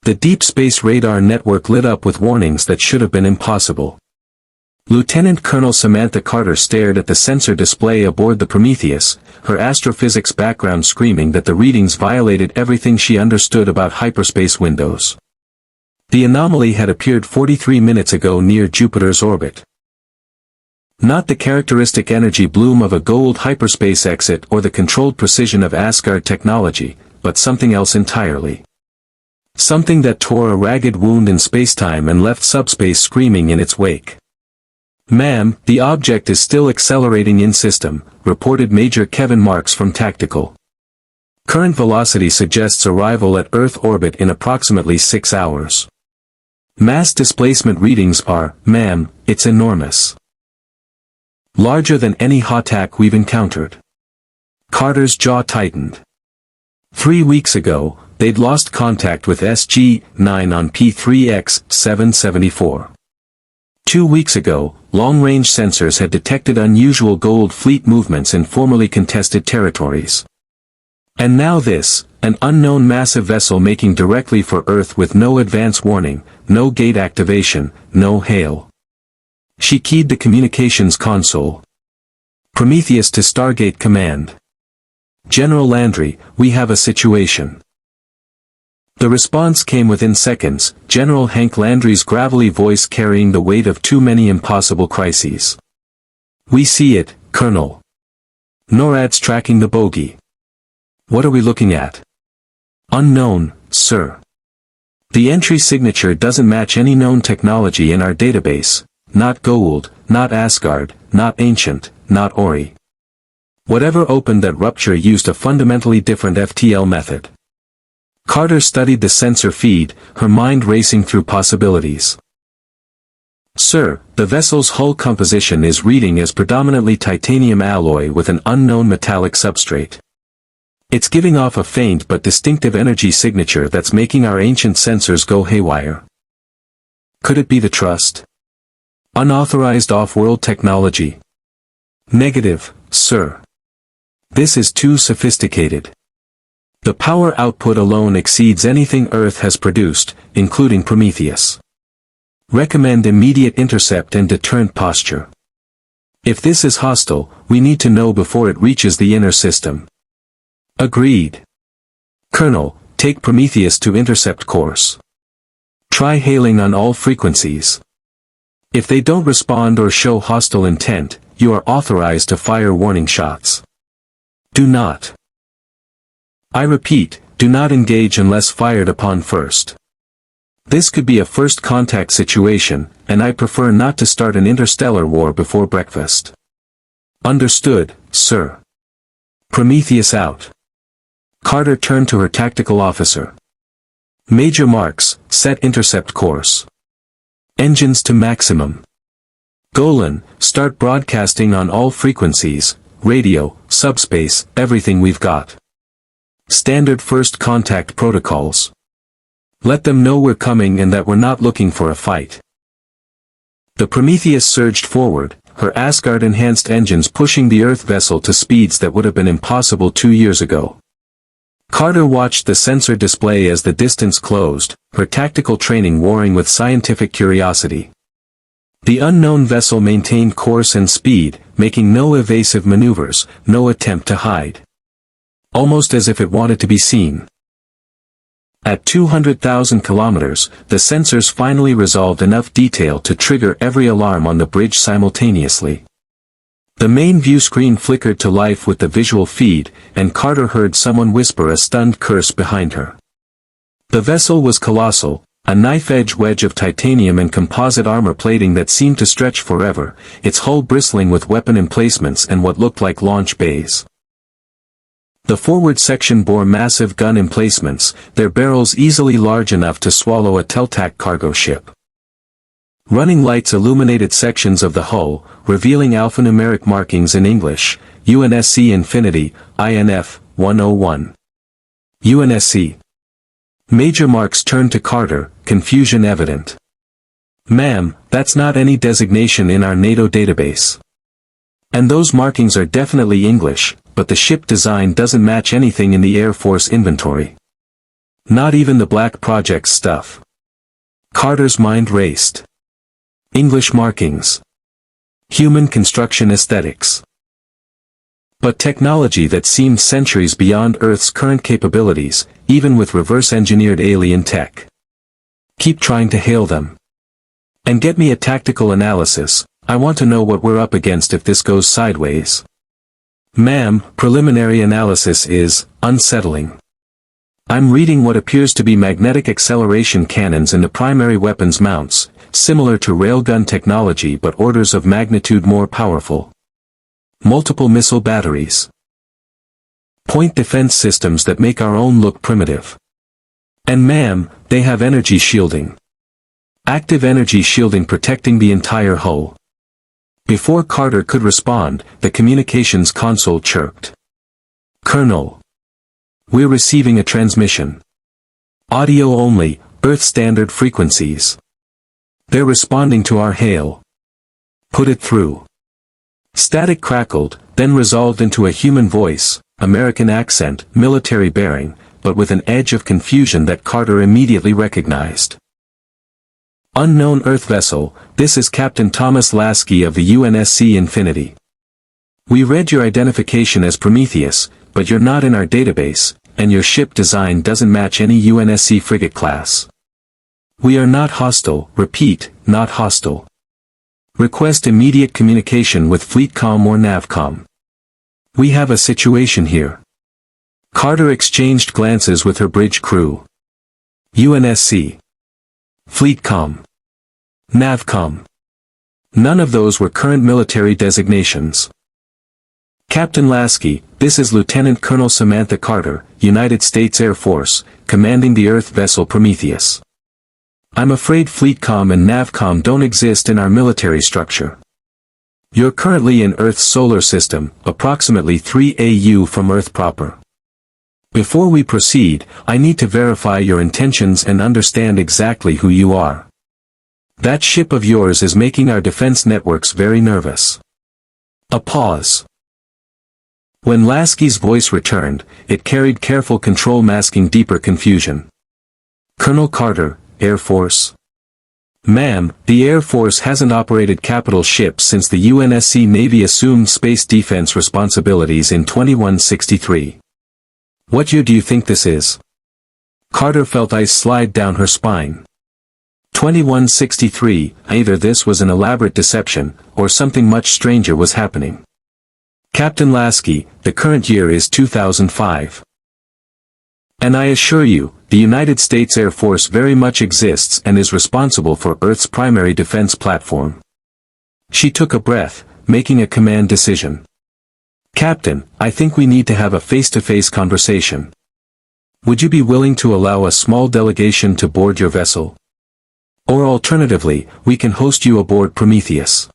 The deep space radar network lit up with warnings that should have been impossible. Lieutenant Colonel Samantha Carter stared at the sensor display aboard the Prometheus, her astrophysics background screaming that the readings violated everything she understood about hyperspace windows. The anomaly had appeared 43 minutes ago near Jupiter's orbit. Not the characteristic energy bloom of a Goa'uld hyperspace exit or the controlled precision of Asgard technology, but something else entirely. Something that tore a ragged wound in spacetime and left subspace screaming in its wake. "Ma'am, the object is still accelerating in system," reported Major Kevin Marks from Tactical. "Current velocity suggests arrival at Earth orbit in approximately 6 hours. Mass displacement readings are, ma'am, it's enormous. Larger than any HOTAC we've encountered." Carter's jaw tightened. 3 weeks ago, they'd lost contact with SG-9 on P3X 774. 2 weeks ago, long-range sensors had detected unusual Goa'uld fleet movements in formerly contested territories. And now this, an unknown massive vessel making directly for Earth with no advance warning, no gate activation, no hail. She keyed the communications console. "Prometheus to StarGate Command. General Landry, we have a situation." The response came within seconds, General Hank Landry's gravelly voice carrying the weight of too many impossible crises. "We see it, Colonel. NORAD's tracking the bogey." "What are we looking at?" "Unknown, sir. The entry signature doesn't match any known technology in our database, not Goa'uld, not Asgard, not Ancient, not Ori. Whatever opened that rupture used a fundamentally different FTL method." Carter studied the sensor feed, her mind racing through possibilities. "Sir, the vessel's hull composition is reading as predominantly titanium alloy with an unknown metallic substrate. It's giving off a faint but distinctive energy signature that's making our ancient sensors go haywire." "Could it be the Trust? Unauthorized off-world technology?" "Negative, sir. This is too sophisticated. The power output alone exceeds anything Earth has produced, including Prometheus. Recommend immediate intercept and deterrent posture. If this is hostile, we need to know before it reaches the inner system." "Agreed. Colonel, take Prometheus to intercept course. Try hailing on all frequencies. If they don't respond or show hostile intent, you are authorized to fire warning shots. Do not. I repeat, do not engage unless fired upon first. This could be a first contact situation, and I prefer not to start an interstellar war before breakfast." "Understood, sir." Prometheus out. Carter turned to her tactical officer. "Major Marks, set intercept course. Engines to maximum. Golan, start broadcasting on all frequencies, radio, subspace, everything we've got. Standard first contact protocols. Let them know we're coming and that we're not looking for a fight." The Prometheus surged forward, her Asgard-enhanced engines pushing the Earth vessel to speeds that would have been impossible 2 years ago. Carter watched the sensor display as the distance closed, her tactical training warring with scientific curiosity. The unknown vessel maintained course and speed, making no evasive maneuvers, no attempt to hide. Almost as if it wanted to be seen. At 200,000 kilometers, the sensors finally resolved enough detail to trigger every alarm on the bridge simultaneously. The main view screen flickered to life with the visual feed, and Carter heard someone whisper a stunned curse behind her. The vessel was colossal, a knife-edge wedge of titanium and composite armor plating that seemed to stretch forever, its hull bristling with weapon emplacements and what looked like launch bays. The forward section bore massive gun emplacements, their barrels easily large enough to swallow a Teltac cargo ship. Running lights illuminated sections of the hull, revealing alphanumeric markings in English, UNSC Infinity, INF-101. UNSC. Major Marks turned to Carter, confusion evident. "Ma'am, that's not any designation in our NATO database. And those markings are definitely English, but the ship design doesn't match anything in the Air Force inventory." Not even the Black Project stuff. Carter's mind raced. English markings. Human construction aesthetics. But technology that seemed centuries beyond Earth's current capabilities, even with reverse-engineered alien tech. Keep trying to hail them. And get me a tactical analysis. I want to know what we're up against if this goes sideways. Ma'am, preliminary analysis is unsettling. I'm reading what appears to be magnetic acceleration cannons in the primary weapons mounts, similar to railgun technology but orders of magnitude more powerful. Multiple missile batteries. Point defense systems that make our own look primitive. And ma'am, they have energy shielding. Active energy shielding protecting the entire hull. Before Carter could respond, the communications console chirped. Colonel. We're receiving a transmission. Audio only, Earth standard frequencies. They're responding to our hail. Put it through. Static crackled, then resolved into a human voice, American accent, military bearing, but with an edge of confusion that Carter immediately recognized. Unknown Earth vessel, this is Captain Thomas Lasky of the UNSC Infinity. We read your identification as Prometheus, but you're not in our database, and your ship design doesn't match any UNSC frigate class. We are not hostile, repeat, not hostile. Request immediate communication with FleetCom or NavCom. We have a situation here. Carter exchanged glances with her bridge crew. UNSC. FleetCom. NavCom. None of those were current military designations. Captain Lasky, this is Lieutenant Colonel Samantha Carter, United States Air Force, commanding the Earth vessel Prometheus. I'm afraid FleetCom and NavCom don't exist in our military structure. You're currently in Earth's solar system, approximately 3 AU from Earth proper. Before we proceed, I need to verify your intentions and understand exactly who you are. That ship of yours is making our defense networks very nervous. A pause. When Lasky's voice returned, it carried careful control masking deeper confusion. Colonel Carter, Air Force. Ma'am, the Air Force hasn't operated capital ships since the UNSC Navy assumed space defense responsibilities in 2163. What year do you think this is? Carter felt ice slide down her spine. 2163, either this was an elaborate deception, or something much stranger was happening. Captain Lasky, the current year is 2005. And I assure you, the United States Air Force very much exists and is responsible for Earth's primary defense platform. She took a breath, making a command decision. Captain, I think we need to have a face-to-face conversation. Would you be willing to allow a small delegation to board your vessel? Or alternatively, we can host you aboard Prometheus.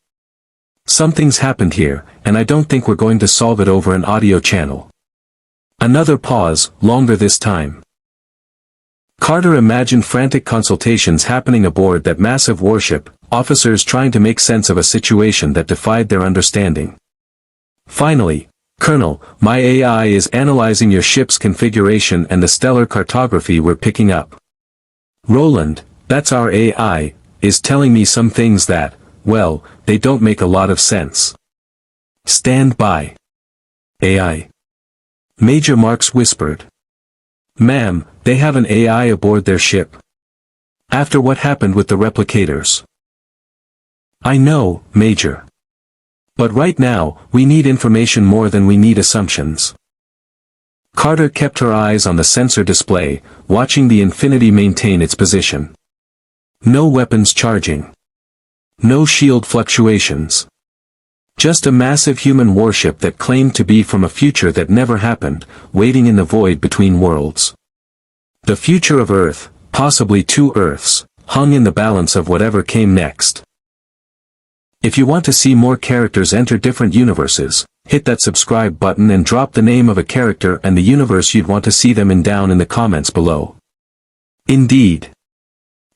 Something's happened here, and I don't think we're going to solve it over an audio channel. Another pause, longer this time. Carter imagined frantic consultations happening aboard that massive warship, officers trying to make sense of a situation that defied their understanding. Finally, Colonel, my AI is analyzing your ship's configuration and the stellar cartography we're picking up. Roland, that's our AI, is telling me some things that, well, they don't make a lot of sense. Stand by. AI. Major Marks whispered. Ma'am, they have an AI aboard their ship. After what happened with the replicators. I know, Major. But right now, we need information more than we need assumptions. Carter kept her eyes on the sensor display, watching the Infinity maintain its position. No weapons charging. No shield fluctuations. Just a massive human warship that claimed to be from a future that never happened, waiting in the void between worlds. The future of Earth, possibly two Earths, hung in the balance of whatever came next. If you want to see more characters enter different universes, hit that subscribe button and drop the name of a character and the universe you'd want to see them in down in the comments below. Indeed.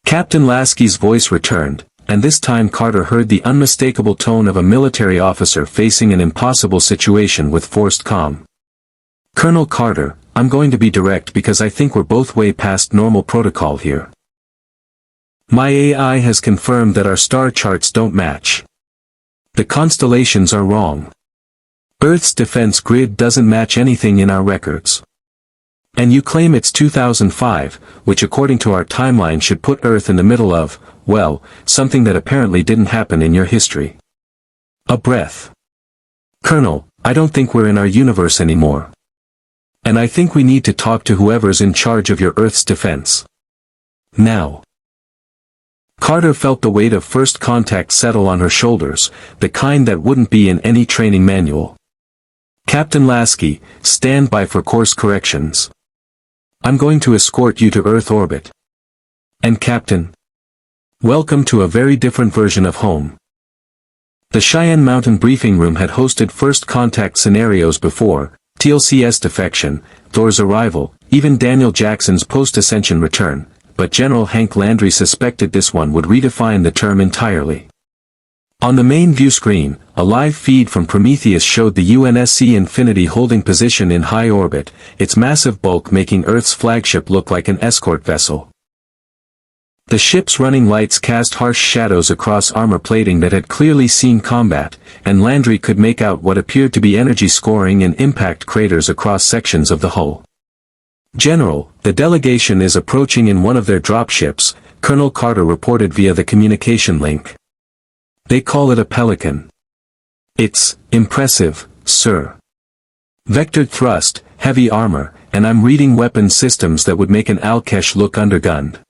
Captain Lasky's voice returned, and this time Carter heard the unmistakable tone of a military officer facing an impossible situation with forced calm. Colonel Carter, I'm going to be direct because I think we're both way past normal protocol here. My AI has confirmed that our star charts don't match. The constellations are wrong. Earth's defense grid doesn't match anything in our records. And you claim it's 2005, which according to our timeline should put Earth in the middle of, well, something that apparently didn't happen in your history. A breath. Colonel, I don't think we're in our universe anymore. And I think we need to talk to whoever's in charge of your Earth's defense. Now. Carter felt the weight of first contact settle on her shoulders, the kind that wouldn't be in any training manual. Captain Lasky, stand by for course corrections. I'm going to escort you to Earth orbit. And Captain? Welcome to a very different version of home. The Cheyenne Mountain briefing room had hosted first contact scenarios before, TLC's defection, Thor's arrival, even Daniel Jackson's post-ascension return, but General Hank Landry suspected this one would redefine the term entirely. On the main view screen, a live feed from Prometheus showed the UNSC Infinity holding position in high orbit, its massive bulk making Earth's flagship look like an escort vessel. The ship's running lights cast harsh shadows across armor plating that had clearly seen combat, and Landry could make out what appeared to be energy scoring and impact craters across sections of the hull. General, the delegation is approaching in one of their dropships, Colonel Carter reported via the communication link. They call it a Pelican. It's impressive, sir. Vectored thrust, heavy armor, and I'm reading weapon systems that would make an Alkesh look undergunned.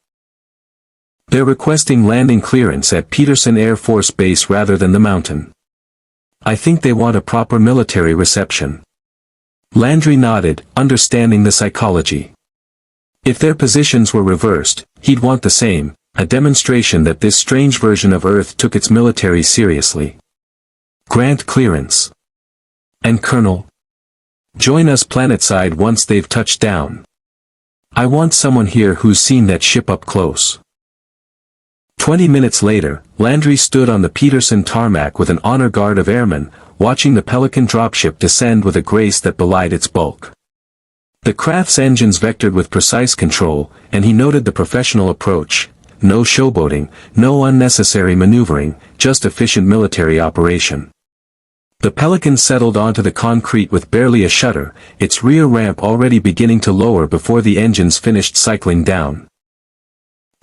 They're requesting landing clearance at Peterson Air Force Base rather than the mountain. I think they want a proper military reception. Landry nodded, understanding the psychology. If their positions were reversed, he'd want the same, a demonstration that this strange version of Earth took its military seriously. Grant clearance. And Colonel? Join us planetside once they've touched down. I want someone here who's seen that ship up close. 20 minutes later, Landry stood on the Peterson tarmac with an honor guard of airmen, watching the Pelican dropship descend with a grace that belied its bulk. The craft's engines vectored with precise control, and he noted the professional approach, no showboating, no unnecessary maneuvering, just efficient military operation. The Pelican settled onto the concrete with barely a shudder, its rear ramp already beginning to lower before the engines finished cycling down.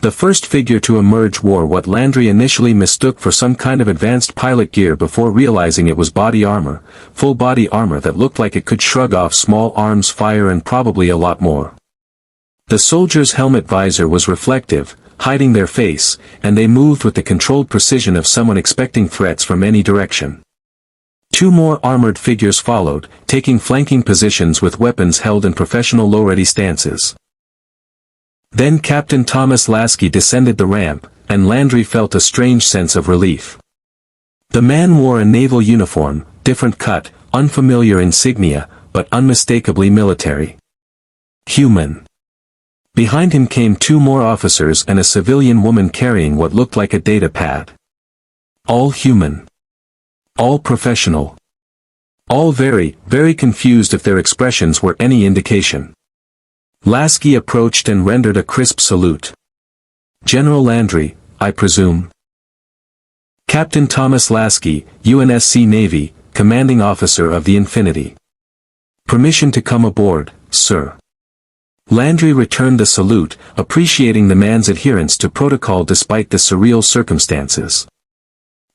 The first figure to emerge wore what Landry initially mistook for some kind of advanced pilot gear before realizing it was body armor, full body armor that looked like it could shrug off small arms fire and probably a lot more. The soldier's helmet visor was reflective, hiding their face, and they moved with the controlled precision of someone expecting threats from any direction. Two more armored figures followed, taking flanking positions with weapons held in professional low-ready stances. Then Captain Thomas Lasky descended the ramp, and Landry felt a strange sense of relief. The man wore a naval uniform, different cut, unfamiliar insignia, but unmistakably military. Human. Behind him came two more officers and a civilian woman carrying what looked like a data pad. All human. All professional. All very, very confused if their expressions were any indication. Lasky approached and rendered a crisp salute. General Landry, I presume. Captain Thomas Lasky, UNSC Navy, commanding officer of the Infinity. Permission to come aboard, sir. Landry returned the salute, appreciating the man's adherence to protocol despite the surreal circumstances.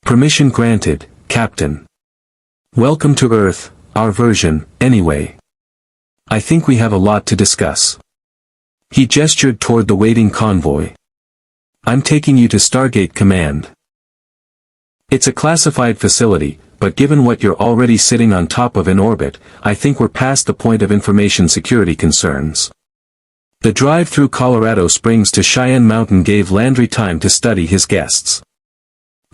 Permission granted, Captain. Welcome to Earth, our version, anyway. I think we have a lot to discuss. He gestured toward the waiting convoy. I'm taking you to Stargate Command. It's a classified facility, but given what you're already sitting on top of in orbit, I think we're past the point of information security concerns. The drive through Colorado Springs to Cheyenne Mountain gave Landry time to study his guests.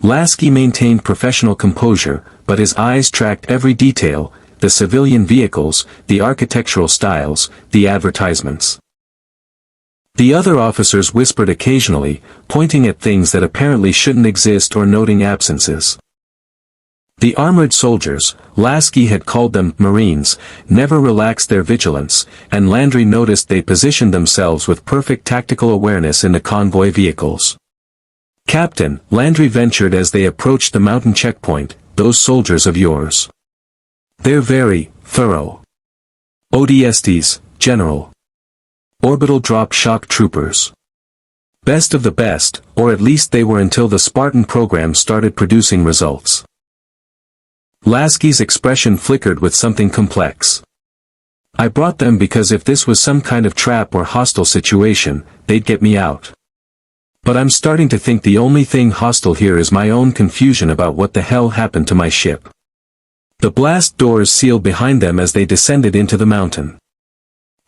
Lasky maintained professional composure, but his eyes tracked every detail, the civilian vehicles, the architectural styles, the advertisements. The other officers whispered occasionally, pointing at things that apparently shouldn't exist or noting absences. The armored soldiers, Lasky had called them Marines, never relaxed their vigilance, and Landry noticed they positioned themselves with perfect tactical awareness in the convoy vehicles. "Captain," Landry ventured as they approached the mountain checkpoint, "those soldiers of yours. They're very thorough. ODSTs, General. Orbital drop shock troopers. Best of the best, or at least they were until the Spartan program started producing results." Lasky's expression flickered with something complex. "I brought them because if this was some kind of trap or hostile situation, they'd get me out. But I'm starting to think the only thing hostile here is my own confusion about what the hell happened to my ship." The blast doors sealed behind them as they descended into the mountain.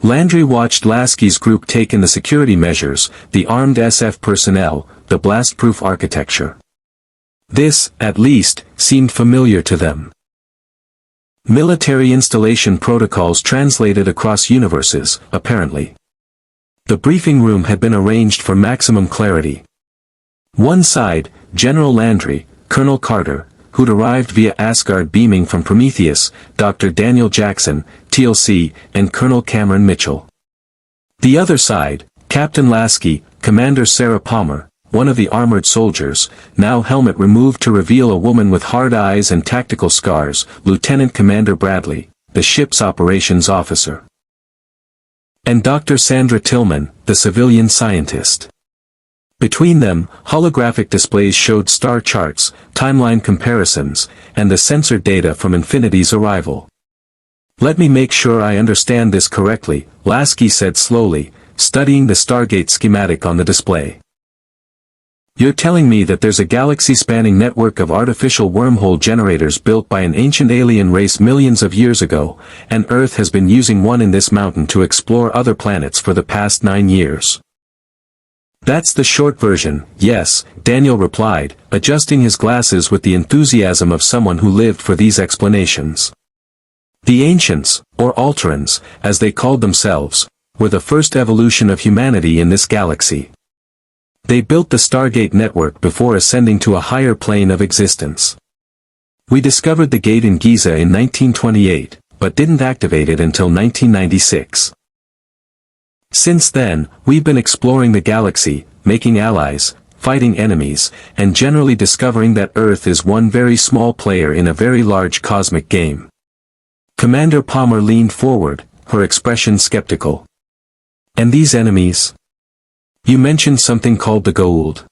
Landry watched Lasky's group take in the security measures, the armed SF personnel, the blast-proof architecture. This, at least, seemed familiar to them. Military installation protocols translated across universes, apparently. The briefing room had been arranged for maximum clarity. One side, General Landry, Colonel Carter, who'd arrived via Asgard beaming from Prometheus, Dr. Daniel Jackson, TLC, and Colonel Cameron Mitchell. The other side, Captain Lasky, Commander Sarah Palmer, one of the armored soldiers, now helmet removed to reveal a woman with hard eyes and tactical scars, Lieutenant Commander Bradley, the ship's operations officer. And Dr. Sandra Tillman, the civilian scientist. Between them, holographic displays showed star charts, timeline comparisons, and the sensor data from Infinity's arrival. "Let me make sure I understand this correctly," Lasky said slowly, studying the StarGate schematic on the display. "You're telling me that there's a galaxy-spanning network of artificial wormhole generators built by an ancient alien race millions of years ago, and Earth has been using one in this mountain to explore other planets for the past 9 years. "That's the short version, yes," Daniel replied, adjusting his glasses with the enthusiasm of someone who lived for these explanations. "The Ancients, or Alterans, as they called themselves, were the first evolution of humanity in this galaxy. They built the StarGate network before ascending to a higher plane of existence. We discovered the gate in Giza in 1928, but didn't activate it until 1996. Since then, we've been exploring the galaxy, making allies, fighting enemies, and generally discovering that Earth is one very small player in a very large cosmic game." Commander Palmer leaned forward, her expression skeptical. "And these enemies? You mentioned something called the Goa'uld."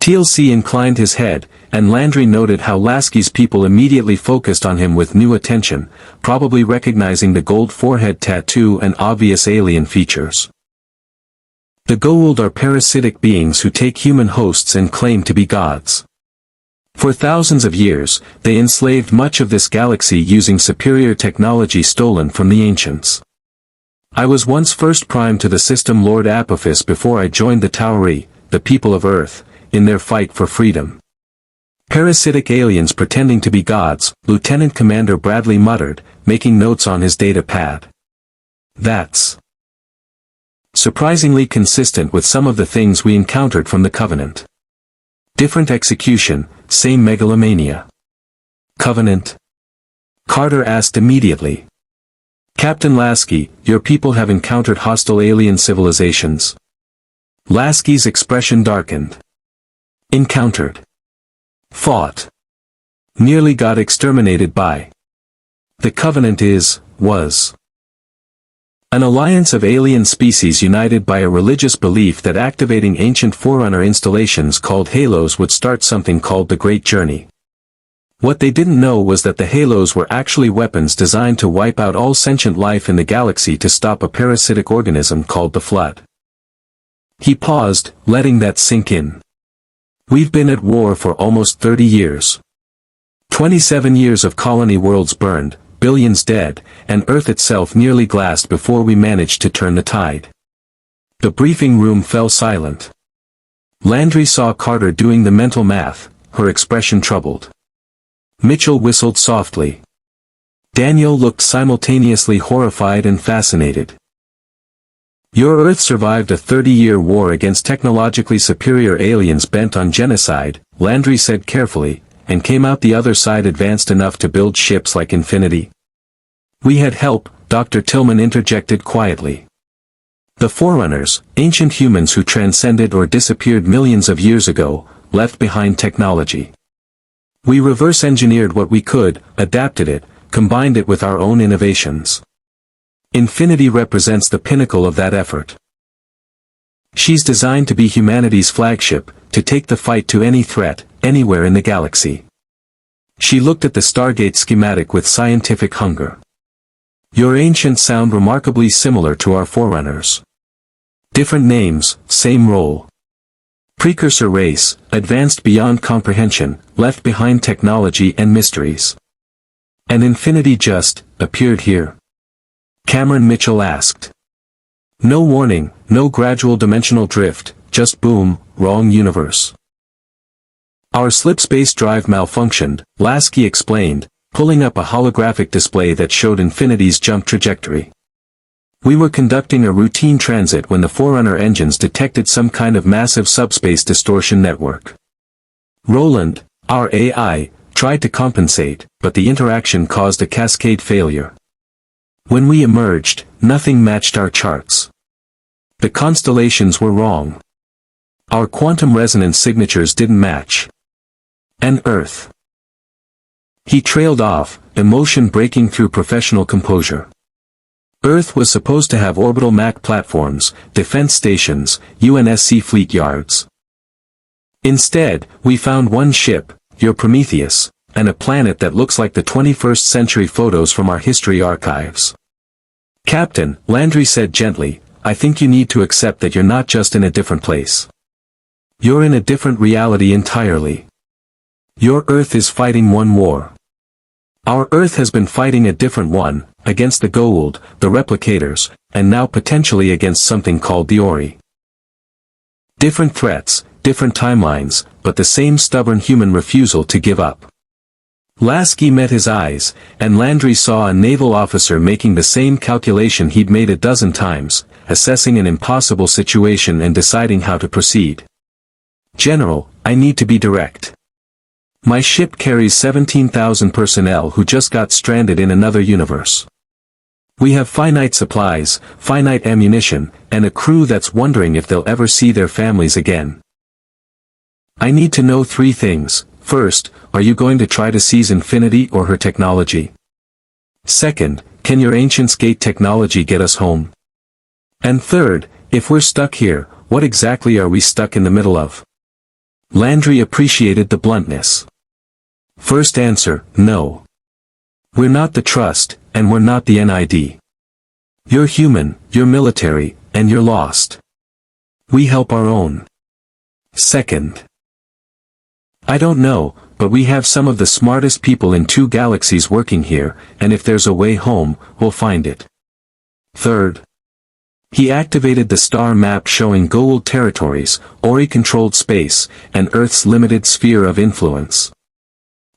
TLC inclined his head, and Landry noted how Lasky's people immediately focused on him with new attention, probably recognizing the gold forehead tattoo and obvious alien features. "The Goa'uld are parasitic beings who take human hosts and claim to be gods. For thousands of years, they enslaved much of this galaxy using superior technology stolen from the ancients. I was once first prime to the System Lord Apophis before I joined the Tauri, the people of Earth, in their fight for freedom." "Parasitic aliens pretending to be gods," Lieutenant Commander Bradley muttered, making notes on his data pad. "That's surprisingly consistent with some of the things we encountered from the Covenant. Different execution, same megalomania." "Covenant?" Carter asked immediately. "Captain Lasky, your people have encountered hostile alien civilizations?" Lasky's expression darkened. "Encountered. Fought. Nearly got exterminated by. The Covenant was an alliance of alien species united by a religious belief that activating ancient Forerunner installations called halos would start something called the Great Journey. What they didn't know was that the halos were actually weapons designed to wipe out all sentient life in the galaxy to stop a parasitic organism called the Flood." He paused, letting that sink in. "We've been at war for almost 30 years. 27 years of colony worlds burned, billions dead, and Earth itself nearly glassed before we managed to turn the tide." The briefing room fell silent. Landry saw Carter doing the mental math, her expression troubled. Mitchell whistled softly. Daniel looked simultaneously horrified and fascinated. "Your Earth survived a 30-year war against technologically superior aliens bent on genocide," Landry said carefully, and came out the other side advanced enough to build ships like Infinity? We had help, Dr. Tillman interjected quietly. The Forerunners, ancient humans who transcended or disappeared millions of years ago, left behind technology. We reverse-engineered what we could, adapted it, combined it with our own innovations. Infinity represents the pinnacle of that effort. She's designed to be humanity's flagship, to take the fight to any threat, anywhere in the galaxy. She looked at the Stargate schematic with scientific hunger. Your ancients sound remarkably similar to our Forerunners. Different names, same role. Precursor race, advanced beyond comprehension, left behind technology and mysteries. And Infinity just appeared here? Cameron Mitchell asked. No warning, no gradual dimensional drift, just boom, wrong universe. Our slipspace drive malfunctioned, Lasky explained, pulling up a holographic display that showed Infinity's jump trajectory. We were conducting a routine transit when the Forerunner engines detected some kind of massive subspace distortion network. Roland, our AI, tried to compensate, but the interaction caused a cascade failure. When we emerged, nothing matched our charts. The constellations were wrong. Our quantum resonance signatures didn't match. And Earth. He trailed off, emotion breaking through professional composure. Earth was supposed to have orbital MAC platforms, defense stations, UNSC fleet yards. Instead, we found one ship, your Prometheus, and a planet that looks like the 21st century photos from our history archives. Captain, Landry said gently, I think you need to accept that you're not just in a different place. You're in a different reality entirely. Your Earth is fighting one war. Our Earth has been fighting a different one, against the Goa'uld, the replicators, and now potentially against something called the Ori. Different threats, different timelines, but the same stubborn human refusal to give up. Lasky met his eyes, and Landry saw a naval officer making the same calculation he'd made a dozen times, assessing an impossible situation and deciding how to proceed. General, I need to be direct. My ship carries 17,000 personnel who just got stranded in another universe. We have finite supplies, finite ammunition, and a crew that's wondering if they'll ever see their families again. I need to know three things. First, are you going to try to seize Infinity or her technology? Second, can your ancient StarGate technology get us home? And third, if we're stuck here, what exactly are we stuck in the middle of? Landry appreciated the bluntness. First answer, no. We're not the Trust, and we're not the NID. You're human, you're military, and you're lost. We help our own. Second. I don't know, but we have some of the smartest people in 2 galaxies working here, and if there's a way home, we'll find it. Third. He activated the star map showing Goa'uld territories, Ori-controlled space, and Earth's limited sphere of influence.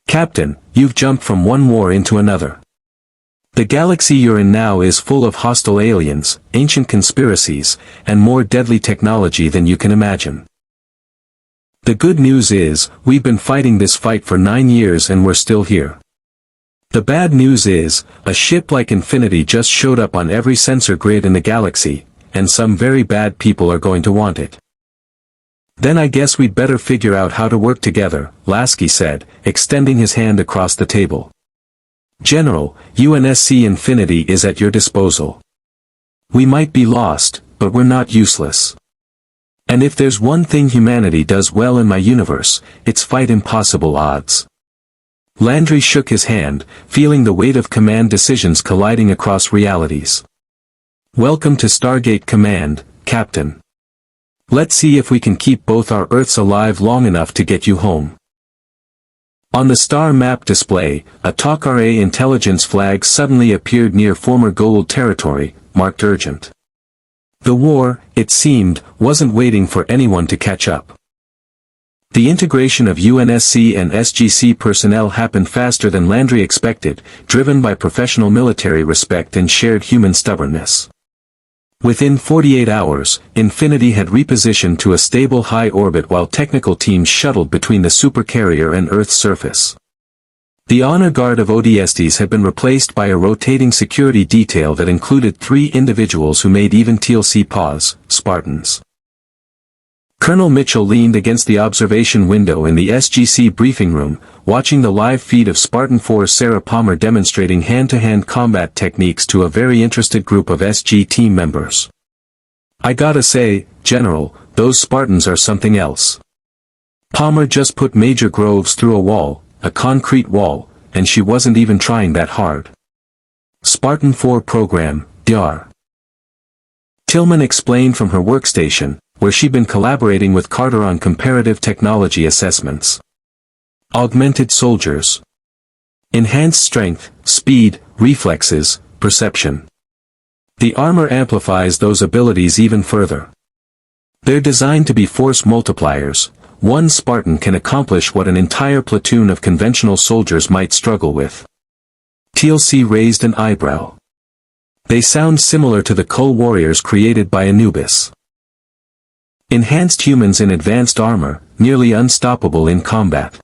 Captain, you've jumped from one war into another. The galaxy you're in now is full of hostile aliens, ancient conspiracies, and more deadly technology than you can imagine. The good news is, we've been fighting this fight for 9 years and we're still here. The bad news is, a ship like Infinity just showed up on every sensor grid in the galaxy, and some very bad people are going to want it. Then I guess we'd better figure out how to work together, Lasky said, extending his hand across the table. General, UNSC Infinity is at your disposal. We might be lost, but we're not useless. And if there's one thing humanity does well in my universe, it's fight impossible odds. Landry shook his hand, feeling the weight of command decisions colliding across realities. Welcome to Stargate Command, Captain. Let's see if we can keep both our Earths alive long enough to get you home. On the star map display, a Takare intelligence flag suddenly appeared near former Goa'uld territory, marked urgent. The war, it seemed, wasn't waiting for anyone to catch up. The integration of UNSC and SGC personnel happened faster than Landry expected, driven by professional military respect and shared human stubbornness. Within 48 hours, Infinity had repositioned to a stable high orbit while technical teams shuttled between the supercarrier and Earth's surface. The honor guard of ODSTs had been replaced by a rotating security detail that included 3 individuals who made even TLC pause, Spartans. Colonel Mitchell leaned against the observation window in the SGC briefing room, watching the live feed of Spartan 4 Sarah Palmer demonstrating hand-to-hand combat techniques to a very interested group of SG team members. "I gotta say, General, those Spartans are something else. Palmer just put Major Groves through a wall, a concrete wall, and she wasn't even trying that hard. Spartan 4 program, Dr. Tillman explained from her workstation, where she'd been collaborating with Carter on comparative technology assessments. Augmented soldiers. Enhanced strength, speed, reflexes, perception. The armor amplifies those abilities even further. They're designed to be force multipliers. One Spartan can accomplish what an entire platoon of conventional soldiers might struggle with." TLC raised an eyebrow. "They sound similar to the Cull warriors created by Anubis. Enhanced humans in advanced armor, nearly unstoppable in combat."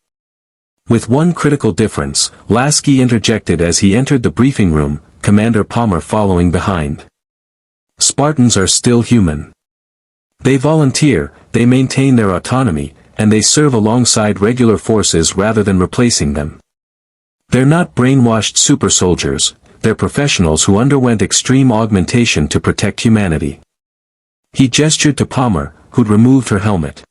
With one critical difference, Lasky interjected as he entered the briefing room, Commander Palmer following behind. "Spartans are still human. They volunteer, they maintain their autonomy, and they serve alongside regular forces rather than replacing them. They're not brainwashed super soldiers, they're professionals who underwent extreme augmentation to protect humanity." He gestured to Palmer, who'd removed her helmet.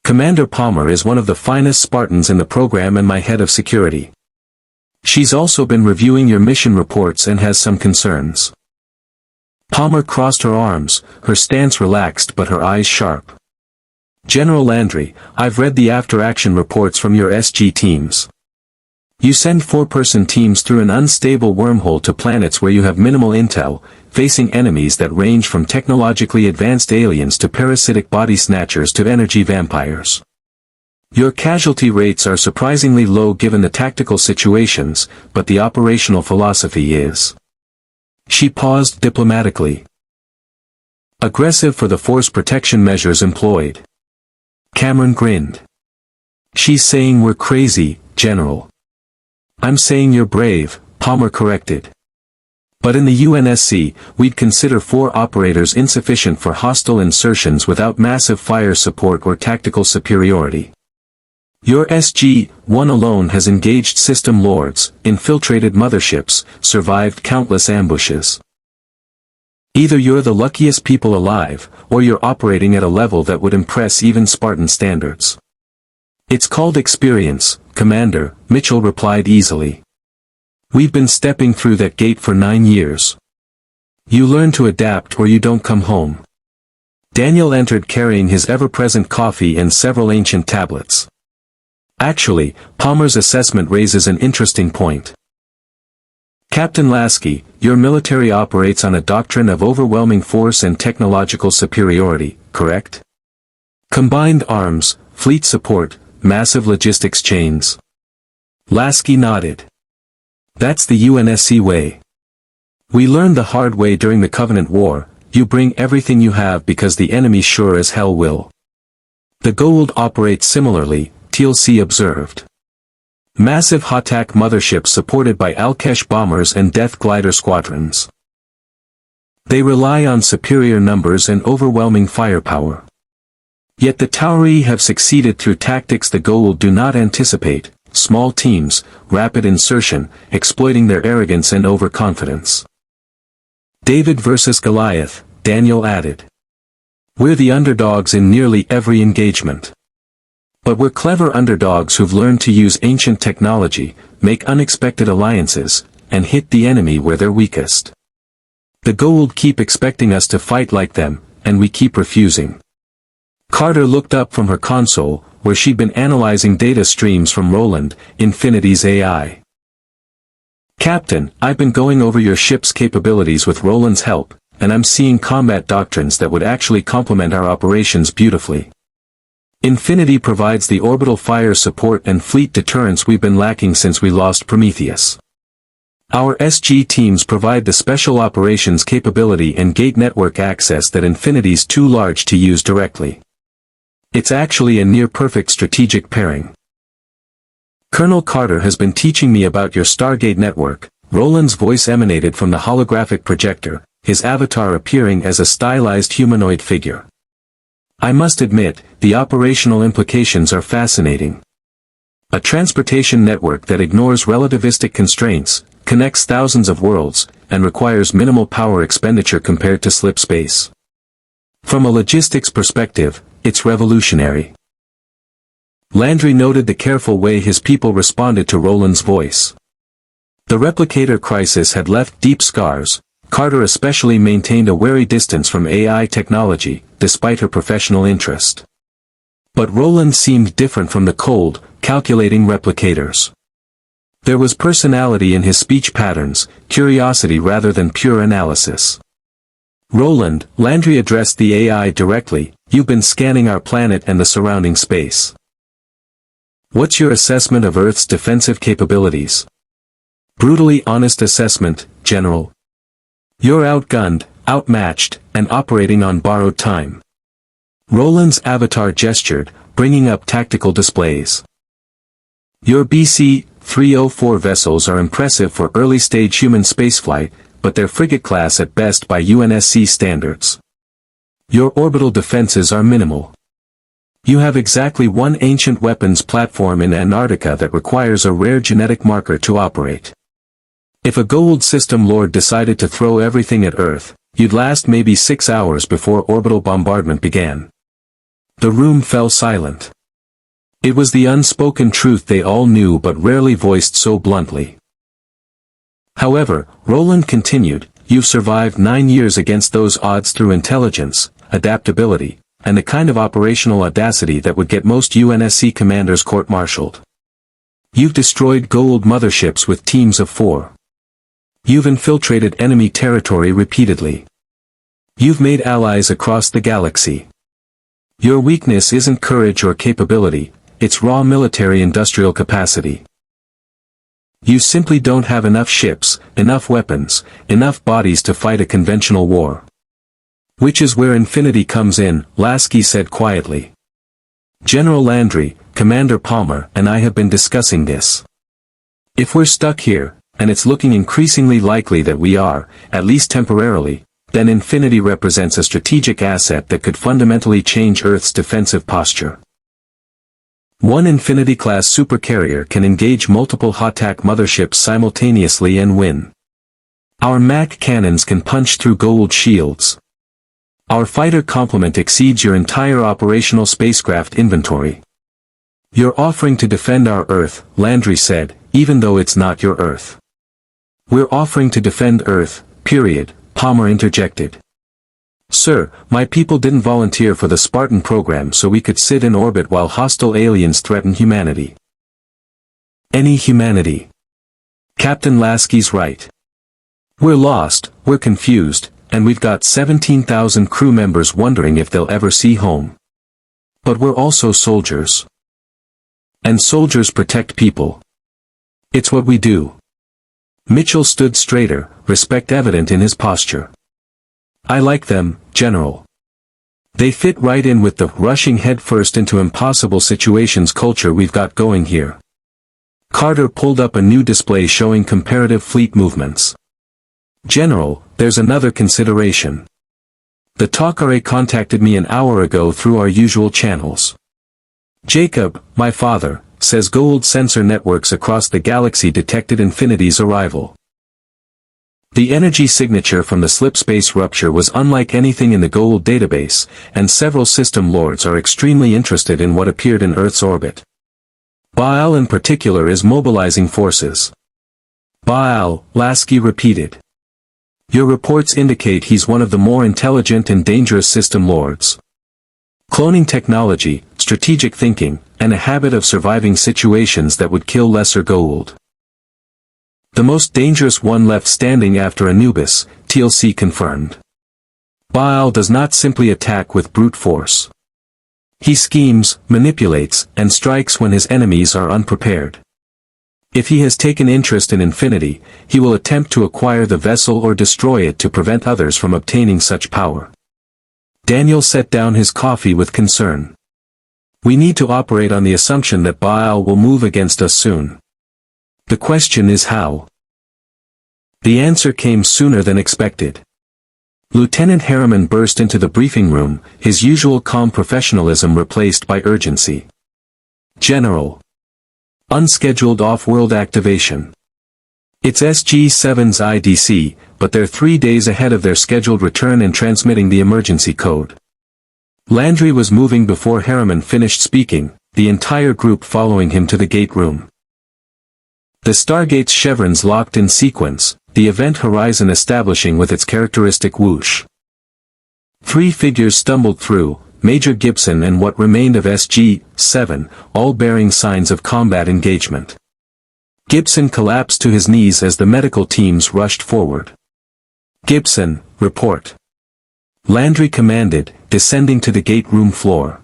"Commander Palmer is one of the finest Spartans in the program and my head of security. She's also been reviewing your mission reports and has some concerns." Palmer crossed her arms, her stance relaxed but her eyes sharp. "General Landry, I've read the after-action reports from your SG teams. You send 4-person teams through an unstable wormhole to planets where you have minimal intel, facing enemies that range from technologically advanced aliens to parasitic body snatchers to energy vampires. Your casualty rates are surprisingly low given the tactical situations, but the operational philosophy is." She paused diplomatically. "Aggressive for the force protection measures employed." Cameron grinned. "She's saying we're crazy, General." "I'm saying you're brave," Palmer corrected. "But in the UNSC, we'd consider 4 operators insufficient for hostile insertions without massive fire support or tactical superiority. Your SG-1 alone has engaged System Lords, infiltrated motherships, survived countless ambushes. Either you're the luckiest people alive, or you're operating at a level that would impress even Spartan standards." "It's called experience, Commander," Mitchell replied easily. "We've been stepping through that gate for 9 years. You learn to adapt or you don't come home." Daniel entered carrying his ever-present coffee and several ancient tablets. "Actually, Palmer's assessment raises an interesting point. Captain Lasky, your military operates on a doctrine of overwhelming force and technological superiority, correct? Combined arms, fleet support, massive logistics chains." Lasky nodded. "That's the UNSC way. We learned the hard way during the Covenant War, you bring everything you have because the enemy sure as hell will. The Goa'uld operates similarly," TLC observed. "Massive Hatak motherships supported by Alkesh bombers and Death Glider squadrons. They rely on superior numbers and overwhelming firepower. Yet the Tauri have succeeded through tactics the Goa'uld do not anticipate, small teams, rapid insertion, exploiting their arrogance and overconfidence." "David versus Goliath," Daniel added. "We're the underdogs in nearly every engagement. But we're clever underdogs who've learned to use ancient technology, make unexpected alliances, and hit the enemy where they're weakest. The Goa'uld keep expecting us to fight like them, and we keep refusing." Carter looked up from her console, where she'd been analyzing data streams from Roland, Infinity's AI. "Captain, I've been going over your ship's capabilities with Roland's help, and I'm seeing combat doctrines that would actually complement our operations beautifully. Infinity provides the orbital fire support and fleet deterrence we've been lacking since we lost Prometheus. Our SG teams provide the special operations capability and gate network access that Infinity's too large to use directly. It's actually a near-perfect strategic pairing. Colonel Carter has been teaching me about your StarGate network. Roland's voice emanated from the holographic projector, his avatar appearing as a stylized humanoid figure. I must admit, the operational implications are fascinating. A transportation network that ignores relativistic constraints, connects thousands of worlds, and requires minimal power expenditure compared to slipspace. From a logistics perspective, it's revolutionary. Landry noted the careful way his people responded to Roland's voice. The replicator crisis had left deep scars. Carter especially maintained a wary distance from AI technology, despite her professional interest. But Roland seemed different from the cold, calculating replicators. There was personality in his speech patterns, curiosity rather than pure analysis. Roland, Landry addressed the AI directly, you've been scanning our planet and the surrounding space. What's your assessment of Earth's defensive capabilities? Brutally honest assessment, General. You're outgunned, outmatched, and operating on borrowed time. Roland's avatar gestured, bringing up tactical displays. Your BC-304 vessels are impressive for early-stage human spaceflight, but they're frigate class at best by UNSC standards. Your orbital defenses are minimal. You have exactly one ancient weapons platform in Antarctica that requires a rare genetic marker to operate. If a Goa'uld System Lord decided to throw everything at Earth, you'd last maybe 6 hours before orbital bombardment began. The room fell silent. It was the unspoken truth they all knew but rarely voiced so bluntly. However, Roland continued, you've survived 9 years against those odds through intelligence, adaptability, and the kind of operational audacity that would get most UNSC commanders court-martialed. You've destroyed Goa'uld motherships with teams of 4. You've infiltrated enemy territory repeatedly. You've made allies across the galaxy. Your weakness isn't courage or capability, it's raw military-industrial capacity. You simply don't have enough ships, enough weapons, enough bodies to fight a conventional war. Which is where Infinity comes in, Lasky said quietly. General Landry, Commander Palmer, and I have been discussing this. If we're stuck here, and it's looking increasingly likely that we are, at least temporarily, then Infinity represents a strategic asset that could fundamentally change Earth's defensive posture. One Infinity-class supercarrier can engage multiple HOTAC motherships simultaneously and win. Our MAC cannons can punch through Goa'uld shields. Our fighter complement exceeds your entire operational spacecraft inventory. You're offering to defend our Earth, Landry said, even though it's not your Earth. We're offering to defend Earth, period, Palmer interjected. Sir, my people didn't volunteer for the Spartan program so we could sit in orbit while hostile aliens threaten humanity. Any humanity. Captain Lasky's right. We're lost, we're confused, and we've got 17,000 crew members wondering if they'll ever see home. But we're also soldiers. And soldiers protect people. It's what we do. Mitchell stood straighter, respect evident in his posture. I like them, General. They fit right in with the rushing headfirst into impossible situations culture we've got going here. Carter pulled up a new display showing comparative fleet movements. General, there's another consideration. The Talkare contacted me an hour ago through our usual channels. Jacob, my father, says Goa'uld sensor networks across the galaxy detected Infinity's arrival. The energy signature from the slipspace rupture was unlike anything in the Goa'uld database, and several system lords are extremely interested in what appeared in Earth's orbit. Goa'uld in particular is mobilizing forces. Goa'uld, Lasky repeated. Your reports indicate he's one of the more intelligent and dangerous system lords. Cloning technology, strategic thinking, and a habit of surviving situations that would kill lesser Goa'uld. The most dangerous one left standing after Anubis, TLC confirmed. Goa'uld does not simply attack with brute force. He schemes, manipulates, and strikes when his enemies are unprepared. If he has taken interest in Infinity, he will attempt to acquire the vessel or destroy it to prevent others from obtaining such power. Daniel set down his coffee with concern. We need to operate on the assumption that Goa'uld will move against us soon. The question is how. The answer came sooner than expected. Lieutenant Harriman burst into the briefing room, his usual calm professionalism replaced by urgency. General. Unscheduled off-world activation. It's SG-7's IDC, but they're 3 days ahead of their scheduled return and transmitting the emergency code. Landry was moving before Harriman finished speaking, the entire group following him to the gate room. The Stargate's chevrons locked in sequence, the event horizon establishing with its characteristic whoosh. 3 figures stumbled through, Major Gibson and what remained of SG-7, all bearing signs of combat engagement. Gibson collapsed to his knees as the medical teams rushed forward. Gibson, report. Landry commanded, descending to the gate room floor.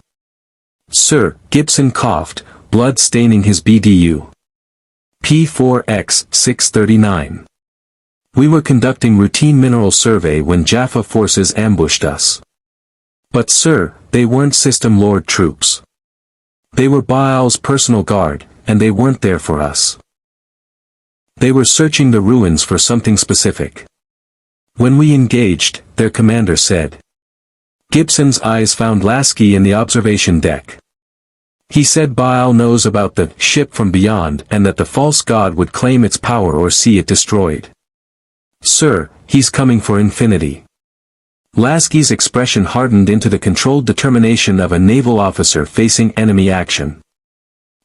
Sir, Gibson coughed, blood staining his BDU. P4X 639. We were conducting routine mineral survey when Jaffa forces ambushed us. But sir, they weren't System Lord troops. They were Goa'uld's personal guard, and they weren't there for us. They were searching the ruins for something specific. When we engaged, their commander said. Gibson's eyes found Lasky in the observation deck. He said Goa'uld knows about the ship from beyond and that the false god would claim its power or see it destroyed. Sir, he's coming for Infinity. Lasky's expression hardened into the controlled determination of a naval officer facing enemy action.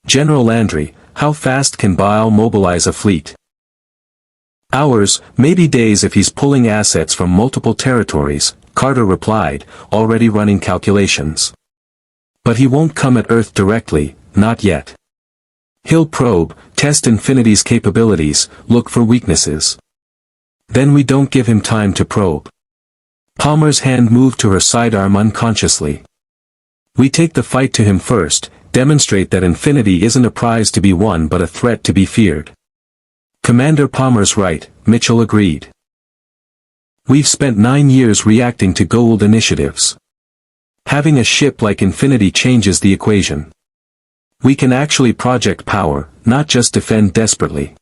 General Landry, how fast can Goa'uld mobilize a fleet? Hours, maybe days if he's pulling assets from multiple territories, Carter replied, already running calculations. But he won't come at Earth directly, not yet. He'll probe, test Infinity's capabilities, look for weaknesses. Then we don't give him time to probe. Palmer's hand moved to her sidearm unconsciously. We take the fight to him first, demonstrate that Infinity isn't a prize to be won but a threat to be feared. Commander Palmer's right, Mitchell agreed. We've spent 9 years reacting to Goa'uld initiatives. Having a ship like Infinity changes the equation. We can actually project power, not just defend desperately.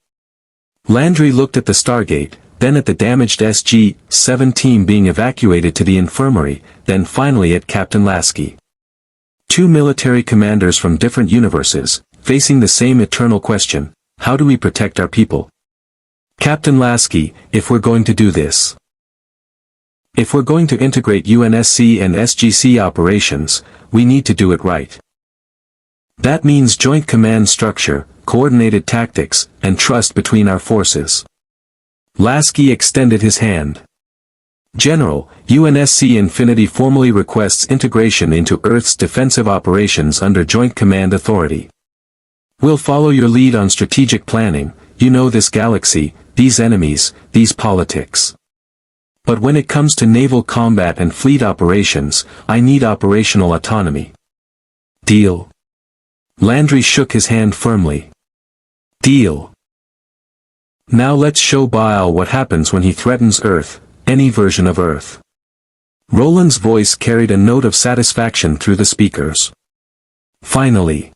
Landry looked at the Stargate, then at the damaged SG-7 team being evacuated to the infirmary, then finally at Captain Lasky. 2 military commanders from different universes, facing the same eternal question, how do we protect our people? Captain Lasky, if we're going to do this. If we're going to integrate UNSC and SGC operations, we need to do it right. That means joint command structure, coordinated tactics, and trust between our forces. Lasky extended his hand. General, UNSC Infinity formally requests integration into Earth's defensive operations under Joint Command Authority. We'll follow your lead on strategic planning, you know this galaxy, these enemies, these politics. But when it comes to naval combat and fleet operations, I need operational autonomy. Deal? Landry shook his hand firmly. Deal. Now let's show Goa'uld what happens when he threatens Earth, any version of Earth. Roland's voice carried a note of satisfaction through the speakers. Finally.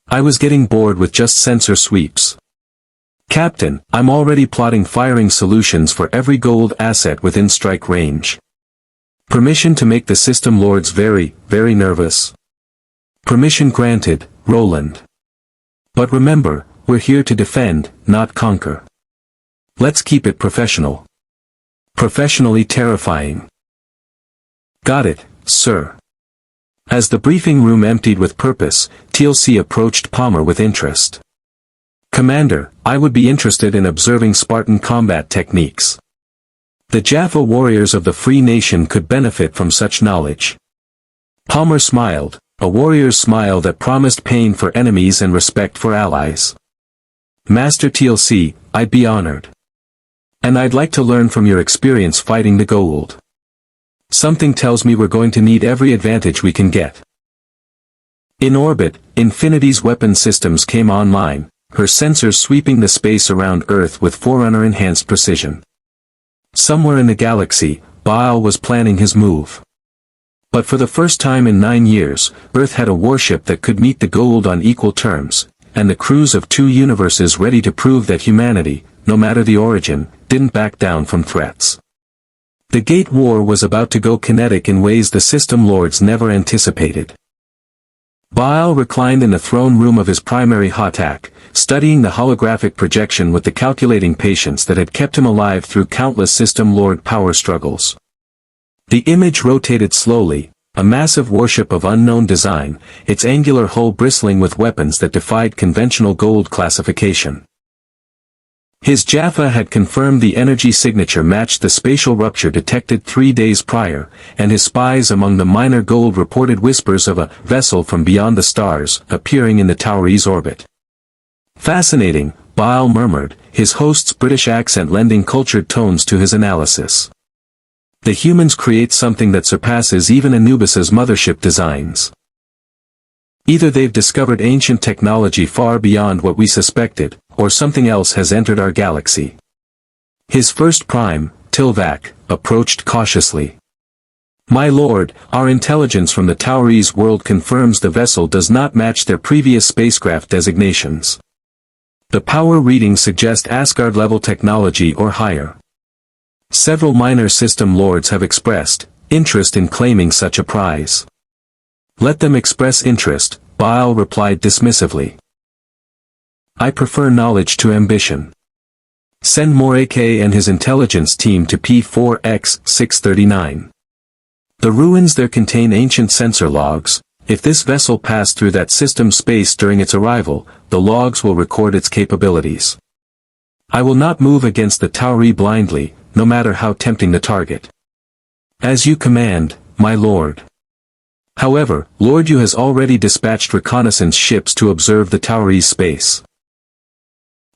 I was getting bored with just sensor sweeps. Captain, I'm already plotting firing solutions for every Goa'uld asset within strike range. Permission to make the System Lords very, very nervous. Permission granted, Roland. But remember, we're here to defend, not conquer. Let's keep it professional. Professionally terrifying. Got it, sir. As the briefing room emptied with purpose, TLC approached Palmer with interest. Commander, I would be interested in observing Spartan combat techniques. The Jaffa warriors of the Free Nation could benefit from such knowledge. Palmer smiled, a warrior's smile that promised pain for enemies and respect for allies. Master TLC, I'd be honored. And I'd like to learn from your experience fighting the Goa'uld. Something tells me we're going to need every advantage we can get. In orbit, Infinity's weapon systems came online, her sensors sweeping the space around Earth with Forerunner-enhanced precision. Somewhere in the galaxy, Goa'uld was planning his move. But for the first time in 9 years, Earth had a warship that could meet the Goa'uld on equal terms, and the crews of 2 universes ready to prove that humanity, no matter the origin, didn't back down from threats. The Gate War was about to go kinetic in ways the System Lords never anticipated. Goa'uld reclined in the throne room of his primary Hatak, studying the holographic projection with the calculating patience that had kept him alive through countless System Lord power struggles. The image rotated slowly, a massive warship of unknown design, its angular hull bristling with weapons that defied conventional Goa'uld classification. His Jaffa had confirmed the energy signature matched the spatial rupture detected 3 days prior, and his spies among the minor Goa'uld reported whispers of a vessel from beyond the stars appearing in the Tauris orbit. Fascinating, Goa'uld murmured, his host's British accent lending cultured tones to his analysis. The humans create something that surpasses even Anubis's mothership designs. Either they've discovered ancient technology far beyond what we suspected, or something else has entered our galaxy. His first prime, Tilvak, approached cautiously. My lord, our intelligence from the Tauris world confirms the vessel does not match their previous spacecraft designations. The power readings suggest Asgard-level technology or higher. Several minor System Lords have expressed interest in claiming such a prize. Let them express interest, Goa'uld replied dismissively. I prefer knowledge to ambition. Send Morake and his intelligence team to P4X-639. The ruins there contain ancient sensor logs. If this vessel passed through that system's space during its arrival, the logs will record its capabilities. I will not move against the Tauri blindly, no matter how tempting the target. As you command, my lord. However, Lord Yu has already dispatched reconnaissance ships to observe the Tauri's space.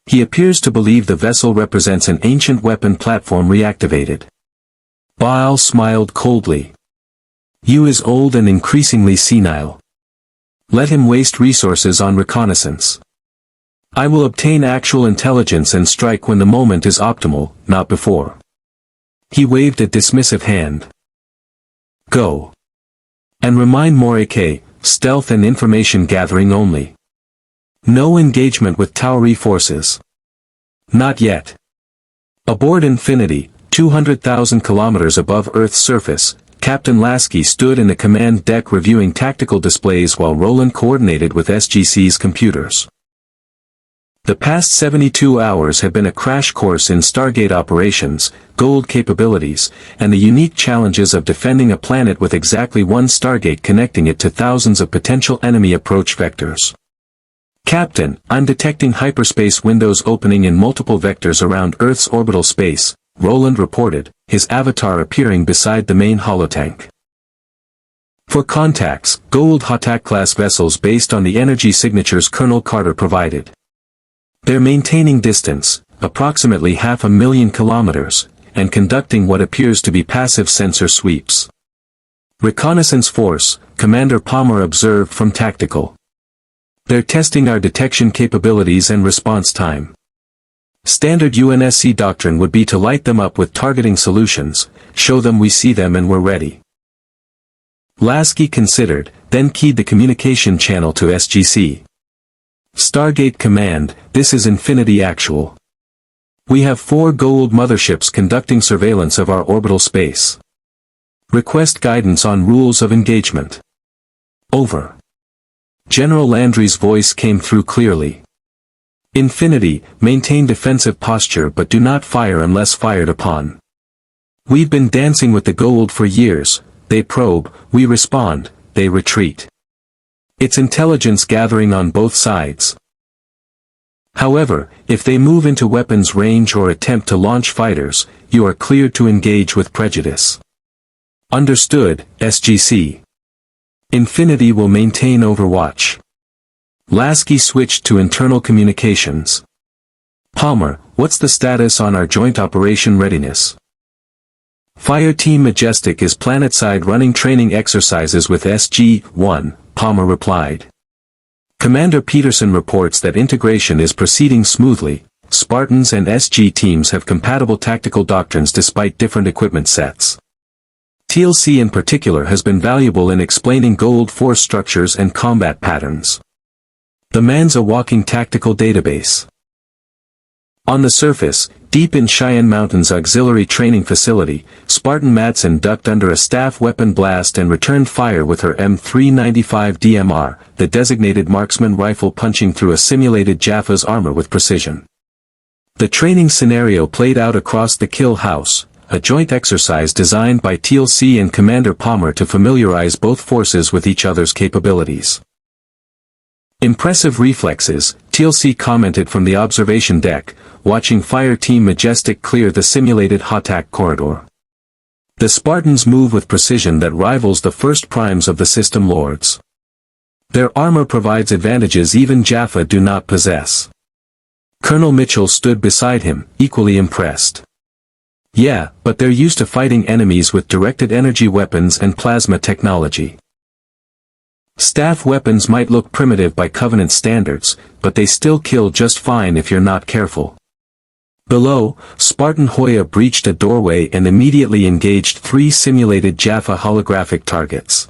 He appears to believe the vessel represents an ancient weapon platform reactivated. Goa'uld smiled coldly. Yu is old and increasingly senile. Let him waste resources on reconnaissance. I will obtain actual intelligence and strike when the moment is optimal, not before. He waved a dismissive hand. Go. And remind Morake, stealth and information gathering only. No engagement with Tauri forces. Not yet. Aboard Infinity, 200,000 kilometers above Earth's surface, Captain Lasky stood in the command deck reviewing tactical displays while Roland coordinated with SGC's computers. The past 72 hours had been a crash course in Stargate operations, Goa'uld capabilities, and the unique challenges of defending a planet with exactly one Stargate connecting it to thousands of potential enemy approach vectors. Captain, I'm detecting hyperspace windows opening in multiple vectors around Earth's orbital space, Roland reported, his avatar appearing beside the main holotank. For contacts, Goa'uld Hatak-class vessels based on the energy signatures Colonel Carter provided. They're maintaining distance, approximately 500,000 kilometers, and conducting what appears to be passive sensor sweeps. Reconnaissance force, Commander Palmer observed from tactical. They're testing our detection capabilities and response time. Standard UNSC doctrine would be to light them up with targeting solutions, show them we see them and we're ready. Lasky considered, then keyed the communication channel to SGC. Stargate Command, this is Infinity Actual. We have 4 Goa'uld motherships conducting surveillance of our orbital space. Request guidance on rules of engagement. Over. General Landry's voice came through clearly. Infinity, maintain defensive posture but do not fire unless fired upon. We've been dancing with the Goa'uld for years, they probe, we respond, they retreat. It's intelligence gathering on both sides. However, if they move into weapons range or attempt to launch fighters, you are cleared to engage with prejudice. Understood, SGC. Infinity will maintain overwatch. Lasky switched to internal communications. Palmer, what's the status on our joint operation readiness? Fireteam Majestic is planetside running training exercises with SG-1, Palmer replied. Commander Peterson reports that integration is proceeding smoothly. Spartans and SG teams have compatible tactical doctrines despite different equipment sets. TLC in particular has been valuable in explaining Goa'uld force structures and combat patterns. The man's a walking tactical database. On the surface, deep in Cheyenne Mountain's auxiliary training facility, Spartan Madsen ducked under a staff weapon blast and returned fire with her M395 DMR, the designated marksman rifle punching through a simulated Jaffa's armor with precision. The training scenario played out across the kill house, a joint exercise designed by TLC and Commander Palmer to familiarize both forces with each other's capabilities. Impressive reflexes, TLC commented from the observation deck, watching Fireteam Majestic clear the simulated Hotak corridor. The Spartans move with precision that rivals the first primes of the System Lords. Their armor provides advantages even Jaffa do not possess. Colonel Mitchell stood beside him, equally impressed. Yeah, but they're used to fighting enemies with directed energy weapons and plasma technology. Staff weapons might look primitive by Covenant standards, but they still kill just fine if you're not careful. Below, Spartan Hoya breached a doorway and immediately engaged 3 simulated Jaffa holographic targets.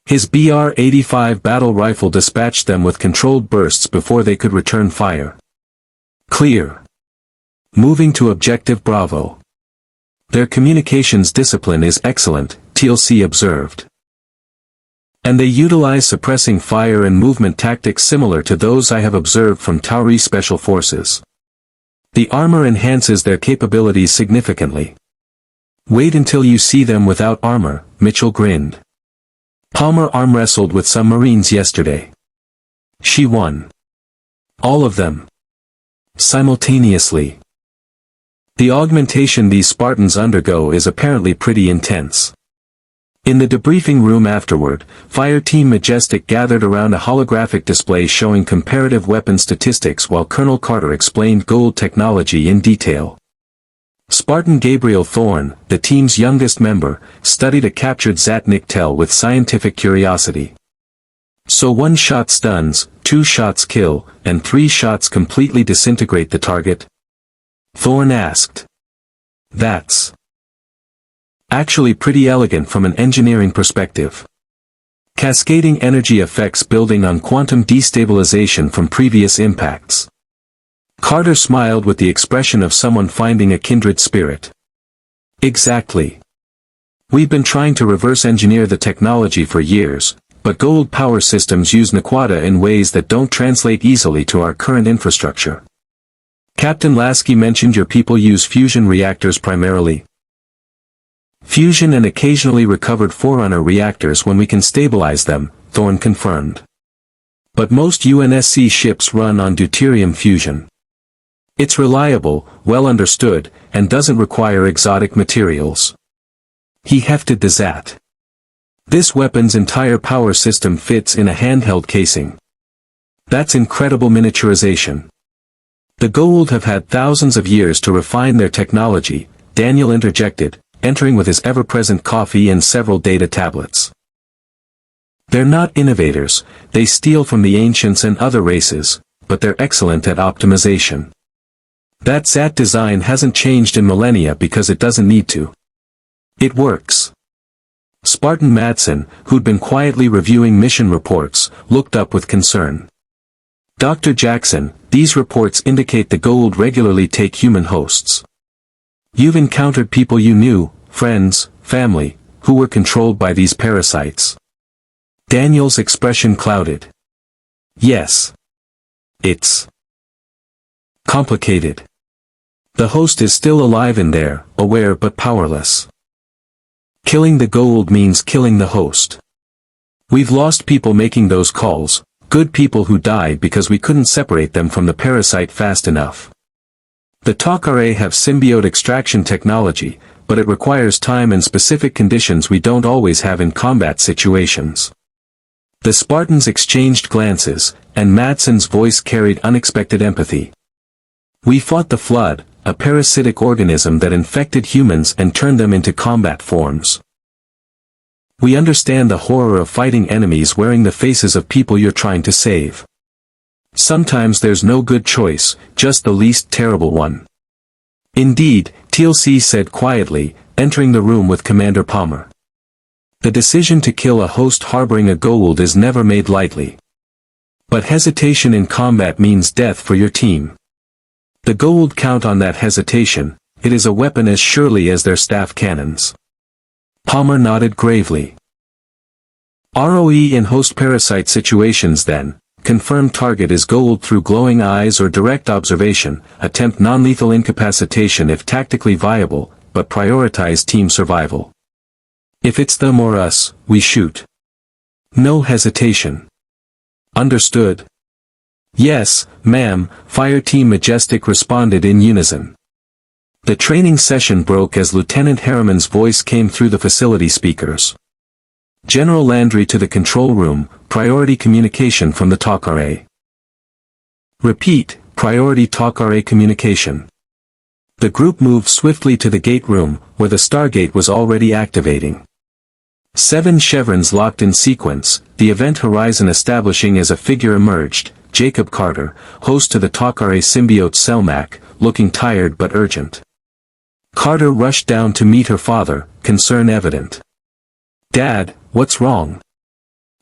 His BR-85 battle rifle dispatched them with controlled bursts before they could return fire. Clear. Moving to Objective Bravo. Their communications discipline is excellent, TLC observed. And they utilize suppressing fire and movement tactics similar to those I have observed from Tauri Special Forces. The armor enhances their capabilities significantly. Wait until you see them without armor, Mitchell grinned. Palmer arm wrestled with some Marines yesterday. She won. All of them. Simultaneously. The augmentation these Spartans undergo is apparently pretty intense. In the debriefing room afterward, Fireteam Majestic gathered around a holographic display showing comparative weapon statistics while Colonel Carter explained Goa'uld technology in detail. Spartan Gabriel Thorne, the team's youngest member, studied a captured Zat Nictel with scientific curiosity. So 1 shot stuns, 2 shots kill, and 3 shots completely disintegrate the target? Thorne asked. That's actually pretty elegant from an engineering perspective. Cascading energy effects building on quantum destabilization from previous impacts. Carter smiled with the expression of someone finding a kindred spirit. Exactly. We've been trying to reverse engineer the technology for years, but Goa'uld power systems use Naquadah in ways that don't translate easily to our current infrastructure. Captain Lasky mentioned your people use fusion reactors primarily. Fusion and occasionally recovered Forerunner reactors when we can stabilize them, Thorne confirmed. But most UNSC ships run on deuterium fusion. It's reliable, well understood, and doesn't require exotic materials. He hefted the Zat. This weapon's entire power system fits in a handheld casing. That's incredible miniaturization. The Goa'uld have had thousands of years to refine their technology, Daniel interjected, entering with his ever-present coffee and several data tablets. They're not innovators, they steal from the ancients and other races, but they're excellent at optimization. That Zat design hasn't changed in millennia because it doesn't need to. It works. Spartan Madsen, who'd been quietly reviewing mission reports, looked up with concern. Dr. Jackson, these reports indicate the Goa'uld regularly take human hosts. You've encountered people you knew, friends, family, who were controlled by these parasites. Daniel's expression clouded. Yes. It's complicated. The host is still alive in there, aware but powerless. Killing the Goa'uld means killing the host. We've lost people making those calls, good people who died because we couldn't separate them from the parasite fast enough. The Takare have symbiote extraction technology, but it requires time and specific conditions we don't always have in combat situations. The Spartans exchanged glances, and Madsen's voice carried unexpected empathy. We fought the Flood, a parasitic organism that infected humans and turned them into combat forms. We understand the horror of fighting enemies wearing the faces of people you're trying to save. Sometimes there's no good choice, just the least terrible one. Indeed, TLC said quietly, entering the room with Commander Palmer. The decision to kill a host harboring a Goa'uld is never made lightly. But hesitation in combat means death for your team. The Goa'uld count on that hesitation, it is a weapon as surely as their staff cannons. Palmer nodded gravely. ROE in host parasite situations then, confirm target is Goa'uld through glowing eyes or direct observation, attempt non-lethal incapacitation if tactically viable, but prioritize team survival. If it's them or us, we shoot. No hesitation. Understood? Yes, ma'am, Fireteam Majestic responded in unison. The training session broke as Lieutenant Harriman's voice came through the facility speakers. General Landry to the control room, priority communication from the talk RA. Repeat, priority talk RA communication. The group moved swiftly to the gate room, where the StarGate was already activating. 7 chevrons locked in sequence, the event horizon establishing as a figure emerged, Jacob Carter, host to the talk RA symbiote Selmac, looking tired but urgent. Carter rushed down to meet her father, concern evident. Dad, what's wrong?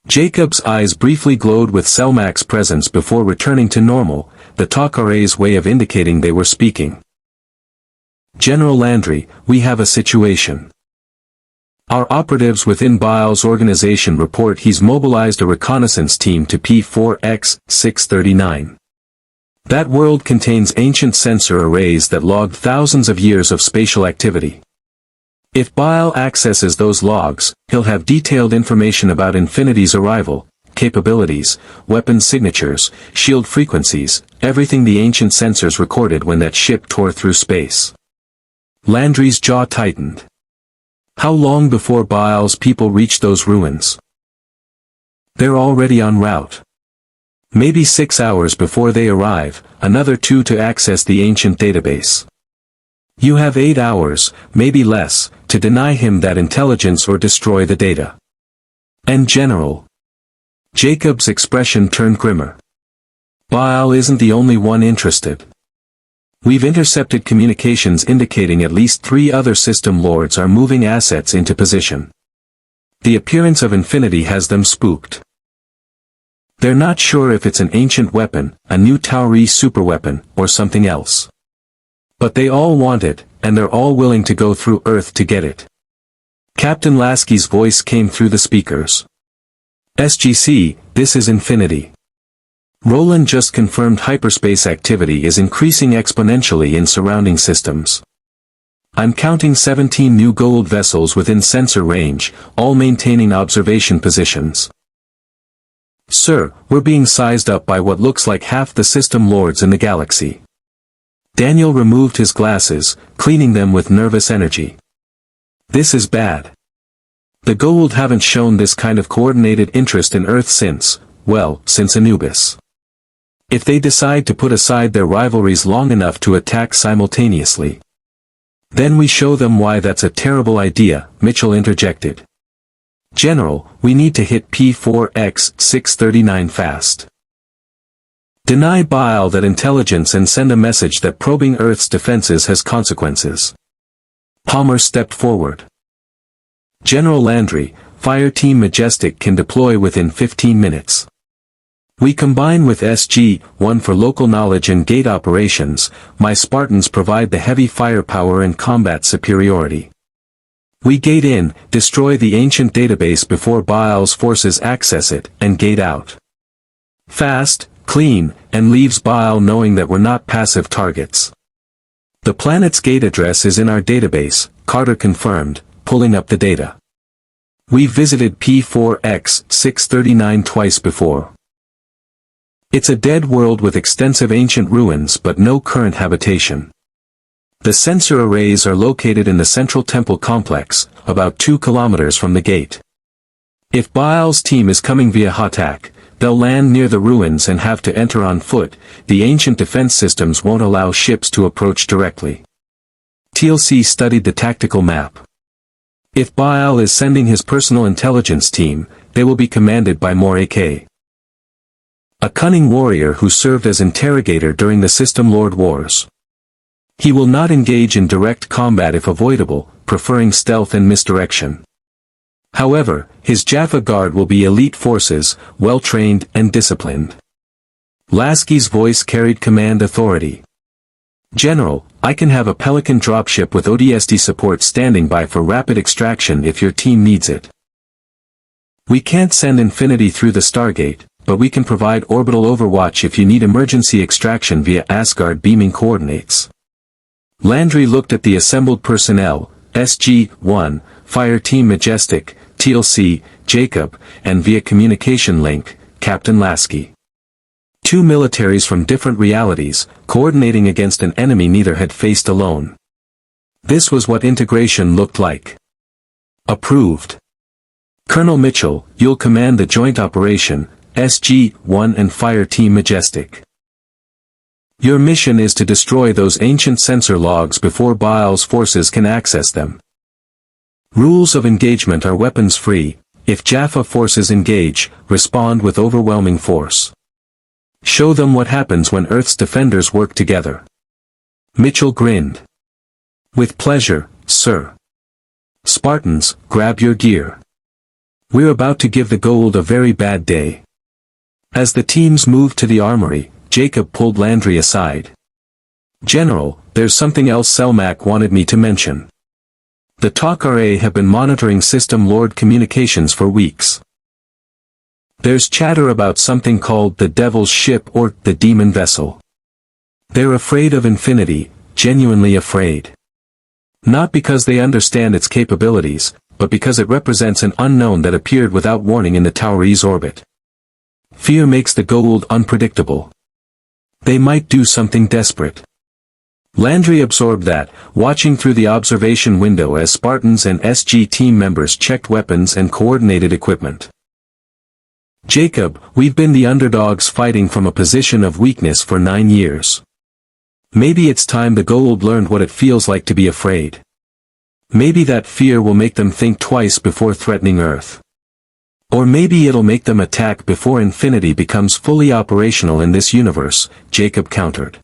Jacob's eyes briefly glowed with Selmac's presence before returning to normal, the talk RA's way of indicating they were speaking. General Landry, we have a situation. Our operatives within Bial's organization report he's mobilized a reconnaissance team to P4X-639. That world contains ancient sensor arrays that logged thousands of years of spatial activity. If Bial accesses those logs, he'll have detailed information about Infinity's arrival, capabilities, weapon signatures, shield frequencies, everything the ancient sensors recorded when that ship tore through space. Landry's jaw tightened. How long before Bial's people reach those ruins? They're already en route. Maybe 6 hours before they arrive, another 2 to access the ancient database. You have 8 hours, maybe less, to deny him that intelligence or destroy the data. And General. Jacob's expression turned grimmer. Bial isn't the only one interested. We've intercepted communications indicating at least 3 other system lords are moving assets into position. The appearance of Infinity has them spooked. They're not sure if it's an ancient weapon, a new Tauri superweapon, or something else. But they all want it, and they're all willing to go through Earth to get it. Captain Lasky's voice came through the speakers. SGC, this is Infinity. Roland just confirmed hyperspace activity is increasing exponentially in surrounding systems. I'm counting 17 new Goa'uld vessels within sensor range, all maintaining observation positions. Sir, we're being sized up by what looks like half the system lords in the galaxy. Daniel removed his glasses, cleaning them with nervous energy. This is bad. The Goa'uld haven't shown this kind of coordinated interest in Earth since Anubis. If they decide to put aside their rivalries long enough to attack simultaneously, then we show them why that's a terrible idea, Mitchell interjected. General, we need to hit P4X-639 fast. Deny Bial that intelligence and send a message that probing Earth's defenses has consequences. Palmer stepped forward. General Landry, Fireteam Majestic can deploy within 15 minutes. We combine with SG-1 for local knowledge and gate operations, my Spartans provide the heavy firepower and combat superiority. We gate in, destroy the ancient database before Bial's forces access it, and gate out. Fast, clean, and leaves Bial knowing that we're not passive targets. The planet's gate address is in our database, Carter confirmed, pulling up the data. We've visited P4X-639 twice before. It's a dead world with extensive ancient ruins but no current habitation. The sensor arrays are located in the central temple complex, about 2 kilometers from the gate. If Bial's team is coming via Hatak, they'll land near the ruins and have to enter on foot, the ancient defense systems won't allow ships to approach directly. TLC studied the tactical map. If Goa'uld is sending his personal intelligence team, they will be commanded by Morake, a cunning warrior who served as interrogator during the System Lord Wars. He will not engage in direct combat if avoidable, preferring stealth and misdirection. However, his Jaffa Guard will be elite forces, well-trained and disciplined. Lasky's voice carried command authority. General, I can have a Pelican dropship with ODST support standing by for rapid extraction if your team needs it. We can't send Infinity through the StarGate, but we can provide orbital overwatch if you need emergency extraction via Asgard beaming coordinates. Landry looked at the assembled personnel, SG-1, Fireteam Majestic, TLC, Jacob, and via communication link, Captain Lasky. Two militaries from different realities, coordinating against an enemy neither had faced alone. This was what integration looked like. Approved. Colonel Mitchell, you'll command the joint operation, SG-1 and Fireteam Majestic. Your mission is to destroy those ancient sensor logs before Goa'uld's forces can access them. Rules of engagement are weapons-free. If Jaffa forces engage, respond with overwhelming force. Show them what happens when Earth's defenders work together. Mitchell grinned. With pleasure, sir. Spartans, grab your gear. We're about to give the Goa'uld a very bad day. As the teams moved to the armory, Jacob pulled Landry aside. General, there's something else Selmak wanted me to mention. The TOC RA have been monitoring System Lord communications for weeks. There's chatter about something called the Devil's Ship or the Demon Vessel. They're afraid of Infinity, genuinely afraid. Not because they understand its capabilities, but because it represents an unknown that appeared without warning in the Tauri's orbit. Fear makes the Goa'uld unpredictable. They might do something desperate. Landry absorbed that, watching through the observation window as Spartans and SG team members checked weapons and coordinated equipment. Jacob, we've been the underdogs fighting from a position of weakness for 9 years. Maybe it's time the Goa'uld learned what it feels like to be afraid. Maybe that fear will make them think twice before threatening Earth. Or maybe it'll make them attack before Infinity becomes fully operational in this universe, Jacob countered.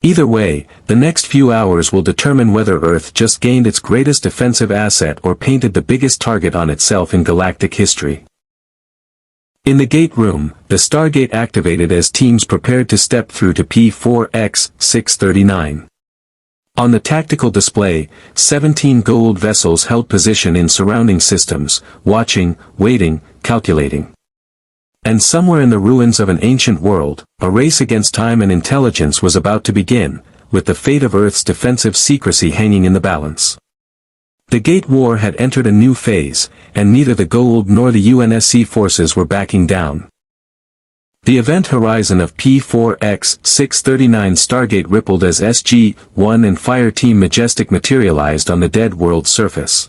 Either way, the next few hours will determine whether Earth just gained its greatest defensive asset or painted the biggest target on itself in galactic history. In the gate room, the StarGate activated as teams prepared to step through to P4X-639. On the tactical display, 17 Goa'uld vessels held position in surrounding systems, watching, waiting, calculating. And somewhere in the ruins of an ancient world, a race against time and intelligence was about to begin, with the fate of Earth's defensive secrecy hanging in the balance. The Gate War had entered a new phase, and neither the Goa'uld nor the UNSC forces were backing down. The event horizon of P4X-639 StarGate rippled as SG-1 and Fireteam Majestic materialized on the dead world's surface.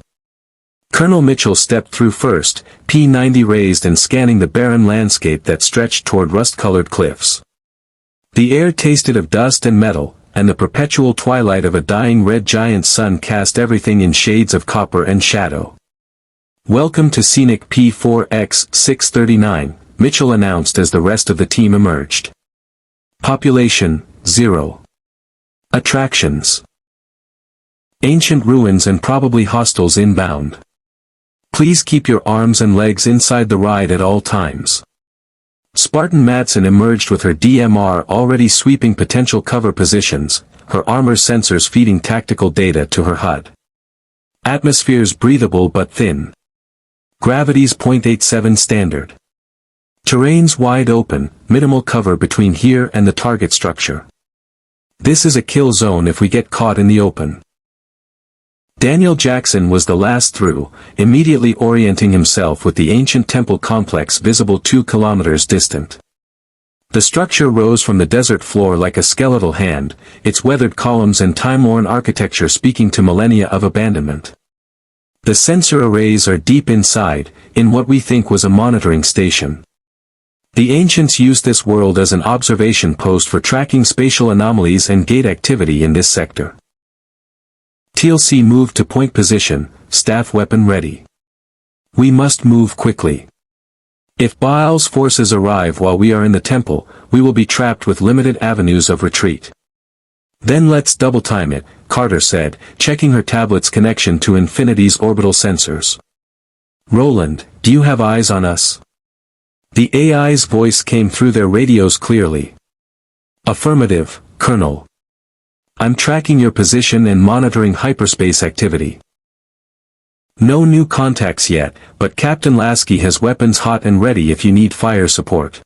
Colonel Mitchell stepped through first, P-90 raised and scanning the barren landscape that stretched toward rust-colored cliffs. The air tasted of dust and metal, and the perpetual twilight of a dying red giant sun cast everything in shades of copper and shadow. Welcome to scenic P4X-639, Mitchell announced as the rest of the team emerged. Population, 0. Attractions. Ancient ruins and probably hostiles inbound. Please keep your arms and legs inside the ride at all times. Spartan Madsen emerged with her DMR already sweeping potential cover positions, her armor sensors feeding tactical data to her HUD. Atmospheres breathable but thin. Gravity's 0.87 standard. Terrains wide open, minimal cover between here and the target structure. This is a kill zone if we get caught in the open. Daniel Jackson was the last through, immediately orienting himself with the ancient temple complex visible 2 kilometers distant. The structure rose from the desert floor like a skeletal hand, its weathered columns and time-worn architecture speaking to millennia of abandonment. The sensor arrays are deep inside, in what we think was a monitoring station. The ancients used this world as an observation post for tracking spatial anomalies and gate activity in this sector. TLC moved to point position, staff weapon ready. We must move quickly. If Baal's forces arrive while we are in the temple, we will be trapped with limited avenues of retreat. Then let's double-time it, Carter said, checking her tablet's connection to Infinity's orbital sensors. Roland, do you have eyes on us? The AI's voice came through their radios clearly. Affirmative, Colonel. I'm tracking your position and monitoring hyperspace activity. No new contacts yet, but Captain Lasky has weapons hot and ready if you need fire support.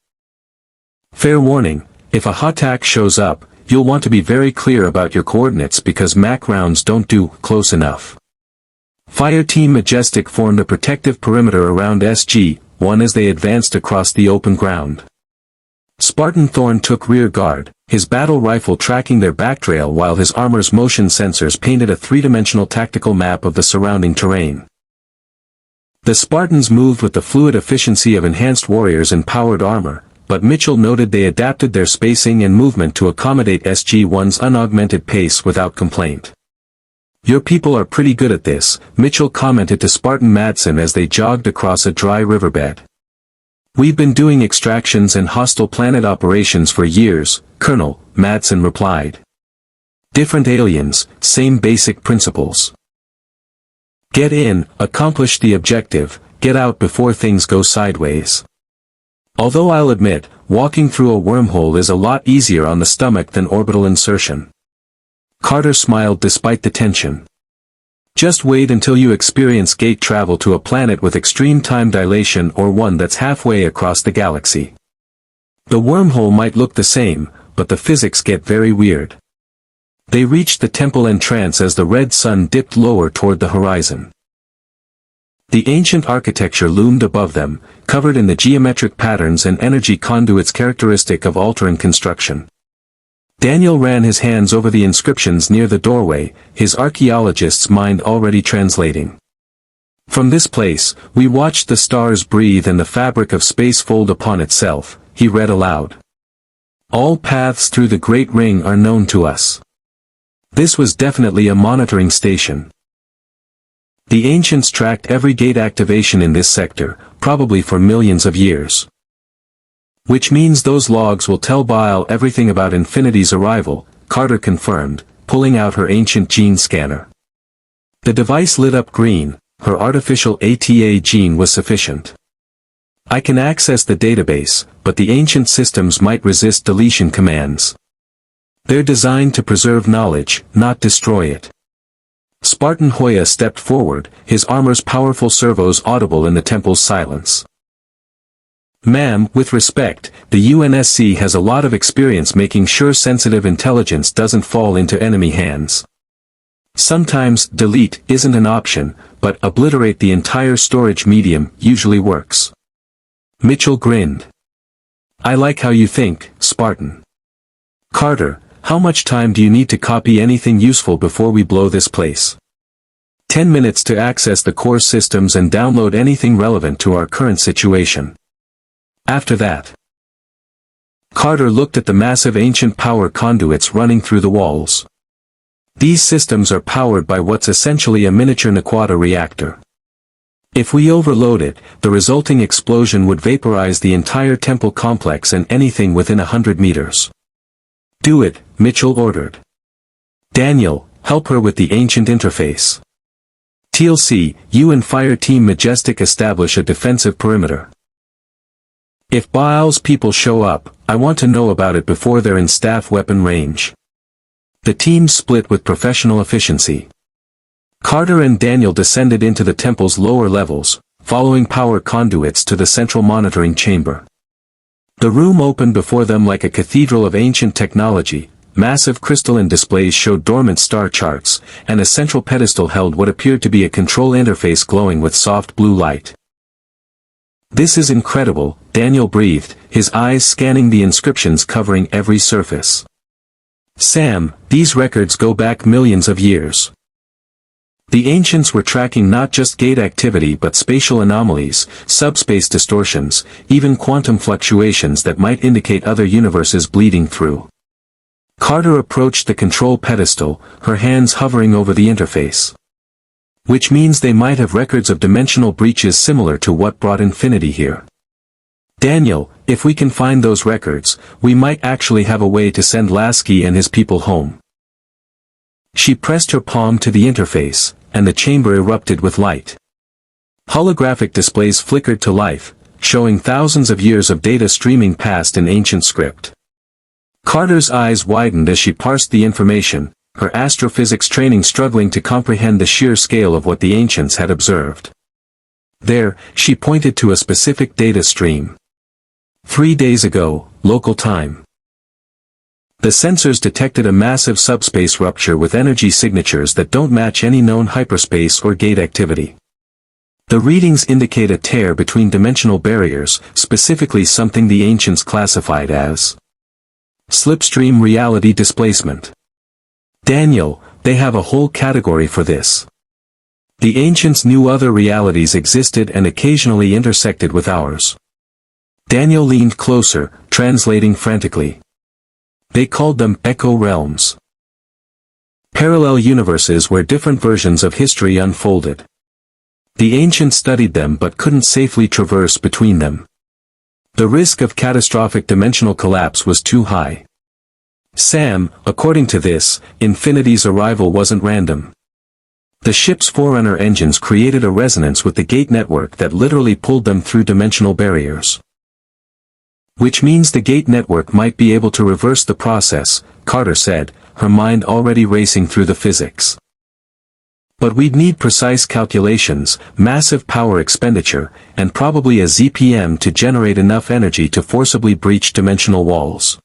Fair warning, if a HOTAC shows up, you'll want to be very clear about your coordinates because MAC rounds don't do close enough. Fireteam Majestic formed a protective perimeter around SG-1 as they advanced across the open ground. Spartan Thorn took rear guard, his battle rifle tracking their backtrail while his armor's motion sensors painted a three-dimensional tactical map of the surrounding terrain. The Spartans moved with the fluid efficiency of enhanced warriors in powered armor, but Mitchell noted they adapted their spacing and movement to accommodate SG-1's unaugmented pace without complaint. Your people are pretty good at this, Mitchell commented to Spartan Madsen as they jogged across a dry riverbed. We've been doing extractions and hostile planet operations for years, Colonel, Madsen replied. Different aliens, same basic principles. Get in, accomplish the objective, get out before things go sideways. Although I'll admit, walking through a wormhole is a lot easier on the stomach than orbital insertion. Carter smiled despite the tension. Just wait until you experience gate travel to a planet with extreme time dilation or one that's halfway across the galaxy. The wormhole might look the same, but the physics get very weird. They reached the temple entrance as the red sun dipped lower toward the horizon. The ancient architecture loomed above them, covered in the geometric patterns and energy conduits characteristic of Alteran construction. Daniel ran his hands over the inscriptions near the doorway, his archaeologist's mind already translating. From this place, we watched the stars breathe and the fabric of space fold upon itself, he read aloud. All paths through the Great Ring are known to us. This was definitely a monitoring station. The ancients tracked every gate activation in this sector, probably for millions of years. Which means those logs will tell Baal everything about Infinity's arrival, Carter confirmed, pulling out her ancient gene scanner. The device lit up green, her artificial ATA gene was sufficient. I can access the database, but the ancient systems might resist deletion commands. They're designed to preserve knowledge, not destroy it. Spartan Hoya stepped forward, his armor's powerful servos audible in the temple's silence. Ma'am, with respect, the UNSC has a lot of experience making sure sensitive intelligence doesn't fall into enemy hands. Sometimes, delete isn't an option, but obliterate the entire storage medium usually works. Mitchell grinned. I like how you think, Spartan. Carter, how much time do you need to copy anything useful before we blow this place? 10 minutes to access the core systems and download anything relevant to our current situation. After that. Carter looked at the massive ancient power conduits running through the walls. These systems are powered by what's essentially a miniature Naquata reactor. If we overload it, the resulting explosion would vaporize the entire temple complex and anything within 100 meters. Do it, Mitchell ordered. Daniel, help her with the ancient interface. TLC, you and Fireteam Majestic establish a defensive perimeter. If Baal's people show up, I want to know about it before they're in staff weapon range. The team split with professional efficiency. Carter and Daniel descended into the temple's lower levels, following power conduits to the central monitoring chamber. The room opened before them like a cathedral of ancient technology. Massive crystalline displays showed dormant star charts, and a central pedestal held what appeared to be a control interface glowing with soft blue light. This is incredible, Daniel breathed, his eyes scanning the inscriptions covering every surface. Sam, these records go back millions of years. The ancients were tracking not just gate activity but spatial anomalies, subspace distortions, even quantum fluctuations that might indicate other universes bleeding through. Carter approached the control pedestal, her hands hovering over the interface. Which means they might have records of dimensional breaches similar to what brought Infinity here. Daniel, if we can find those records, we might actually have a way to send Lasky and his people home. She pressed her palm to the interface, and the chamber erupted with light. Holographic displays flickered to life, showing thousands of years of data streaming past in ancient script. Carter's eyes widened as she parsed the information, her astrophysics training struggling to comprehend the sheer scale of what the ancients had observed. There, she pointed to a specific data stream. 3 days ago, local time. The sensors detected a massive subspace rupture with energy signatures that don't match any known hyperspace or gate activity. The readings indicate a tear between dimensional barriers, specifically something the ancients classified as slipstream reality displacement. Daniel, they have a whole category for this. The ancients knew other realities existed and occasionally intersected with ours. Daniel leaned closer, translating frantically. They called them echo realms. Parallel universes where different versions of history unfolded. The ancients studied them but couldn't safely traverse between them. The risk of catastrophic dimensional collapse was too high. Sam, according to this, Infinity's arrival wasn't random. The ship's Forerunner engines created a resonance with the gate network that literally pulled them through dimensional barriers. Which means the gate network might be able to reverse the process, Carter said, her mind already racing through the physics. But we'd need precise calculations, massive power expenditure, and probably a ZPM to generate enough energy to forcibly breach dimensional walls.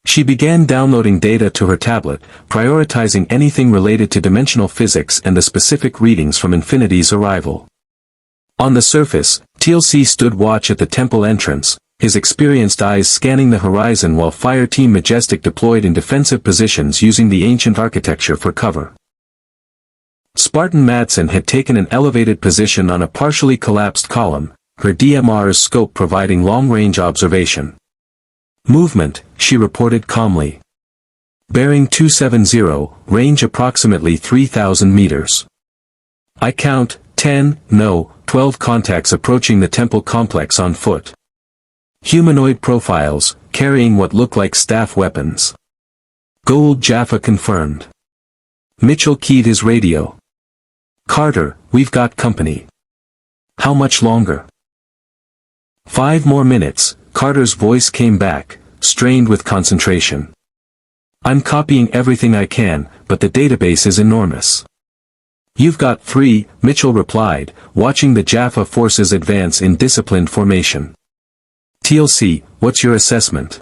She began downloading data to her tablet, prioritizing anything related to dimensional physics and the specific readings from Infinity's arrival. On the surface, TLC stood watch at the temple entrance, his experienced eyes scanning the horizon while Fireteam Majestic deployed in defensive positions using the ancient architecture for cover. Spartan Madsen had taken an elevated position on a partially collapsed column, her DMR's scope providing long-range observation. Movement, she reported calmly. Bearing 270, range approximately 3,000 meters. I count 10, no, 12 contacts approaching the temple complex on foot. Humanoid profiles, carrying what look like staff weapons. Goa'uld Jaffa confirmed. Mitchell keyed his radio. Carter, we've got company. How much longer? 5 more minutes, Carter's voice came back, strained with concentration. I'm copying everything I can, but the database is enormous. You've got 3, Mitchell replied, watching the Jaffa forces advance in disciplined formation. TLC, what's your assessment?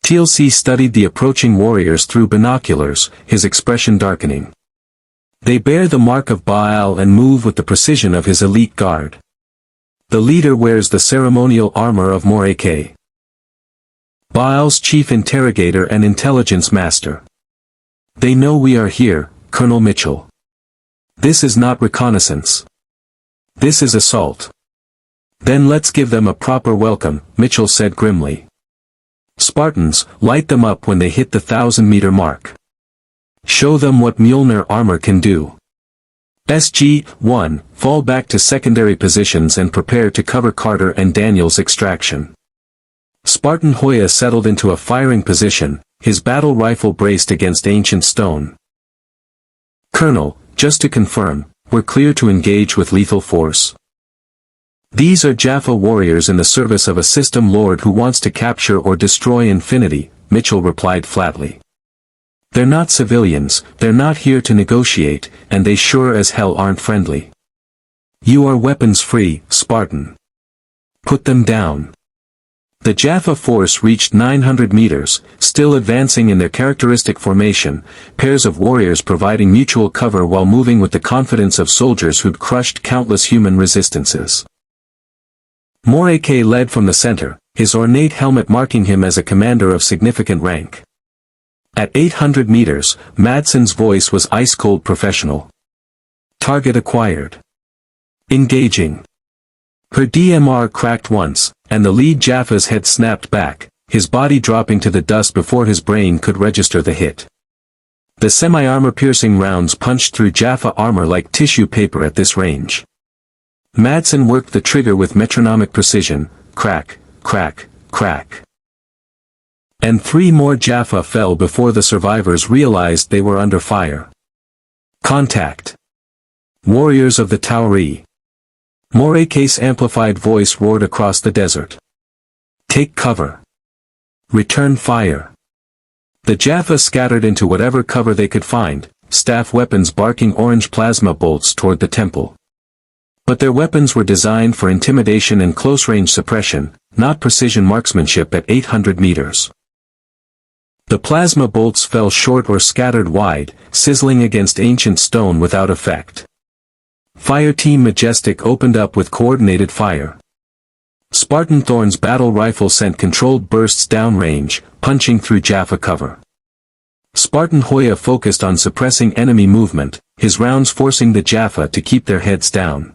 TLC studied the approaching warriors through binoculars, his expression darkening. They bear the mark of Baal and move with the precision of his elite guard. The leader wears the ceremonial armor of Moreke. Baal's chief interrogator and intelligence master. They know we are here, Colonel Mitchell. This is not reconnaissance. This is assault. Then let's give them a proper welcome, Mitchell said grimly. Spartans, light them up when they hit the 1,000-meter mark. Show them what Mjolnir armor can do. SG-1, fall back to secondary positions and prepare to cover Carter and Daniel's extraction. Spartan Hoya settled into a firing position, his battle rifle braced against ancient stone. Colonel, just to confirm, we're clear to engage with lethal force. These are Jaffa warriors in the service of a system lord who wants to capture or destroy Infinity, Mitchell replied flatly. They're not civilians, they're not here to negotiate, and they sure as hell aren't friendly. You are weapons-free, Spartan. Put them down. The Jaffa force reached 900 meters, still advancing in their characteristic formation, pairs of warriors providing mutual cover while moving with the confidence of soldiers who'd crushed countless human resistances. Moreke led from the center, his ornate helmet marking him as a commander of significant rank. At 800 meters, Madsen's voice was ice-cold professional. Target acquired. Engaging. Her DMR cracked once, and the lead Jaffa's head snapped back, his body dropping to the dust before his brain could register the hit. The semi-armor-piercing rounds punched through Jaffa armor like tissue paper at this range. Madsen worked the trigger with metronomic precision, crack, crack, crack. And 3 more Jaffa fell before the survivors realized they were under fire. Contact. Warriors of the Tauri. Moraka's amplified voice roared across the desert. Take cover. Return fire. The Jaffa scattered into whatever cover they could find, staff weapons barking orange plasma bolts toward the temple. But their weapons were designed for intimidation and close-range suppression, not precision marksmanship at 800 meters. The plasma bolts fell short or scattered wide, sizzling against ancient stone without effect. Fireteam Majestic opened up with coordinated fire. Spartan Thorn's battle rifle sent controlled bursts downrange, punching through Jaffa cover. Spartan Hoya focused on suppressing enemy movement, his rounds forcing the Jaffa to keep their heads down.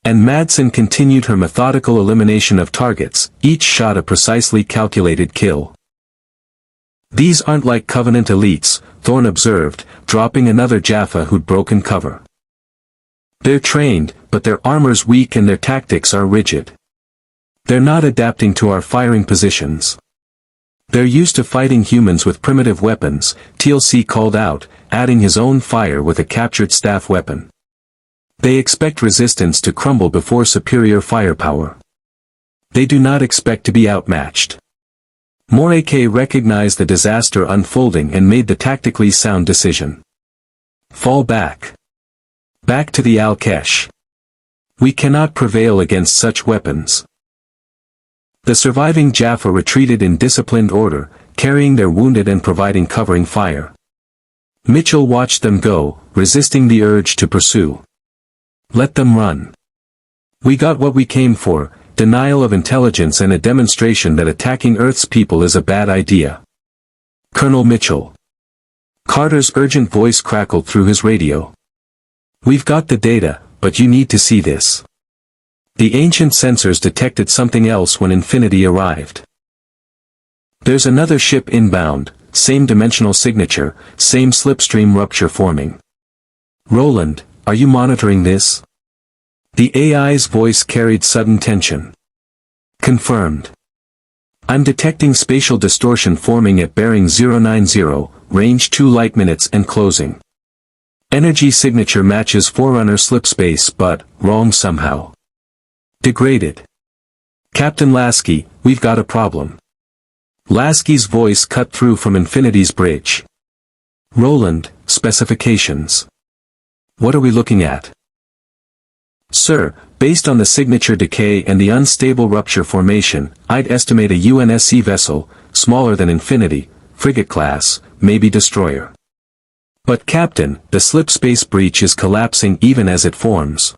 And Madsen continued her methodical elimination of targets, each shot a precisely calculated kill. These aren't like Covenant elites, Thorn observed, dropping another Jaffa who'd broken cover. They're trained, but their armor's weak and their tactics are rigid. They're not adapting to our firing positions. They're used to fighting humans with primitive weapons, TLC called out, adding his own fire with a captured staff weapon. They expect resistance to crumble before superior firepower. They do not expect to be outmatched. Morake recognized the disaster unfolding and made the tactically sound decision. Fall back. Back to the Al-Kesh. We cannot prevail against such weapons. The surviving Jaffa retreated in disciplined order, carrying their wounded and providing covering fire. Mitchell watched them go, resisting the urge to pursue. Let them run. We got what we came for, denial of intelligence and a demonstration that attacking Earth's people is a bad idea. Colonel Mitchell. Carter's urgent voice crackled through his radio. We've got the data, but you need to see this. The ancient sensors detected something else when Infinity arrived. There's another ship inbound, same dimensional signature, same slipstream rupture forming. Roland, are you monitoring this? The AI's voice carried sudden tension. Confirmed. I'm detecting spatial distortion forming at bearing 090, range 2 light minutes and closing. Energy signature matches Forerunner slipspace but, wrong somehow. Degraded. Captain Lasky, we've got a problem. Lasky's voice cut through from Infinity's bridge. Roland, specifications. What are we looking at? Sir, based on the signature decay and the unstable rupture formation, I'd estimate a UNSC vessel, smaller than Infinity, frigate class, maybe destroyer. But Captain, the slipspace breach is collapsing even as it forms.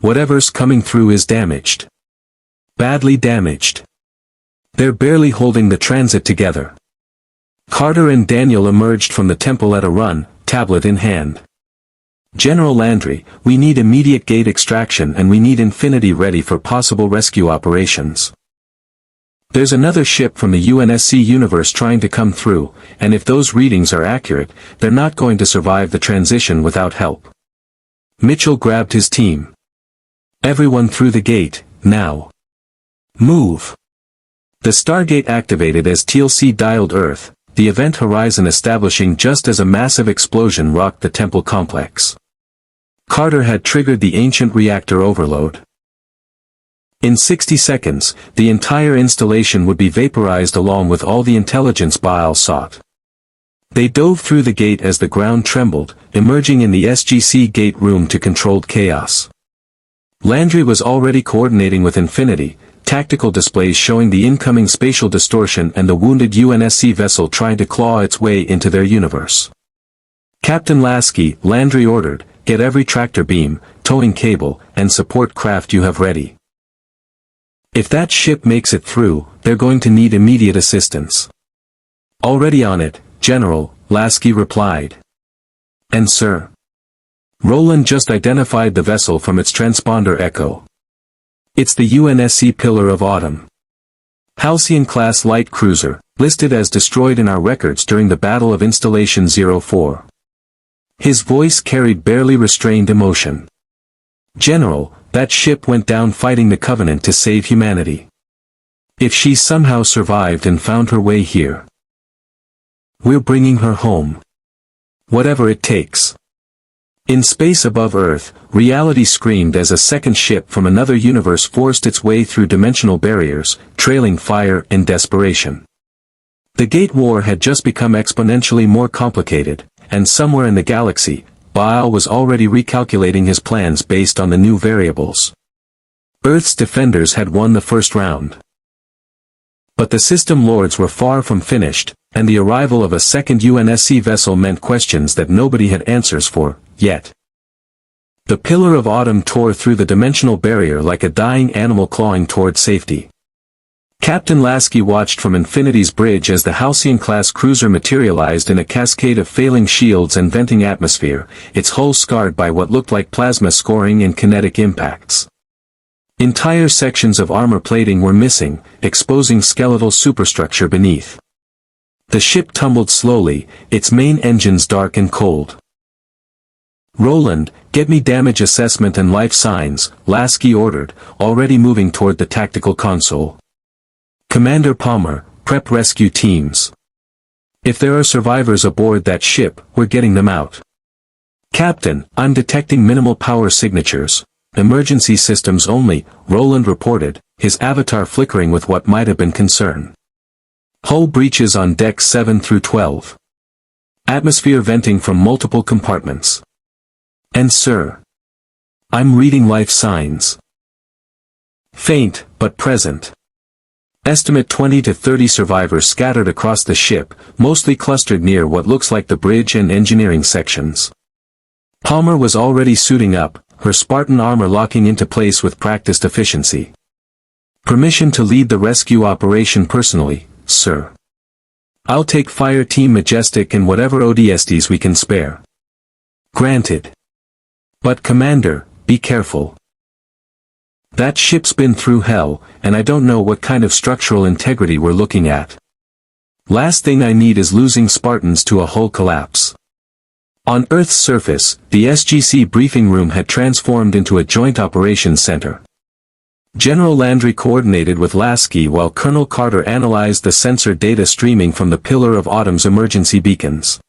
Whatever's coming through is damaged. Badly damaged. They're barely holding the transit together. Carter and Daniel emerged from the temple at a run, tablet in hand. General Landry, we need immediate gate extraction and we need Infinity ready for possible rescue operations. There's another ship from the UNSC Universe trying to come through, and if those readings are accurate, they're not going to survive the transition without help. Mitchell grabbed his team. Everyone through the gate, now. Move. The StarGate activated as TLC dialed Earth, the event horizon establishing just as a massive explosion rocked the temple complex. Carter had triggered the ancient reactor overload. In 60 seconds, the entire installation would be vaporized along with all the intelligence Baal sought. They dove through the gate as the ground trembled, emerging in the SGC gate room to controlled chaos. Landry was already coordinating with Infinity, tactical displays showing the incoming spatial distortion and the wounded UNSC vessel trying to claw its way into their universe. Captain Lasky, Landry ordered, get every tractor beam, towing cable, and support craft you have ready. If that ship makes it through, they're going to need immediate assistance. Already on it, General, Lasky replied. And sir. Roland just identified the vessel from its transponder echo. It's the UNSC Pillar of Autumn. Halcyon-class light cruiser, listed as destroyed in our records during the Battle of Installation 04. His voice carried barely restrained emotion. General, that ship went down fighting the Covenant to save humanity. If she somehow survived and found her way here, we're bringing her home. Whatever it takes. In space above Earth, reality screamed as a second ship from another universe forced its way through dimensional barriers, trailing fire and desperation. The Gate War had just become exponentially more complicated, and somewhere in the galaxy, Goa'uld was already recalculating his plans based on the new variables. Earth's defenders had won the first round. But the System Lords were far from finished, and the arrival of a second UNSC vessel meant questions that nobody had answers for, yet. The Pillar of Autumn tore through the dimensional barrier like a dying animal clawing toward safety. Captain Lasky watched from Infinity's bridge as the Halcyon-class cruiser materialized in a cascade of failing shields and venting atmosphere, its hull scarred by what looked like plasma scoring and kinetic impacts. Entire sections of armor plating were missing, exposing skeletal superstructure beneath. The ship tumbled slowly, its main engines dark and cold. "Roland, get me damage assessment and life signs," Lasky ordered, already moving toward the tactical console. "Commander Palmer, prep rescue teams. If there are survivors aboard that ship, we're getting them out." "Captain, I'm detecting minimal power signatures. Emergency systems only," Roland reported, his avatar flickering with what might have been concern. "Hull breaches on decks 7 through 12. Atmosphere venting from multiple compartments. And sir, I'm reading life signs. Faint, but present. Estimate 20 to 30 survivors scattered across the ship, mostly clustered near what looks like the bridge and engineering sections." Palmer was already suiting up, her Spartan armor locking into place with practiced efficiency. "Permission to lead the rescue operation personally, sir. I'll take Fire Team Majestic and whatever ODSTs we can spare." "Granted. But Commander, be careful. That ship's been through hell, and I don't know what kind of structural integrity we're looking at. Last thing I need is losing Spartans to a hull collapse." On Earth's surface, the SGC briefing room had transformed into a joint operations center. General Landry coordinated with Lasky while Colonel Carter analyzed the sensor data streaming from the Pillar of Autumn's emergency beacons.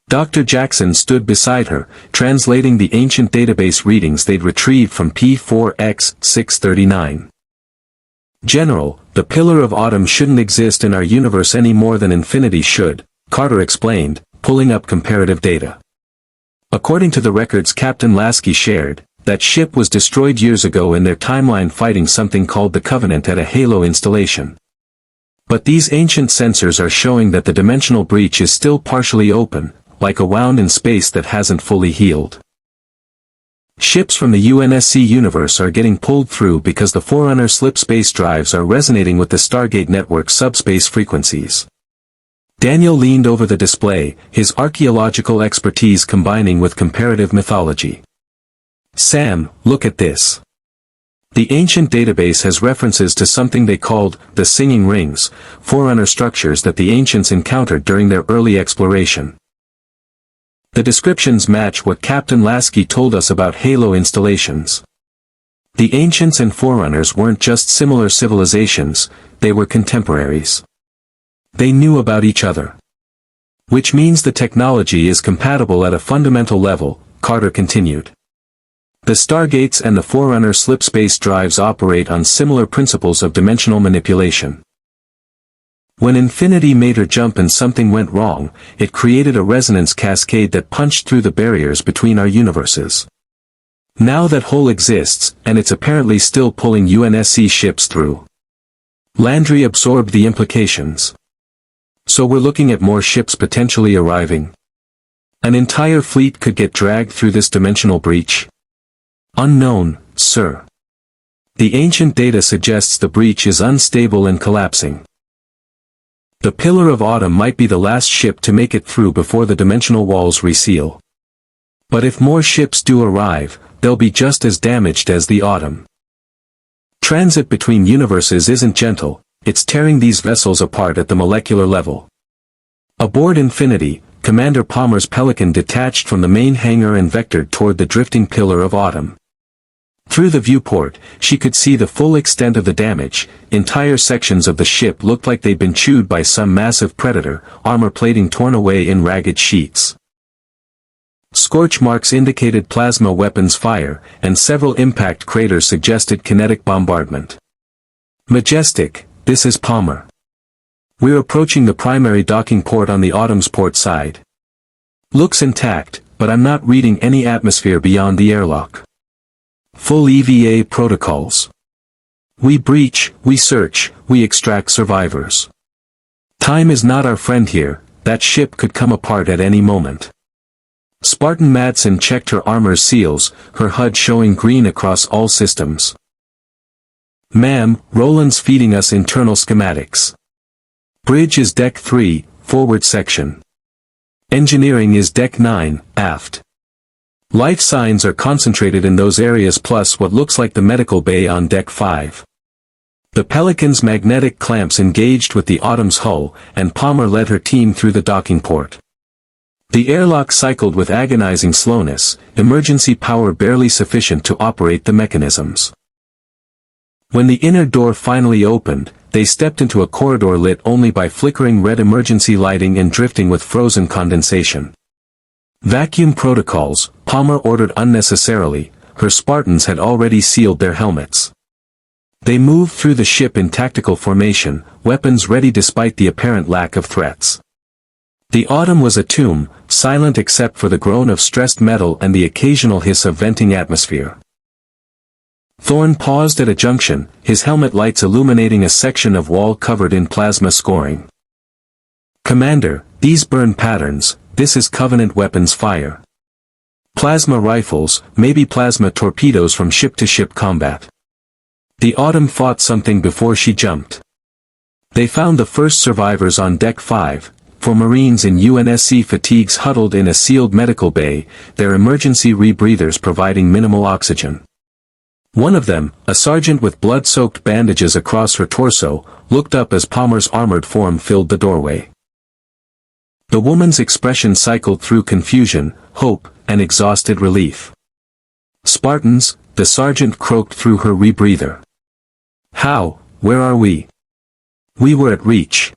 Dr. Jackson stood beside her, translating the ancient database readings they'd retrieved from P4X639. "General, the Pillar of Autumn shouldn't exist in our universe any more than Infinity should," Carter explained, pulling up comparative data. According to the records Captain Lasky shared, that ship was destroyed years ago in their timeline fighting something called the Covenant at a Halo installation. But these ancient sensors are showing that the dimensional breach is still partially open, like a wound in space that hasn't fully healed. Ships from the UNSC universe are getting pulled through because the Forerunner slipspace drives are resonating with the StarGate network subspace frequencies. Daniel leaned over the display, his archaeological expertise combining with comparative mythology. "Sam, look at this. The ancient database has references to something they called the Singing Rings, Forerunner structures that the ancients encountered during their early exploration. The descriptions match what Captain Lasky told us about Halo installations. The ancients and Forerunners weren't just similar civilizations, they were contemporaries. They knew about each other. Which means the technology is compatible at a fundamental level," Carter continued. "The Stargates and the Forerunner slipspace drives operate on similar principles of dimensional manipulation. When Infinity made her jump and something went wrong, it created a resonance cascade that punched through the barriers between our universes. Now that hole exists, and it's apparently still pulling UNSC ships through." Landry absorbed the implications. "So we're looking at more ships potentially arriving. An entire fleet could get dragged through this dimensional breach?" "Unknown, sir. The ancient data suggests the breach is unstable and collapsing. The Pillar of Autumn might be the last ship to make it through before the dimensional walls reseal. But if more ships do arrive, they'll be just as damaged as the Autumn. Transit between universes isn't gentle, It's tearing these vessels apart at the molecular level. Aboard Infinity, Commander Palmer's Pelican detached from the main hangar and vectored toward the drifting pillar of autumn. Through the viewport, she could see the full extent of the damage. Entire sections of the ship looked like they'd been chewed by some massive predator, armor plating torn away in ragged sheets. Scorch marks indicated plasma weapons fire, and several impact craters suggested kinetic bombardment. Majestic, this is Palmer. We're approaching the primary docking port on the Autumn's port side. Looks intact, but I'm not reading any atmosphere beyond the airlock. Full EVA protocols. We breach, we search, we extract survivors. Time is not our friend here, that ship could come apart at any moment. Spartan Madsen checked her armor's seals, her HUD showing green across all systems. Ma'am, Roland's feeding us internal schematics. Bridge is Deck 3, forward section. Engineering is Deck 9, aft. Life signs are concentrated in those areas plus what looks like the medical bay on Deck 5. The Pelican's magnetic clamps engaged with the Autumn's hull, and Palmer led her team through the docking port. The airlock cycled with agonizing slowness, emergency power barely sufficient to operate the mechanisms. When the inner door finally opened, they stepped into a corridor lit only by flickering red emergency lighting and drifting with frozen condensation. Vacuum protocols, Palmer ordered unnecessarily, her Spartans had already sealed their helmets. They moved through the ship in tactical formation, weapons ready despite the apparent lack of threats. The Autumn was a tomb, silent except for the groan of stressed metal and the occasional hiss of venting atmosphere. Thorne paused at a junction, his helmet lights illuminating a section of wall covered in plasma scoring. Commander, these burn patterns, this is Covenant weapons fire. Plasma rifles, maybe plasma torpedoes from ship-to-ship combat. The Autumn fought something before she jumped. They found the first survivors on Deck 5, for Marines in UNSC fatigues huddled in a sealed medical bay, their emergency rebreathers providing minimal oxygen. One of them, a sergeant with blood-soaked bandages across her torso, looked up as Palmer's armored form filled the doorway. The woman's expression cycled through confusion, hope, and exhausted relief. Spartans, the sergeant croaked through her rebreather. How, where are we? We were at reach.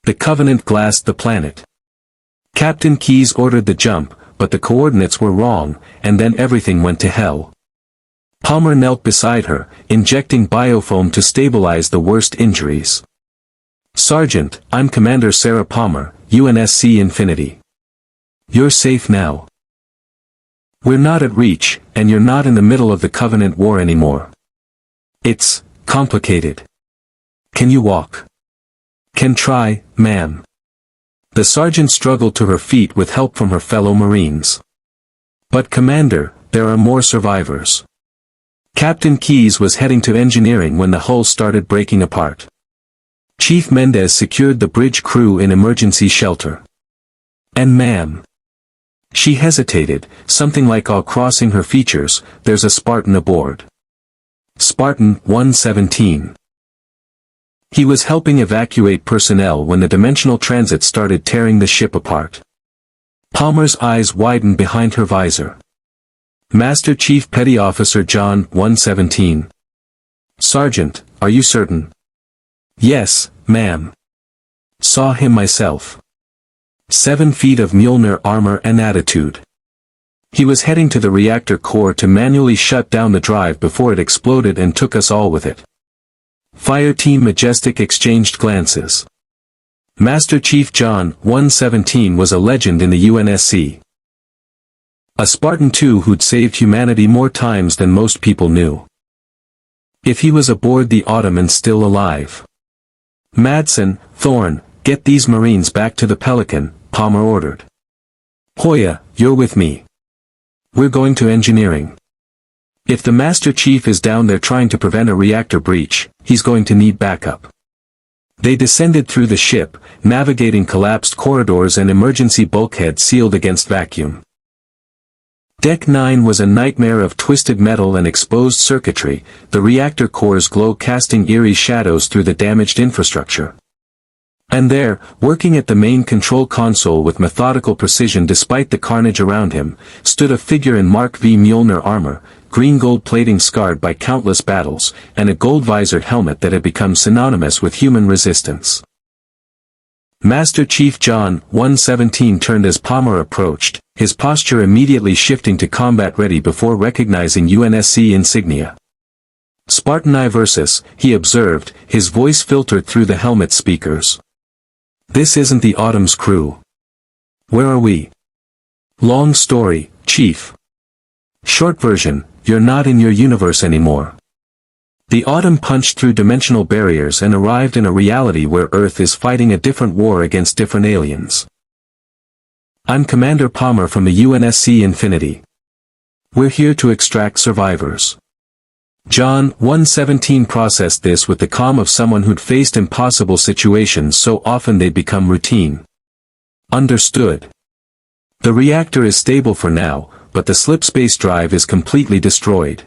The Covenant glassed the planet. Captain Keyes ordered the jump, but the coordinates were wrong, and then everything went to hell. Palmer knelt beside her, injecting biofoam to stabilize the worst injuries. Sergeant, I'm Commander Sarah Palmer, UNSC Infinity. You're safe now. We're not at reach, and you're not in the middle of the Covenant war anymore. It's complicated. Can you walk? Can try, ma'am. The sergeant struggled to her feet with help from her fellow Marines. But Commander, there are more survivors. Captain Keyes was heading to engineering when the hull started breaking apart. Chief Mendez secured the bridge crew in emergency shelter. And ma'am. She hesitated, something like awe crossing her features, there's a Spartan aboard. Spartan 117. He was helping evacuate personnel when the dimensional transit started tearing the ship apart. Palmer's eyes widened behind her visor. Master Chief Petty Officer John 117. Sergeant, are you certain? Yes, ma'am. Saw him myself. 7 feet of Mjolnir armor and attitude. He was heading to the reactor core to manually shut down the drive before it exploded and took us all with it. Fireteam Majestic exchanged glances. Master Chief John 117 was a legend in the UNSC. A Spartan too who'd saved humanity more times than most people knew. If he was aboard the Autumn and still alive. Madsen, Thorne, get these Marines back to the Pelican, Palmer ordered. Hoya, you're with me. We're going to engineering. If the Master Chief is down there trying to prevent a reactor breach, he's going to need backup. They descended through the ship, navigating collapsed corridors and emergency bulkheads sealed against vacuum. Deck 9 was a nightmare of twisted metal and exposed circuitry, the reactor core's glow casting eerie shadows through the damaged infrastructure. And there, working at the main control console with methodical precision despite the carnage around him, stood a figure in Mark V Mjolnir armor, green gold plating scarred by countless battles, and a gold-visored helmet that had become synonymous with human resistance. Master Chief John 117 turned as Palmer approached, his posture immediately shifting to combat-ready before recognizing UNSC insignia. Spartan I versus, he observed, his voice filtered through the helmet speakers. This isn't the Autumn's crew. Where are we? Long story, Chief. Short version, you're not in your universe anymore. The Autumn punched through dimensional barriers and arrived in a reality where Earth is fighting a different war against different aliens. I'm Commander Palmer from the UNSC Infinity. We're here to extract survivors. John 117 processed this with the calm of someone who'd faced impossible situations so often they'd become routine. Understood. The reactor is stable for now, but the slipspace drive is completely destroyed.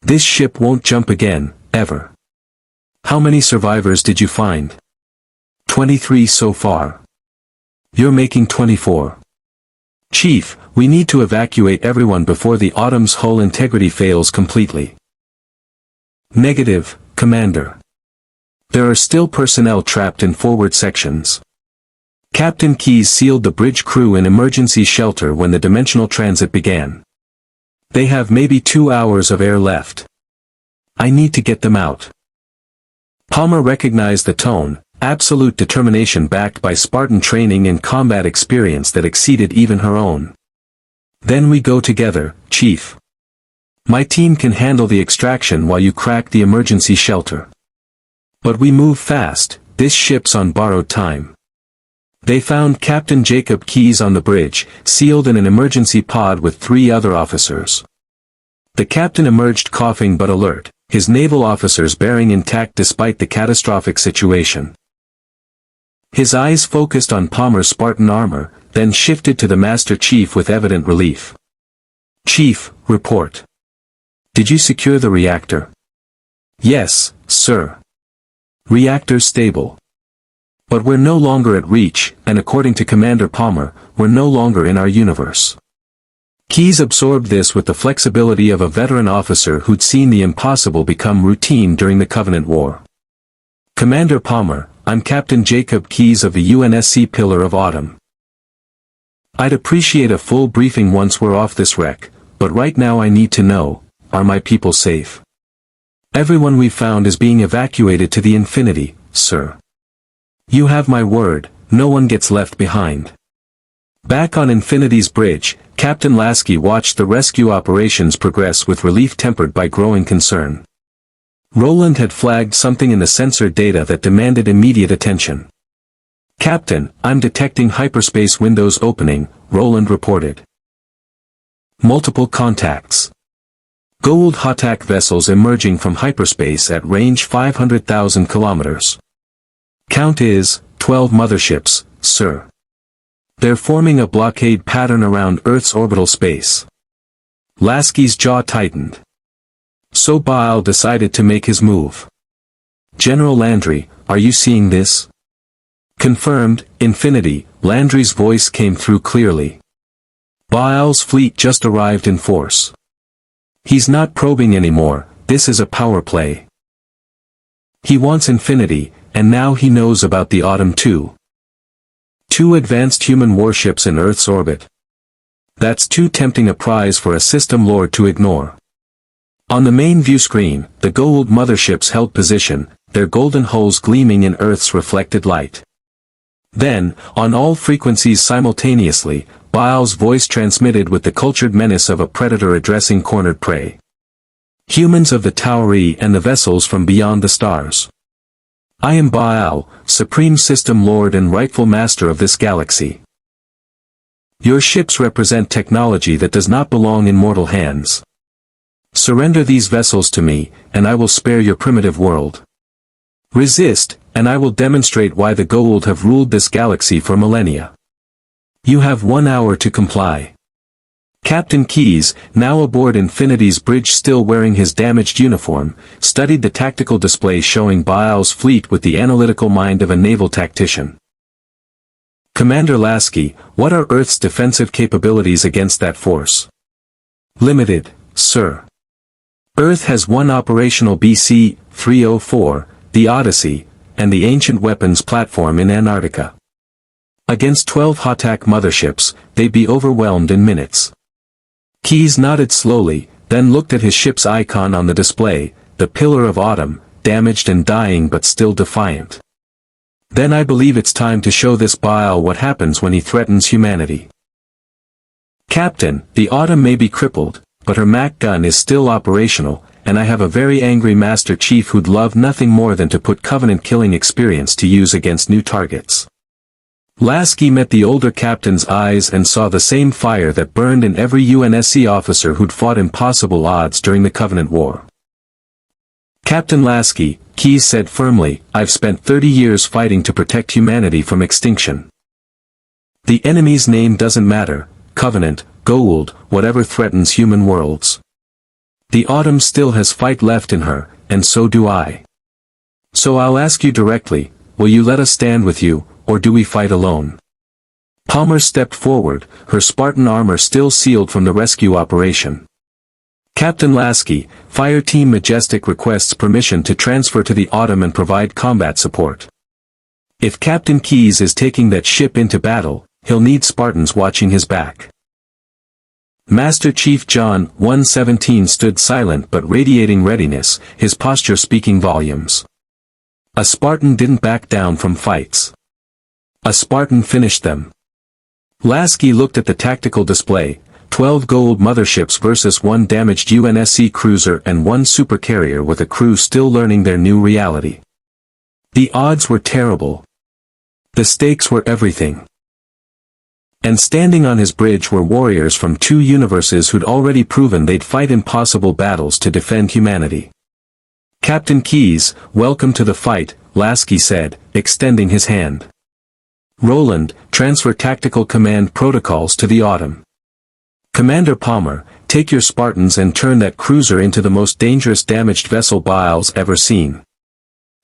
This ship won't jump again, ever. How many survivors did you find? 23 so far. You're making 24. Chief, we need to evacuate everyone before the Autumn's hull integrity fails completely. Negative, Commander. There are still personnel trapped in forward sections. Captain Keyes sealed the bridge crew in emergency shelter when the dimensional transit began. They have maybe 2 hours of air left. I need to get them out. Palmer recognized the tone, absolute determination backed by Spartan training and combat experience that exceeded even her own. Then we go together, Chief. My team can handle the extraction while you crack the emergency shelter. But we move fast, this ship's on borrowed time. They found Captain Jacob Keyes on the bridge, sealed in an emergency pod with 3 other officers. The captain emerged coughing but alert, his naval officers bearing intact despite the catastrophic situation. His eyes focused on Palmer's Spartan armor, then shifted to the Master Chief with evident relief. Chief, report. Did you secure the reactor? Yes, sir. Reactor stable. But we're no longer at reach, and according to Commander Palmer, we're no longer in our universe. Keyes absorbed this with the flexibility of a veteran officer who'd seen the impossible become routine during the Covenant War. Commander Palmer, I'm Captain Jacob Keyes of the UNSC Pillar of Autumn. I'd appreciate a full briefing once we're off this wreck, but right now I need to know, are my people safe? Everyone we've found is being evacuated to the Infinity, sir. You have my word, no one gets left behind. Back on Infinity's bridge, Captain Lasky watched the rescue operations progress with relief tempered by growing concern. Roland had flagged something in the sensor data that demanded immediate attention. Captain, I'm detecting hyperspace windows opening, Roland reported. Multiple contacts. Goa'uld attack vessels emerging from hyperspace at range 500,000 kilometers. Count is 12 motherships, sir. They're forming a blockade pattern around Earth's orbital space. Lasky's jaw tightened. So Goa'uld decided to make his move. General Landry, are you seeing this? Confirmed, Infinity, Landry's voice came through clearly. Goa'uld's fleet just arrived in force. He's not probing anymore, this is a power play. He wants Infinity, and now he knows about the Autumn too. 2 advanced human warships in Earth's orbit. That's too tempting a prize for a system lord to ignore. On the main view screen, the Goa'uld motherships held position, their golden hulls gleaming in Earth's reflected light. Then, on all frequencies simultaneously, Goa'uld's voice transmitted with the cultured menace of a predator addressing cornered prey. Humans of the Tauri and the vessels from beyond the stars. I am Goa'uld, Supreme System Lord and rightful master of this galaxy. Your ships represent technology that does not belong in mortal hands. Surrender these vessels to me, and I will spare your primitive world. Resist, and I will demonstrate why the Goa'uld have ruled this galaxy for millennia. You have 1 hour to comply. Captain Keyes, now aboard Infinity's bridge still wearing his damaged uniform, studied the tactical display showing Goa'uld's fleet with the analytical mind of a naval tactician. "Commander Lasky, what are Earth's defensive capabilities against that force?" "Limited, sir. Earth has one operational BC-304, the Odyssey, and the ancient weapons platform in Antarctica. Against 12 Hatak motherships, they'd be overwhelmed in minutes." Keyes nodded slowly, then looked at his ship's icon on the display, the Pillar of Autumn, damaged and dying but still defiant. "Then I believe it's time to show this Goa'uld what happens when he threatens humanity. Captain, the Autumn may be crippled, but her Mac gun is still operational, and I have a very angry Master Chief who'd love nothing more than to put Covenant killing experience to use against new targets." Lasky met the older captain's eyes and saw the same fire that burned in every UNSC officer who'd fought impossible odds during the Covenant War. "Captain Lasky," Keyes said firmly, "I've spent 30 years fighting to protect humanity from extinction. The enemy's name doesn't matter, Covenant, Goa'uld, whatever threatens human worlds. The Autumn still has fight left in her, and so do I. So I'll ask you directly, will you let us stand with you, or do we fight alone?" Palmer stepped forward, her Spartan armor still sealed from the rescue operation. "Captain Lasky, Fireteam Majestic requests permission to transfer to the Autumn and provide combat support. If Captain Keyes is taking that ship into battle, he'll need Spartans watching his back." Master Chief John 117 stood silent but radiating readiness, his posture speaking volumes. A Spartan didn't back down from fights. A Spartan finished them. Lasky looked at the tactical display, 12 Goa'uld motherships versus 1 damaged UNSC cruiser and 1 supercarrier with a crew still learning their new reality. The odds were terrible. The stakes were everything. And standing on his bridge were warriors from 2 universes who'd already proven they'd fight impossible battles to defend humanity. "Captain Keyes, welcome to the fight," Lasky said, extending his hand. "Roland, transfer tactical command protocols to the Autumn. Commander Palmer, take your Spartans and turn that cruiser into the most dangerous damaged vessel Goa'uld's ever seen.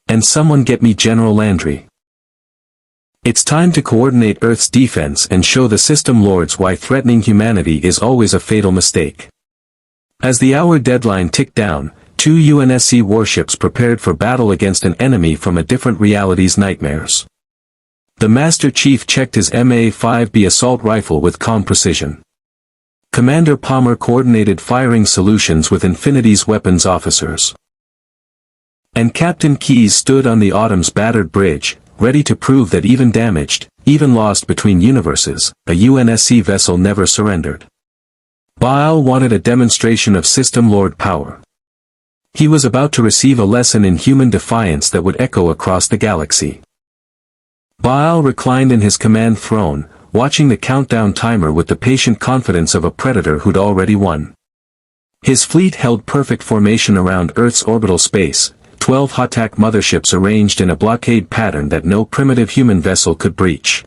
And someone get me General Landry. It's time to coordinate Earth's defense and show the System Lords why threatening humanity is always a fatal mistake." As the hour deadline ticked down, 2 UNSC warships prepared for battle against an enemy from a different reality's nightmares. The Master Chief checked his MA-5B assault rifle with calm precision. Commander Palmer coordinated firing solutions with Infinity's weapons officers. And Captain Keyes stood on the Autumn's battered bridge, ready to prove that even damaged, even lost between universes, a UNSC vessel never surrendered. Goa'uld wanted a demonstration of System Lord power. He was about to receive a lesson in human defiance that would echo across the galaxy. Goa'uld reclined in his command throne, watching the countdown timer with the patient confidence of a predator who'd already won. His fleet held perfect formation around Earth's orbital space, 12 Hatak motherships arranged in a blockade pattern that no primitive human vessel could breach.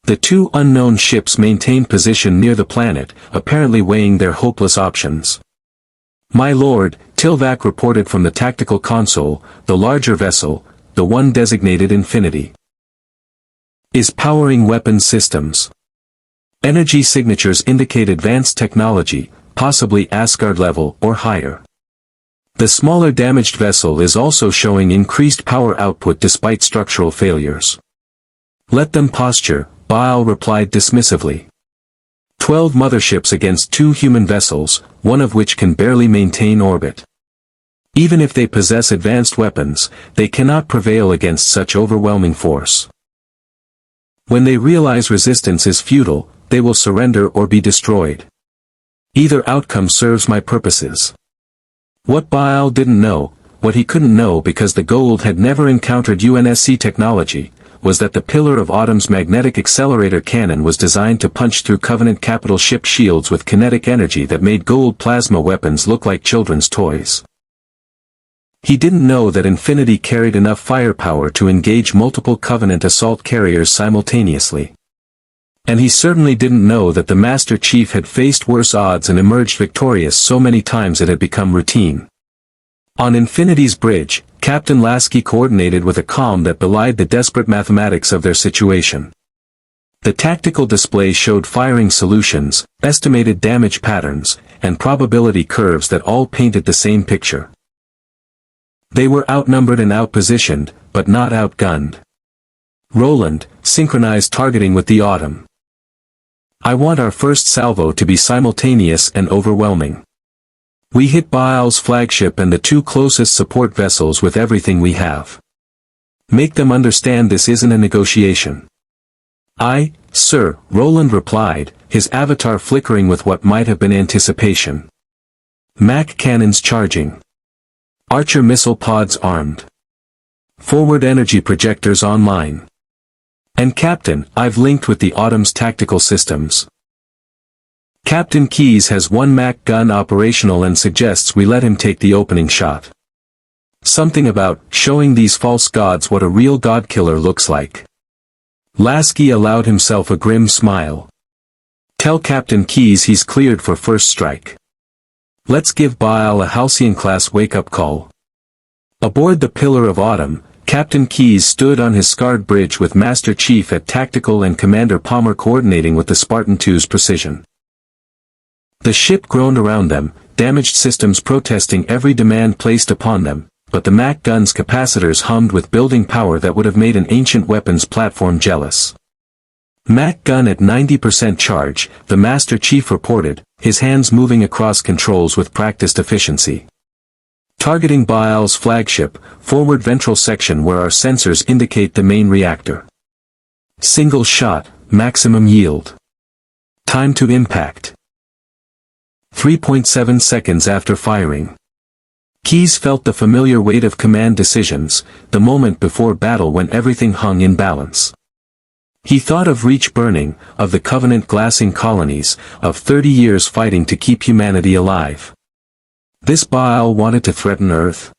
The 2 unknown ships maintained position near the planet, apparently weighing their hopeless options. "My lord," Tilvac reported from the tactical console, the larger vessel, the one designated Infinity, is powering weapon systems. Energy signatures indicate advanced technology, possibly Asgard level or higher. The smaller damaged vessel is also showing increased power output despite structural failures. "Let them posture," Goa'uld replied dismissively. 12 motherships against 2 human vessels, one of which can barely maintain orbit. Even if they possess advanced weapons, they cannot prevail against such overwhelming force. When they realize resistance is futile, they will surrender or be destroyed. Either outcome serves my purposes. What Goa'uld didn't know, what he couldn't know because the Goa'uld had never encountered UNSC technology, was that the Pillar of Autumn's magnetic accelerator cannon was designed to punch through Covenant capital ship shields with kinetic energy that made Goa'uld plasma weapons look like children's toys. He didn't know that Infinity carried enough firepower to engage multiple Covenant assault carriers simultaneously. And he certainly didn't know that the Master Chief had faced worse odds and emerged victorious so many times it had become routine. On Infinity's bridge, Captain Lasky coordinated with a calm that belied the desperate mathematics of their situation. The tactical display showed firing solutions, estimated damage patterns, and probability curves that all painted the same picture. They were outnumbered and outpositioned, but not outgunned. Roland, synchronized targeting with the Autumn. I want our first salvo to be simultaneous and overwhelming. We hit Goa'uld's flagship and the two closest support vessels with everything we have. Make them understand this isn't a negotiation. Aye, sir, Roland replied, his avatar flickering with what might have been anticipation. Mac cannons charging. Archer missile pods armed. Forward energy projectors online. And Captain, I've linked with the Autumn's tactical systems. Captain Keyes has one Mac gun operational and suggests we let him take the opening shot. Something about showing these false gods what a real god killer looks like. Lasky allowed himself a grim smile. Tell Captain Keyes he's cleared for first strike. Let's give Goa'uld a Halcyon-class wake-up call. Aboard the Pillar of Autumn, Captain Keyes stood on his scarred bridge with Master Chief at Tactical and Commander Palmer coordinating with the Spartan 2's precision. The ship groaned around them, damaged systems protesting every demand placed upon them, but the Mac gun's capacitors hummed with building power that would have made an ancient weapons platform jealous. Mac gun at 90% charge, the Master Chief reported, his hands moving across controls with practiced efficiency. Targeting Goa'uld's flagship, forward ventral section where our sensors indicate the main reactor. Single shot, maximum yield. Time to impact. 3.7 seconds after firing. Keyes felt the familiar weight of command decisions, the moment before battle when everything hung in balance. He thought of Reach burning, of the Covenant glassing colonies, of 30 years fighting to keep humanity alive. This Goa'uld wanted to threaten Earth.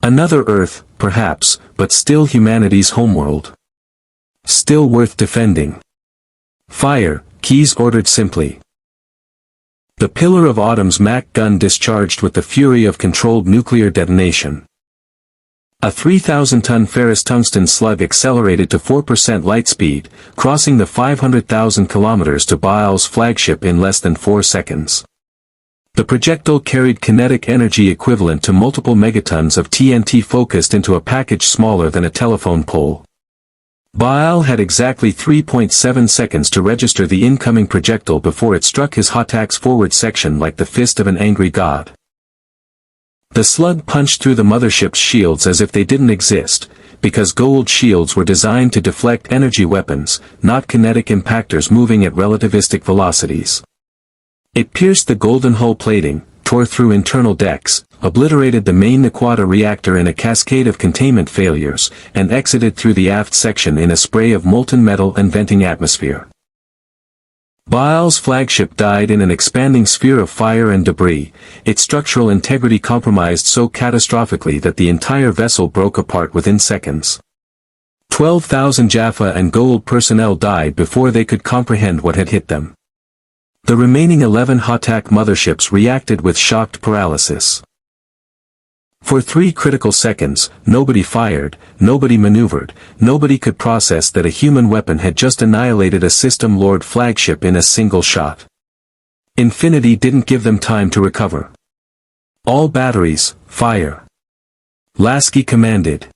Another Earth, perhaps, but still humanity's homeworld. Still worth defending. Fire, Keyes ordered simply. The Pillar of Autumn's Mac gun discharged with the fury of controlled nuclear detonation. A 3,000-ton ferrous tungsten slug accelerated to 4% light speed, crossing the 500,000 kilometers to Goa'uld's flagship in less than 4 seconds. The projectile carried kinetic energy equivalent to multiple megatons of TNT focused into a package smaller than a telephone pole. Goa'uld had exactly 3.7 seconds to register the incoming projectile before it struck his Hotak's forward section like the fist of an angry god. The slug punched through the mothership's shields as if they didn't exist, because Goa'uld shields were designed to deflect energy weapons, not kinetic impactors moving at relativistic velocities. It pierced the golden hull plating, tore through internal decks, obliterated the main Naquata reactor in a cascade of containment failures, and exited through the aft section in a spray of molten metal and venting atmosphere. Goa'uld's flagship died in an expanding sphere of fire and debris, its structural integrity compromised so catastrophically that the entire vessel broke apart within seconds. 12,000 Jaffa and Goa'uld personnel died before they could comprehend what had hit them. The remaining 11 Hotak motherships reacted with shocked paralysis. For 3 critical seconds, nobody fired, nobody maneuvered, nobody could process that a human weapon had just annihilated a System Lord flagship in a single shot. Infinity didn't give them time to recover. All batteries, fire. Lasky commanded.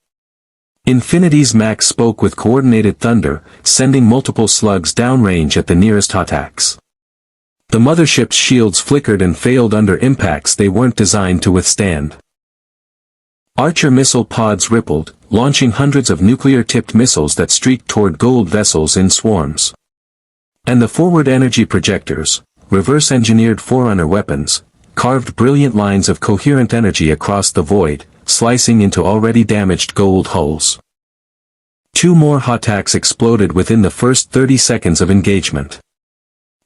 Infinity's Mac spoke with coordinated thunder, sending multiple slugs downrange at the nearest Hotaks. The mothership's shields flickered and failed under impacts they weren't designed to withstand. Archer missile pods rippled, launching hundreds of nuclear-tipped missiles that streaked toward Goa'uld vessels in swarms. And the forward energy projectors, reverse-engineered Forerunner weapons, carved brilliant lines of coherent energy across the void, slicing into already damaged Goa'uld hulls. 2 more Hotaks exploded within the first 30 seconds of engagement.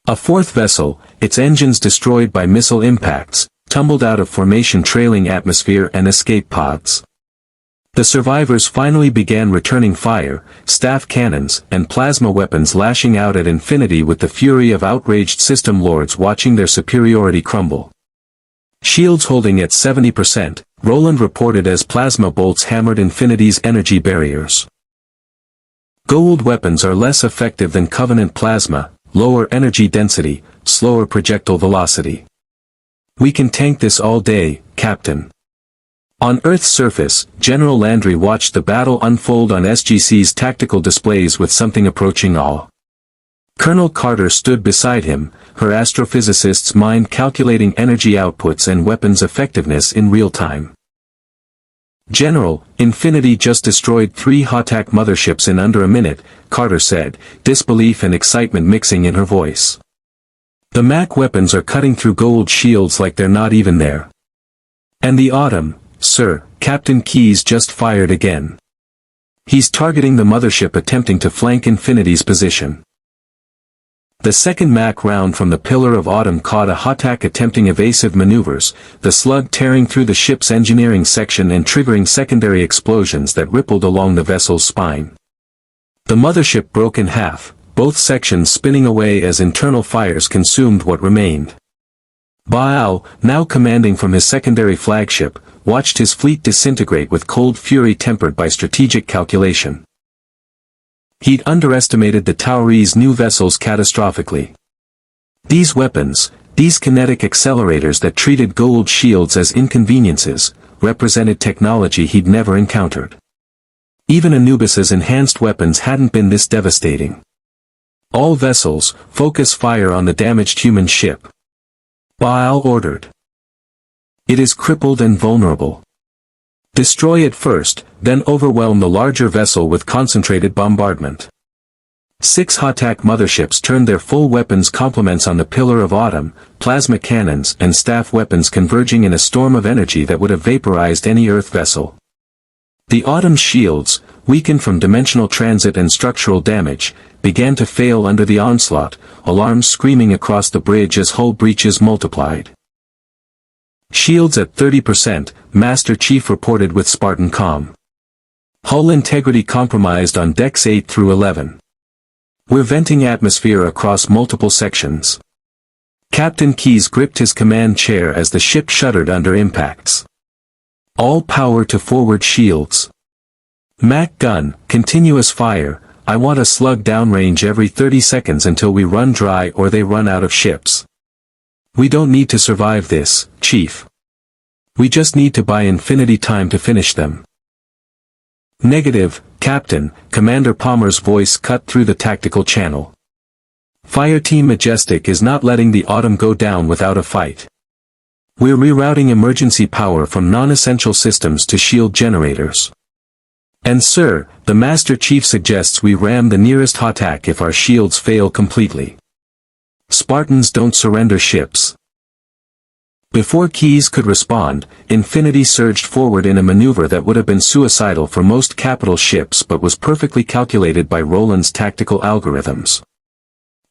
A 4th vessel, its engines destroyed by missile impacts, tumbled out of formation trailing atmosphere and escape pods. The survivors finally began returning fire, staff cannons, and plasma weapons lashing out at infinity with the fury of outraged system lords watching their superiority crumble. Shields holding at 70%, Roland reported as plasma bolts hammered Infinity's energy barriers. Goa'uld weapons are less effective than Covenant plasma, lower energy density, slower projectile velocity. We can tank this all day, Captain. On Earth's surface, General Landry watched the battle unfold on SGC's tactical displays with something approaching awe. Colonel Carter stood beside him, her astrophysicist's mind calculating energy outputs and weapons effectiveness in real time. General, Infinity just destroyed 3 Hotak motherships in under a minute, Carter said, disbelief and excitement mixing in her voice. The Mac weapons are cutting through Goa'uld shields like they're not even there. And the Autumn, sir, Captain Keyes just fired again. He's targeting the mothership attempting to flank Infinity's position. The second Mac round from the Pillar of Autumn caught a Hotak attempting evasive maneuvers, the slug tearing through the ship's engineering section and triggering secondary explosions that rippled along the vessel's spine. The mothership broke in half, both sections spinning away as internal fires consumed what remained. Goa'uld, now commanding from his secondary flagship, watched his fleet disintegrate with cold fury tempered by strategic calculation. He'd underestimated the Tauri's new vessels catastrophically. These weapons, these kinetic accelerators that treated Goa'uld shields as inconveniences, represented technology he'd never encountered. Even Anubis's enhanced weapons hadn't been this devastating. All vessels, focus fire on the damaged human ship. Goa'uld ordered. It is crippled and vulnerable. Destroy it first, then overwhelm the larger vessel with concentrated bombardment. 6 Hotak motherships turned their full weapons complements on the Pillar of Autumn, plasma cannons and staff weapons converging in a storm of energy that would have vaporized any Earth vessel. The Autumn's shields, weakened from dimensional transit and structural damage, began to fail under the onslaught, alarms screaming across the bridge as hull breaches multiplied. Shields at 30%, Master Chief reported with Spartan calm. Hull integrity compromised on decks 8 through 11. We're venting atmosphere across multiple sections. Captain Keyes gripped his command chair as the ship shuddered under impacts. All power to forward shields. Mac gun, continuous fire, I want a slug downrange every 30 seconds until we run dry or they run out of ships. We don't need to survive this, Chief. We just need to buy Infinity time to finish them. Negative, Captain, Commander Palmer's voice cut through the tactical channel. Fireteam Majestic is not letting the Autumn go down without a fight. We're rerouting emergency power from non-essential systems to shield generators. And sir, the Master Chief suggests we ram the nearest Hotak if our shields fail completely. Spartans don't surrender ships. Before Keyes could respond, Infinity surged forward in a maneuver that would have been suicidal for most capital ships but was perfectly calculated by Roland's tactical algorithms.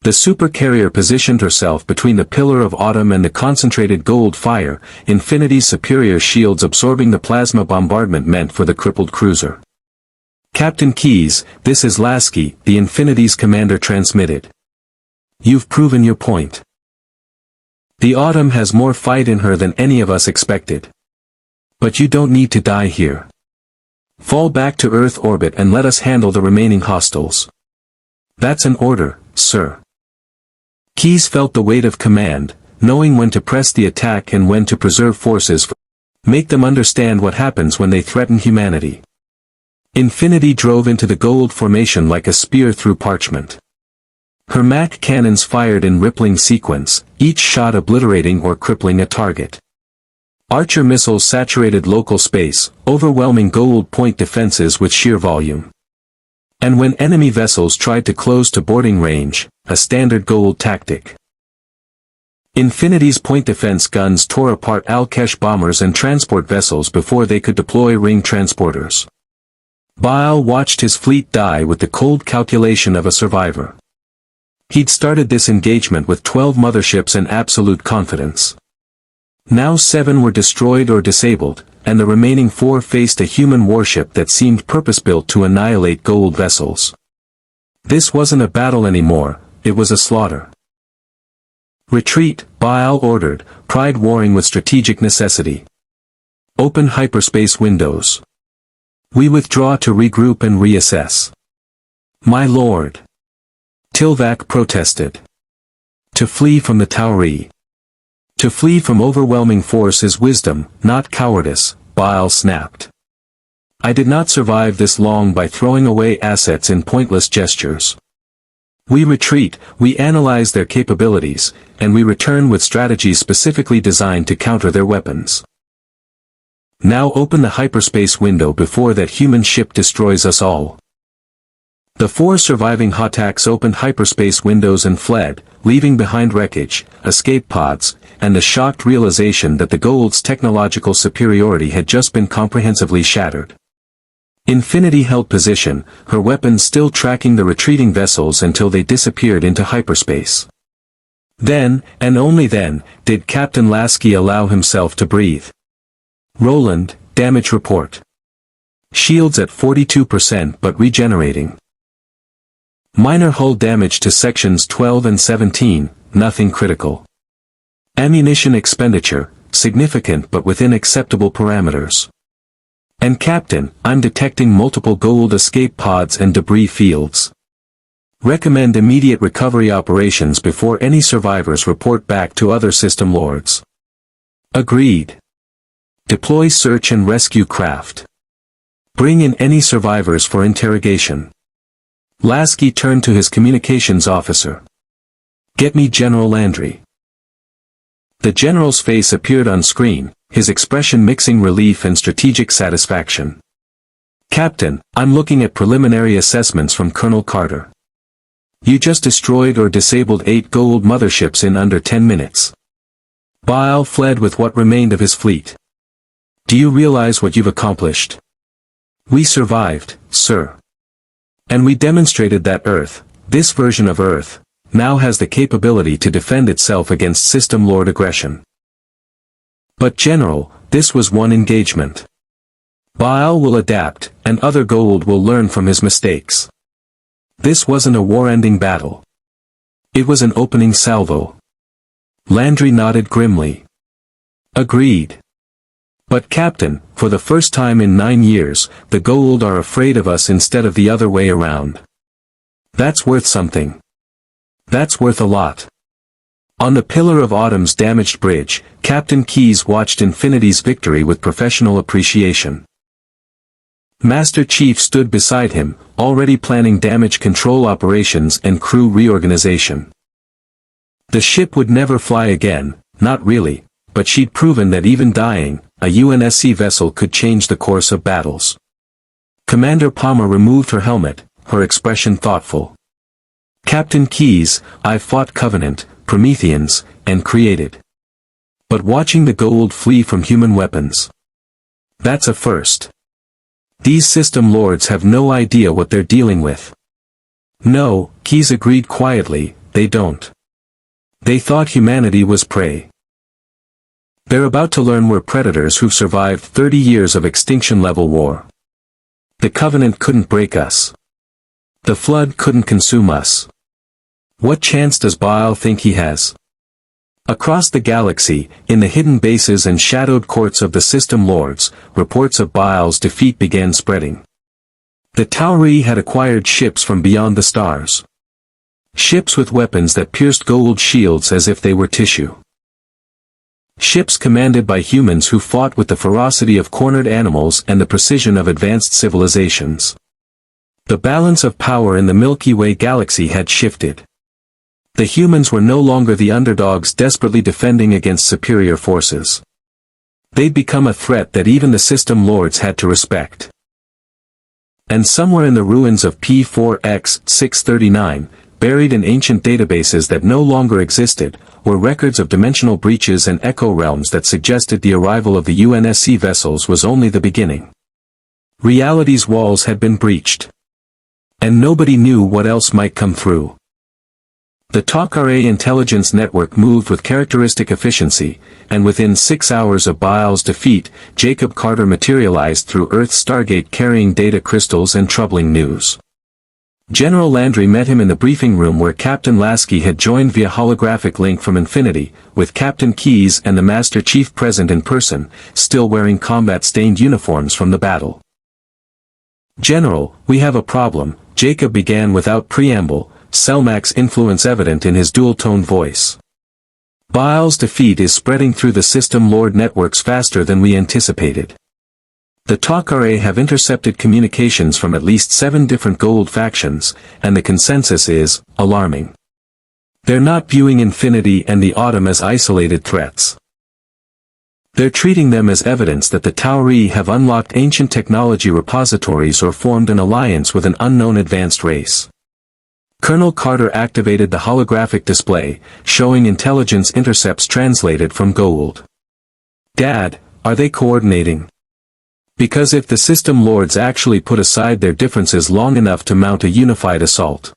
The supercarrier positioned herself between the Pillar of Autumn and the concentrated Goa'uld fire, Infinity's superior shields absorbing the plasma bombardment meant for the crippled cruiser. Captain Keyes, this is Lasky, the Infinity's commander transmitted. You've proven your point. The Autumn has more fight in her than any of us expected. But you don't need to die here. Fall back to Earth orbit and let us handle the remaining hostiles. That's an order, sir. Keyes felt the weight of command, knowing when to press the attack and when to preserve forces. Make them understand what happens when they threaten humanity. Infinity drove into the Goa'uld formation like a spear through parchment. Her Mac cannons fired in rippling sequence, each shot obliterating or crippling a target. Archer missiles saturated local space, overwhelming Goa'uld point defenses with sheer volume. And when enemy vessels tried to close to boarding range, a standard Goa'uld tactic. Infinity's point defense guns tore apart Al-Kesh bombers and transport vessels before they could deploy ring transporters. Goa'uld watched his fleet die with the cold calculation of a survivor. He'd started this engagement with 12 motherships and absolute confidence. Now 7 were destroyed or disabled, and the remaining 4 faced a human warship that seemed purpose-built to annihilate Goa'uld vessels. This wasn't a battle anymore, it was a slaughter. "Retreat," Goa'uld ordered, pride warring with strategic necessity. "Open hyperspace windows. We withdraw to regroup and reassess." "My lord," Tilvak protested. "To flee from the Tauri. To flee from overwhelming force is wisdom, not cowardice," Goa'uld snapped. "I did not survive this long by throwing away assets in pointless gestures. We retreat, we analyze their capabilities, and we return with strategies specifically designed to counter their weapons. Now open the hyperspace window before that human ship destroys us all." The 4 surviving Hotaks opened hyperspace windows and fled, leaving behind wreckage, escape pods, and the shocked realization that the Goa'uld's technological superiority had just been comprehensively shattered. Infinity held position, her weapons still tracking the retreating vessels until they disappeared into hyperspace. Then, and only then, did Captain Lasky allow himself to breathe. "Roland, damage report. Shields at 42% but regenerating. Minor hull damage to sections 12 and 17, nothing critical. Ammunition expenditure, significant but within acceptable parameters. And Captain, I'm detecting multiple Goa'uld escape pods and debris fields. Recommend immediate recovery operations before any survivors report back to other system lords." "Agreed. Deploy search and rescue craft. Bring in any survivors for interrogation." Lasky turned to his communications officer. "Get me General Landry." The general's face appeared on screen, his expression mixing relief and strategic satisfaction. "Captain, I'm looking at preliminary assessments from Colonel Carter. You just destroyed or disabled 8 Goa'uld motherships in under 10 minutes. Goa'uld fled with what remained of his fleet. Do you realize what you've accomplished? We survived, sir. And we demonstrated that Earth, this version of Earth, now has the capability to defend itself against System Lord aggression." "But General, this was one engagement. Goa'uld will adapt, and other Goa'uld will learn from his mistakes. This wasn't a war-ending battle. It was an opening salvo." Landry nodded grimly. "Agreed. But Captain, for the first time in 9 years, the Goa'uld are afraid of us instead of the other way around. That's worth something. That's worth a lot." On the Pillar of Autumn's damaged bridge, Captain Keyes watched Infinity's victory with professional appreciation. Master Chief stood beside him, already planning damage control operations and crew reorganization. The ship would never fly again, not really, but she'd proven that even dying, a UNSC vessel could change the course of battles. Commander Palmer removed her helmet, her expression thoughtful. "Captain Keyes, I've fought Covenant, Prometheans, and created. But watching the Goa'uld flee from human weapons. That's a first. These system lords have no idea what they're dealing with." "No," Keyes agreed quietly, "they don't. They thought humanity was prey. They're about to learn we're predators who've survived 30 years of extinction-level war. The Covenant couldn't break us. The Flood couldn't consume us. What chance does Goa'uld think he has?" Across the galaxy, in the hidden bases and shadowed courts of the System Lords, reports of Goa'uld's defeat began spreading. The Tauri had acquired ships from beyond the stars. Ships with weapons that pierced Goa'uld shields as if they were tissue. Ships commanded by humans who fought with the ferocity of cornered animals and the precision of advanced civilizations. The balance of power in the Milky Way galaxy had shifted. The humans were no longer the underdogs desperately defending against superior forces. They'd become a threat that even the System Lords had to respect. And somewhere in the ruins of P4X-639, buried in ancient databases that no longer existed, were records of dimensional breaches and echo realms that suggested the arrival of the UNSC vessels was only the beginning. Reality's walls had been breached. And nobody knew what else might come through. The Talk-RA intelligence network moved with characteristic efficiency, and within 6 hours of Goa'uld's defeat, Jacob Carter materialized through Earth's Stargate carrying data crystals and troubling news. General Landry met him in the briefing room where Captain Lasky had joined via holographic link from Infinity, with Captain Keyes and the Master Chief present in person, still wearing combat-stained uniforms from the battle. "General, we have a problem," Jacob began without preamble, Selmac's influence evident in his dual-tone voice. "Goa'uld's defeat is spreading through the System Lord networks faster than we anticipated. The Talk-RA have intercepted communications from at least 7 different Goa'uld factions, and the consensus is alarming. They're not viewing Infinity and the Autumn as isolated threats. They're treating them as evidence that the Tauri have unlocked ancient technology repositories or formed an alliance with an unknown advanced race." Colonel Carter activated the holographic display, showing intelligence intercepts translated from Goa'uld. "Dad, are they coordinating? Because if the System Lords actually put aside their differences long enough to mount a unified assault."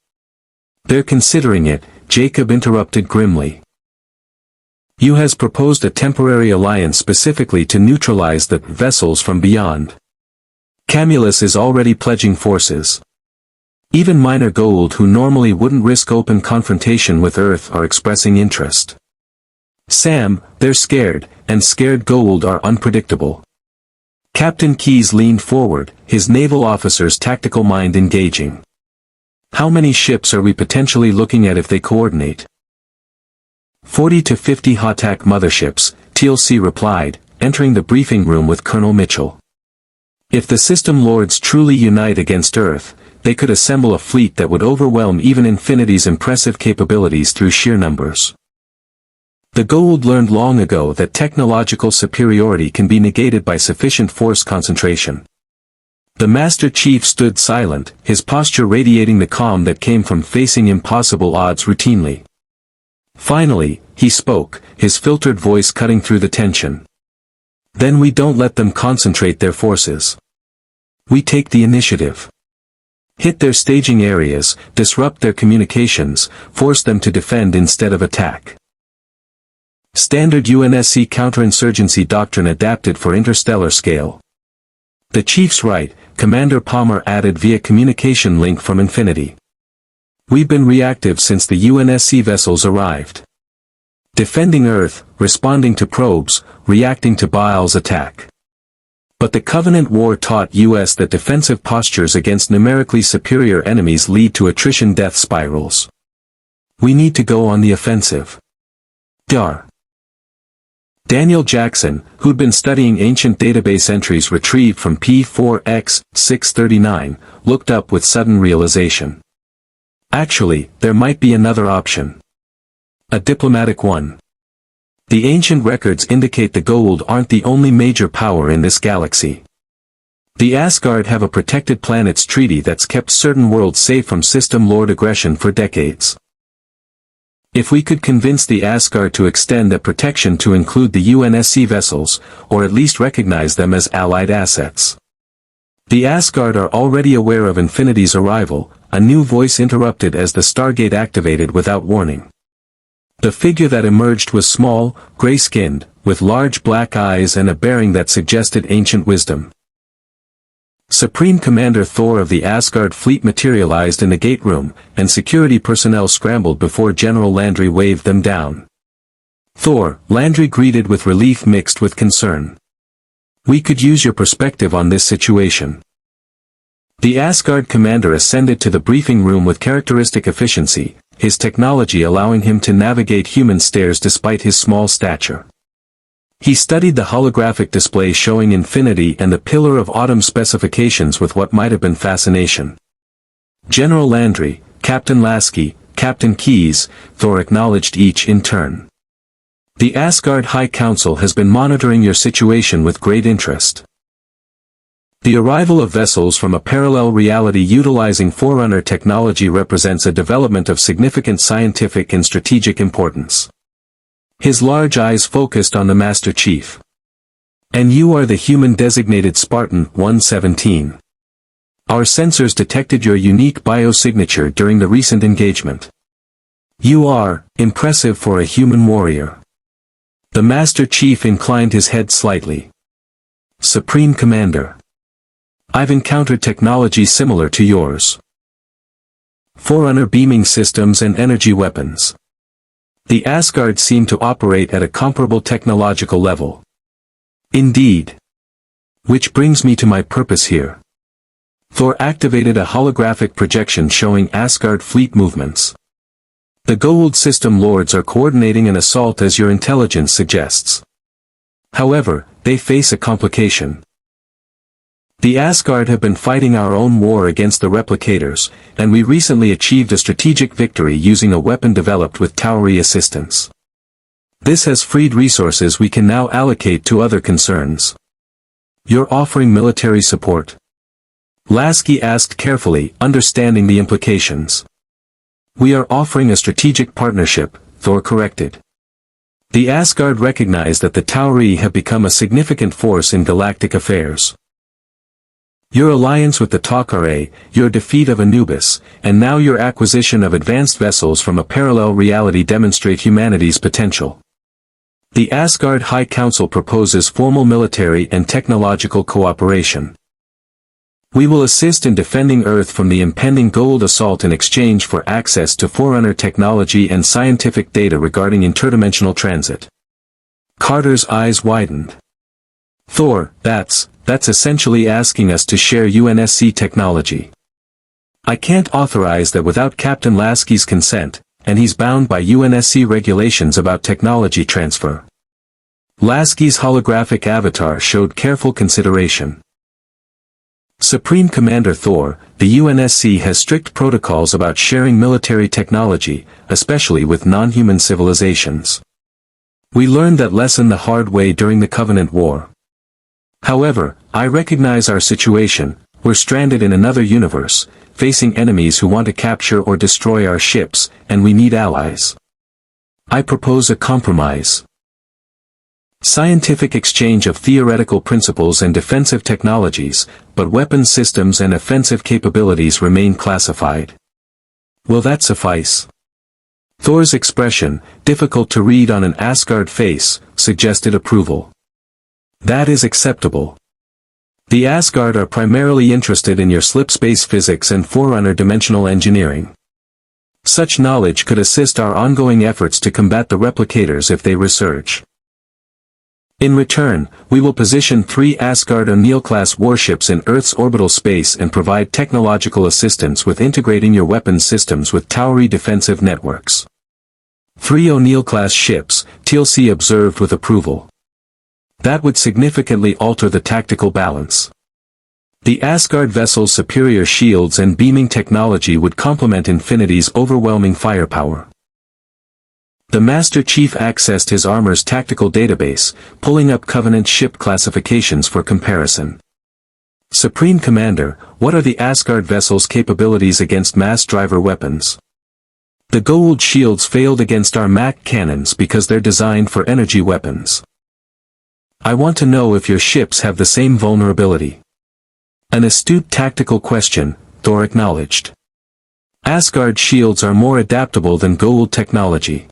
"They're considering it," Jacob interrupted grimly. "You has proposed a temporary alliance specifically to neutralize the vessels from beyond. Camulus is already pledging forces. Even minor Goa'uld who normally wouldn't risk open confrontation with Earth are expressing interest. Sam, they're scared, and scared Goa'uld are unpredictable." Captain Keyes leaned forward, his naval officer's tactical mind engaging. "How many ships are we potentially looking at if they coordinate?" 40 to 50 Hatak motherships, TLC replied, entering the briefing room with Colonel Mitchell. "If the System Lords truly unite against Earth, they could assemble a fleet that would overwhelm even Infinity's impressive capabilities through sheer numbers. The Goa'uld learned long ago that technological superiority can be negated by sufficient force concentration." The Master Chief stood silent, his posture radiating the calm that came from facing impossible odds routinely. Finally, he spoke, his filtered voice cutting through the tension. "Then we don't let them concentrate their forces. We take the initiative. Hit their staging areas, disrupt their communications, force them to defend instead of attack. Standard UNSC counterinsurgency doctrine adapted for interstellar scale." "The Chief's right," Commander Palmer added via communication link from Infinity. "We've been reactive since the UNSC vessels arrived. Defending Earth, responding to probes, reacting to Goa'uld's attack. But the Covenant War taught us that defensive postures against numerically superior enemies lead to attrition death spirals. We need to go on the offensive." Dar. Daniel Jackson, who'd been studying ancient database entries retrieved from P4X 639, looked up with sudden realization. Actually, there might be another option. A diplomatic one. The ancient records indicate the Goa'uld aren't the only major power in this galaxy. The Asgard have a protected planets treaty that's kept certain worlds safe from System Lord aggression for decades. If we could convince the Asgard to extend that protection to include the UNSC vessels, or at least recognize them as allied assets. The Asgard are already aware of Infinity's arrival, a new voice interrupted as the Stargate activated without warning. The figure that emerged was small, gray-skinned, with large black eyes and a bearing that suggested ancient wisdom. Supreme Commander Thor of the Asgard fleet materialized in the gate room, and security personnel scrambled before General Landry waved them down. "Thor," Landry greeted with relief mixed with concern. "We could use your perspective on this situation." The Asgard commander ascended to the briefing room with characteristic efficiency, his technology allowing him to navigate human stairs despite his small stature. He studied the holographic display showing Infinity and the Pillar of Autumn specifications with what might have been fascination. General Landry, Captain Lasky, Captain Keyes, Thor acknowledged each in turn. "The Asgard High Council has been monitoring your situation with great interest. The arrival of vessels from a parallel reality utilizing Forerunner technology represents a development of significant scientific and strategic importance." His large eyes focused on the Master Chief. "And you are the human-designated Spartan 117. Our sensors detected your unique biosignature during the recent engagement. You are impressive for a human warrior. The Master Chief inclined his head slightly. Supreme Commander. I've encountered technology similar to yours. Forerunner beaming systems and energy weapons. The Asgard seem to operate at a comparable technological level. Indeed. Which brings me to my purpose here. Thor activated a holographic projection showing Asgard fleet movements. The Goa'uld System Lords are coordinating an assault as your intelligence suggests. However, they face a complication. The Asgard have been fighting our own war against the replicators, and we recently achieved a strategic victory using a weapon developed with Tauri assistance. This has freed resources we can now allocate to other concerns. You're offering military support? Lasky asked carefully, understanding the implications. We are offering a strategic partnership, Thor corrected. The Asgard recognize that the Tauri have become a significant force in galactic affairs. Your alliance with the Takare, your defeat of Anubis, and now your acquisition of advanced vessels from a parallel reality demonstrate humanity's potential. The Asgard High Council proposes formal military and technological cooperation. We will assist in defending Earth from the impending Goa'uld assault in exchange for access to Forerunner technology and scientific data regarding interdimensional transit. Carter's eyes widened. Thor, that's essentially asking us to share UNSC technology. I can't authorize that without Captain Lasky's consent, and he's bound by UNSC regulations about technology transfer. Lasky's holographic avatar showed careful consideration. Supreme Commander Thor, the UNSC has strict protocols about sharing military technology, especially with non-human civilizations. We learned that lesson the hard way during the Covenant War. However, I recognize our situation. We're stranded in another universe, facing enemies who want to capture or destroy our ships, and we need allies. I propose a compromise. Scientific exchange of theoretical principles and defensive technologies, but weapons systems and offensive capabilities remain classified. Will that suffice? Thor's expression, difficult to read on an Asgard face, suggested approval. That is acceptable. The Asgard are primarily interested in your slipspace physics and Forerunner dimensional engineering. Such knowledge could assist our ongoing efforts to combat the replicators if they resurge. In return, we will position 3 Asgard O'Neill-class warships in Earth's orbital space and provide technological assistance with integrating your weapons systems with Tauri defensive networks. 3 O'Neill-class ships, TLC observed with approval. That would significantly alter the tactical balance. The Asgard vessel's superior shields and beaming technology would complement Infinity's overwhelming firepower. The Master Chief accessed his armor's tactical database, pulling up Covenant ship classifications for comparison. Supreme Commander, what are the Asgard vessel's capabilities against mass driver weapons? The Goa'uld shields failed against our Mach cannons because they're designed for energy weapons. I want to know if your ships have the same vulnerability. An astute tactical question, Thor acknowledged. Asgard shields are more adaptable than Goa'uld technology.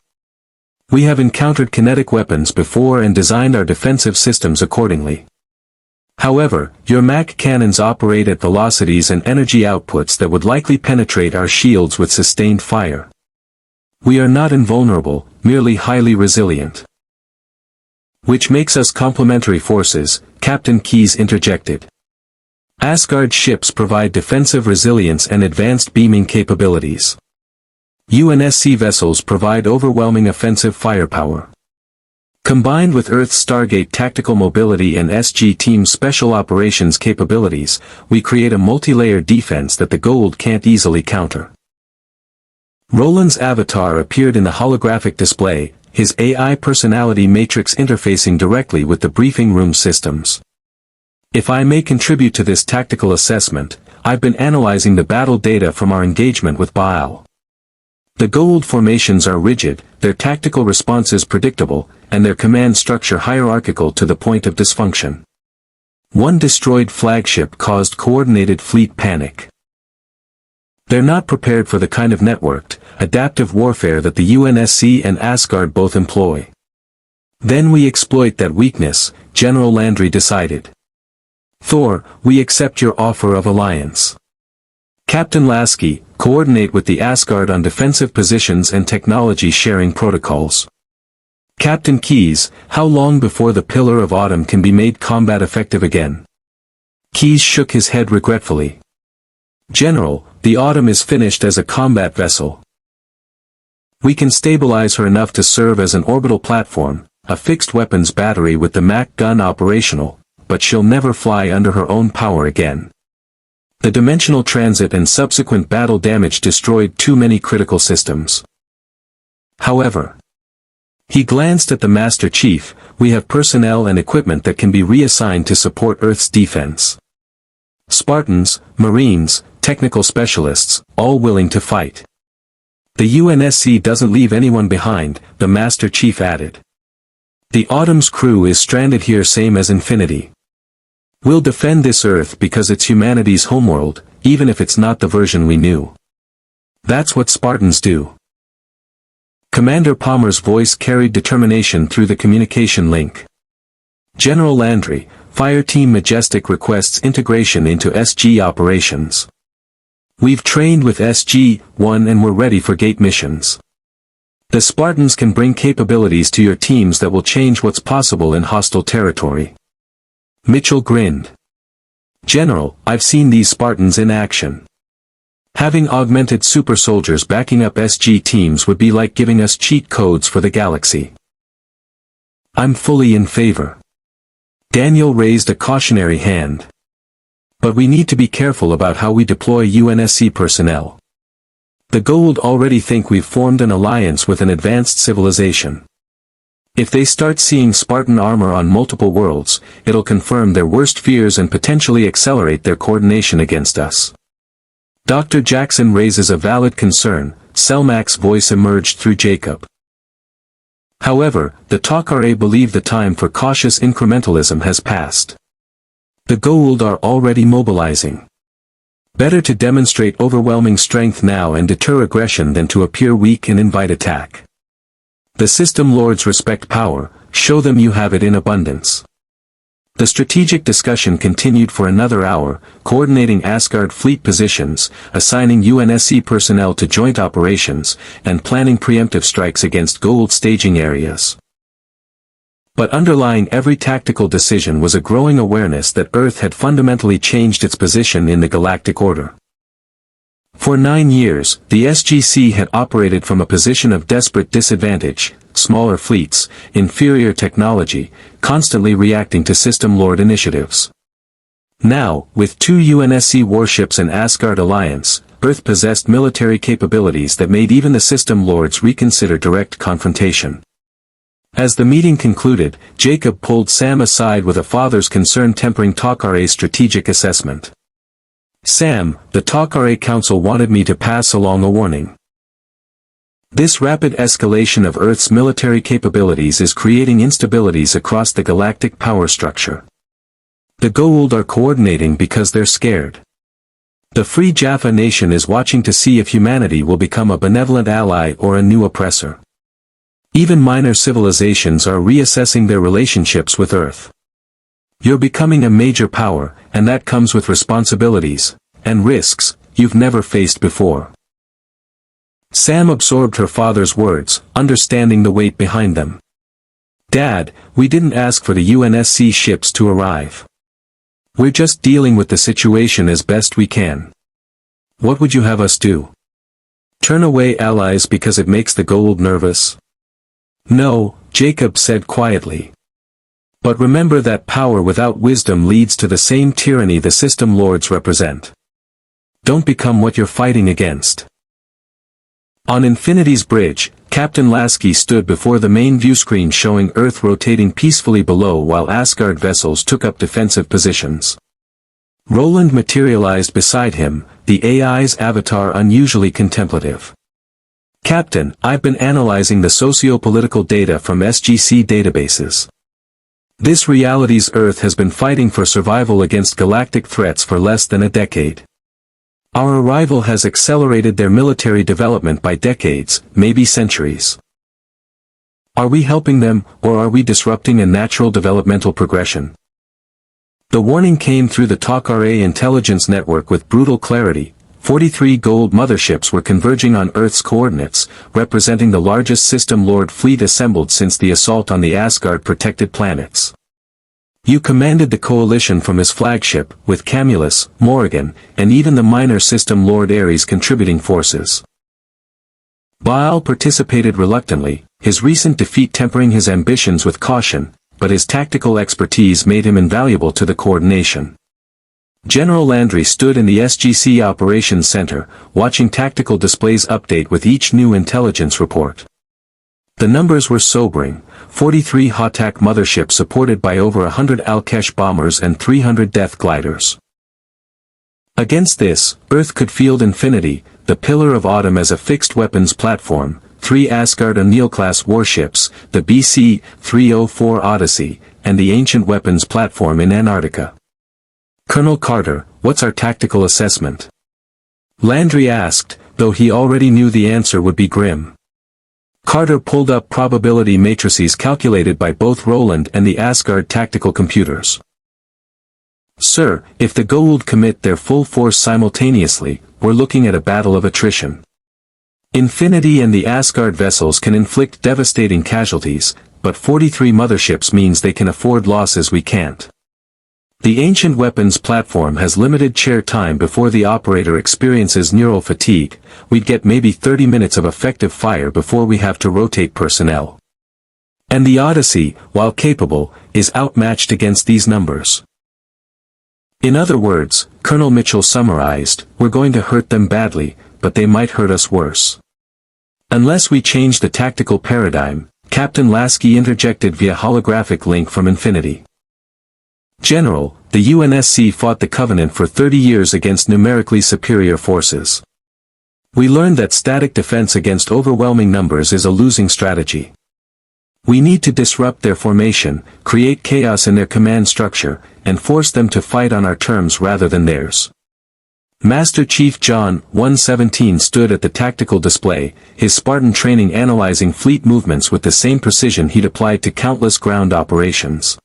We have encountered kinetic weapons before and designed our defensive systems accordingly. However, your Mach cannons operate at velocities and energy outputs that would likely penetrate our shields with sustained fire. We are not invulnerable, merely highly resilient. Which makes us complementary forces, Captain Keyes interjected. Asgard ships provide defensive resilience and advanced beaming capabilities. UNSC vessels provide overwhelming offensive firepower. Combined with Earth's StarGate tactical mobility and SG Team's special operations capabilities, we create a multi-layer defense that the Goa'uld can't easily counter. Roland's avatar appeared in the holographic display, his AI personality matrix interfacing directly with the briefing room systems. If I may contribute to this tactical assessment, I've been analyzing the battle data from our engagement with Goa'uld. The Goa'uld formations are rigid, their tactical responses predictable, and their command structure hierarchical to the point of dysfunction. One destroyed flagship caused coordinated fleet panic. They're not prepared for the kind of networked, adaptive warfare that the UNSC and Asgard both employ. Then we exploit that weakness, General Landry decided. Thor, we accept your offer of alliance. Captain Lasky, coordinate with the Asgard on defensive positions and technology sharing protocols. Captain Keyes, how long before the Pillar of Autumn can be made combat effective again? Keyes shook his head regretfully. General, the Autumn is finished as a combat vessel. We can stabilize her enough to serve as an orbital platform, a fixed weapons battery with the Mach gun operational, but she'll never fly under her own power again. The dimensional transit and subsequent battle damage destroyed too many critical systems. However, he glanced at the Master Chief, we have personnel and equipment that can be reassigned to support Earth's defense. Spartans, Marines, technical specialists, all willing to fight. The UNSC doesn't leave anyone behind, the Master Chief added. The Autumn's crew is stranded here same as Infinity. We'll defend this Earth because it's humanity's homeworld, even if it's not the version we knew. That's what Spartans do. Commander Palmer's voice carried determination through the communication link. General Landry, Fireteam Majestic requests integration into SG operations. We've trained with SG-1 and we're ready for gate missions. The Spartans can bring capabilities to your teams that will change what's possible in hostile territory. Mitchell grinned. General, I've seen these Spartans in action. Having augmented super soldiers backing up SG teams would be like giving us cheat codes for the galaxy. I'm fully in favor. Daniel raised a cautionary hand. But we need to be careful about how we deploy UNSC personnel. The Goa'uld already think we've formed an alliance with an advanced civilization. If they start seeing Spartan armor on multiple worlds, it'll confirm their worst fears and potentially accelerate their coordination against us. Dr. Jackson raises a valid concern, Selmac's voice emerged through Jacob. However, the Takare believe the time for cautious incrementalism has passed. The Goa'uld are already mobilizing. Better to demonstrate overwhelming strength now and deter aggression than to appear weak and invite attack. The System Lords respect power, show them you have it in abundance. The strategic discussion continued for another hour, coordinating Asgard fleet positions, assigning UNSC personnel to joint operations, and planning preemptive strikes against Goa'uld staging areas. But underlying every tactical decision was a growing awareness that Earth had fundamentally changed its position in the galactic order. For 9 years, the SGC had operated from a position of desperate disadvantage, smaller fleets, inferior technology, constantly reacting to System Lord initiatives. Now, with 2 UNSC warships and Asgard alliance, Earth possessed military capabilities that made even the System Lords reconsider direct confrontation. As the meeting concluded, Jacob pulled Sam aside with a father's concern tempering Takare's strategic assessment. Sam, the Takare Council wanted me to pass along a warning. This rapid escalation of Earth's military capabilities is creating instabilities across the galactic power structure. The Goa'uld are coordinating because they're scared. The Free Jaffa nation is watching to see if humanity will become a benevolent ally or a new oppressor. Even minor civilizations are reassessing their relationships with Earth. You're becoming a major power, and that comes with responsibilities, and risks, you've never faced before. Sam absorbed her father's words, understanding the weight behind them. Dad, we didn't ask for the UNSC ships to arrive. We're just dealing with the situation as best we can. What would you have us do? Turn away allies because it makes the Goa'uld nervous? No, Jacob said quietly. But remember that power without wisdom leads to the same tyranny the System Lords represent. Don't become what you're fighting against. On Infinity's bridge, Captain Lasky stood before the main viewscreen showing Earth rotating peacefully below while Asgard vessels took up defensive positions. Roland materialized beside him, the AI's avatar unusually contemplative. Captain, I've been analyzing the socio-political data from SGC databases. This reality's Earth has been fighting for survival against galactic threats for less than a decade. Our arrival has accelerated their military development by decades, maybe centuries. Are we helping them, or are we disrupting a natural developmental progression? The warning came through the TalkRA intelligence network with brutal clarity. 43 Goa'uld motherships were converging on Earth's coordinates, representing the largest System Lord fleet assembled since the assault on the Asgard-protected planets. You commanded the coalition from his flagship, with Camulus, Morrigan, and even the minor System Lord Ares contributing forces. Goa'uld participated reluctantly, his recent defeat tempering his ambitions with caution, but his tactical expertise made him invaluable to the coordination. General Landry stood in the SGC Operations Center, watching tactical displays update with each new intelligence report. The numbers were sobering: 43 Hawtak motherships supported by over 100 Alkesh bombers and 300 Death gliders. Against this, Earth could field Infinity, the Pillar of Autumn as a fixed weapons platform, 3 Asgard O'Neill-class warships, the BC-304 Odyssey, and the Ancient Weapons platform in Antarctica. Colonel Carter, what's our tactical assessment? Landry asked, though he already knew the answer would be grim. Carter pulled up probability matrices calculated by both Roland and the Asgard tactical computers. Sir, if the Goa'uld commit their full force simultaneously, we're looking at a battle of attrition. Infinity and the Asgard vessels can inflict devastating casualties, but 43 motherships means they can afford losses we can't. The Ancient Weapons platform has limited chair time before the operator experiences neural fatigue. We'd get maybe 30 minutes of effective fire before we have to rotate personnel. And the Odyssey, while capable, is outmatched against these numbers. In other words, Colonel Mitchell summarized, we're going to hurt them badly, but they might hurt us worse. Unless we change the tactical paradigm, Captain Lasky interjected via holographic link from Infinity. General, the UNSC fought the Covenant for 30 years against numerically superior forces. We learned that static defense against overwhelming numbers is a losing strategy. We need to disrupt their formation, create chaos in their command structure, and force them to fight on our terms rather than theirs. Master Chief John 117 stood at the tactical display, his Spartan training analyzing fleet movements with the same precision he'd applied to countless ground operations.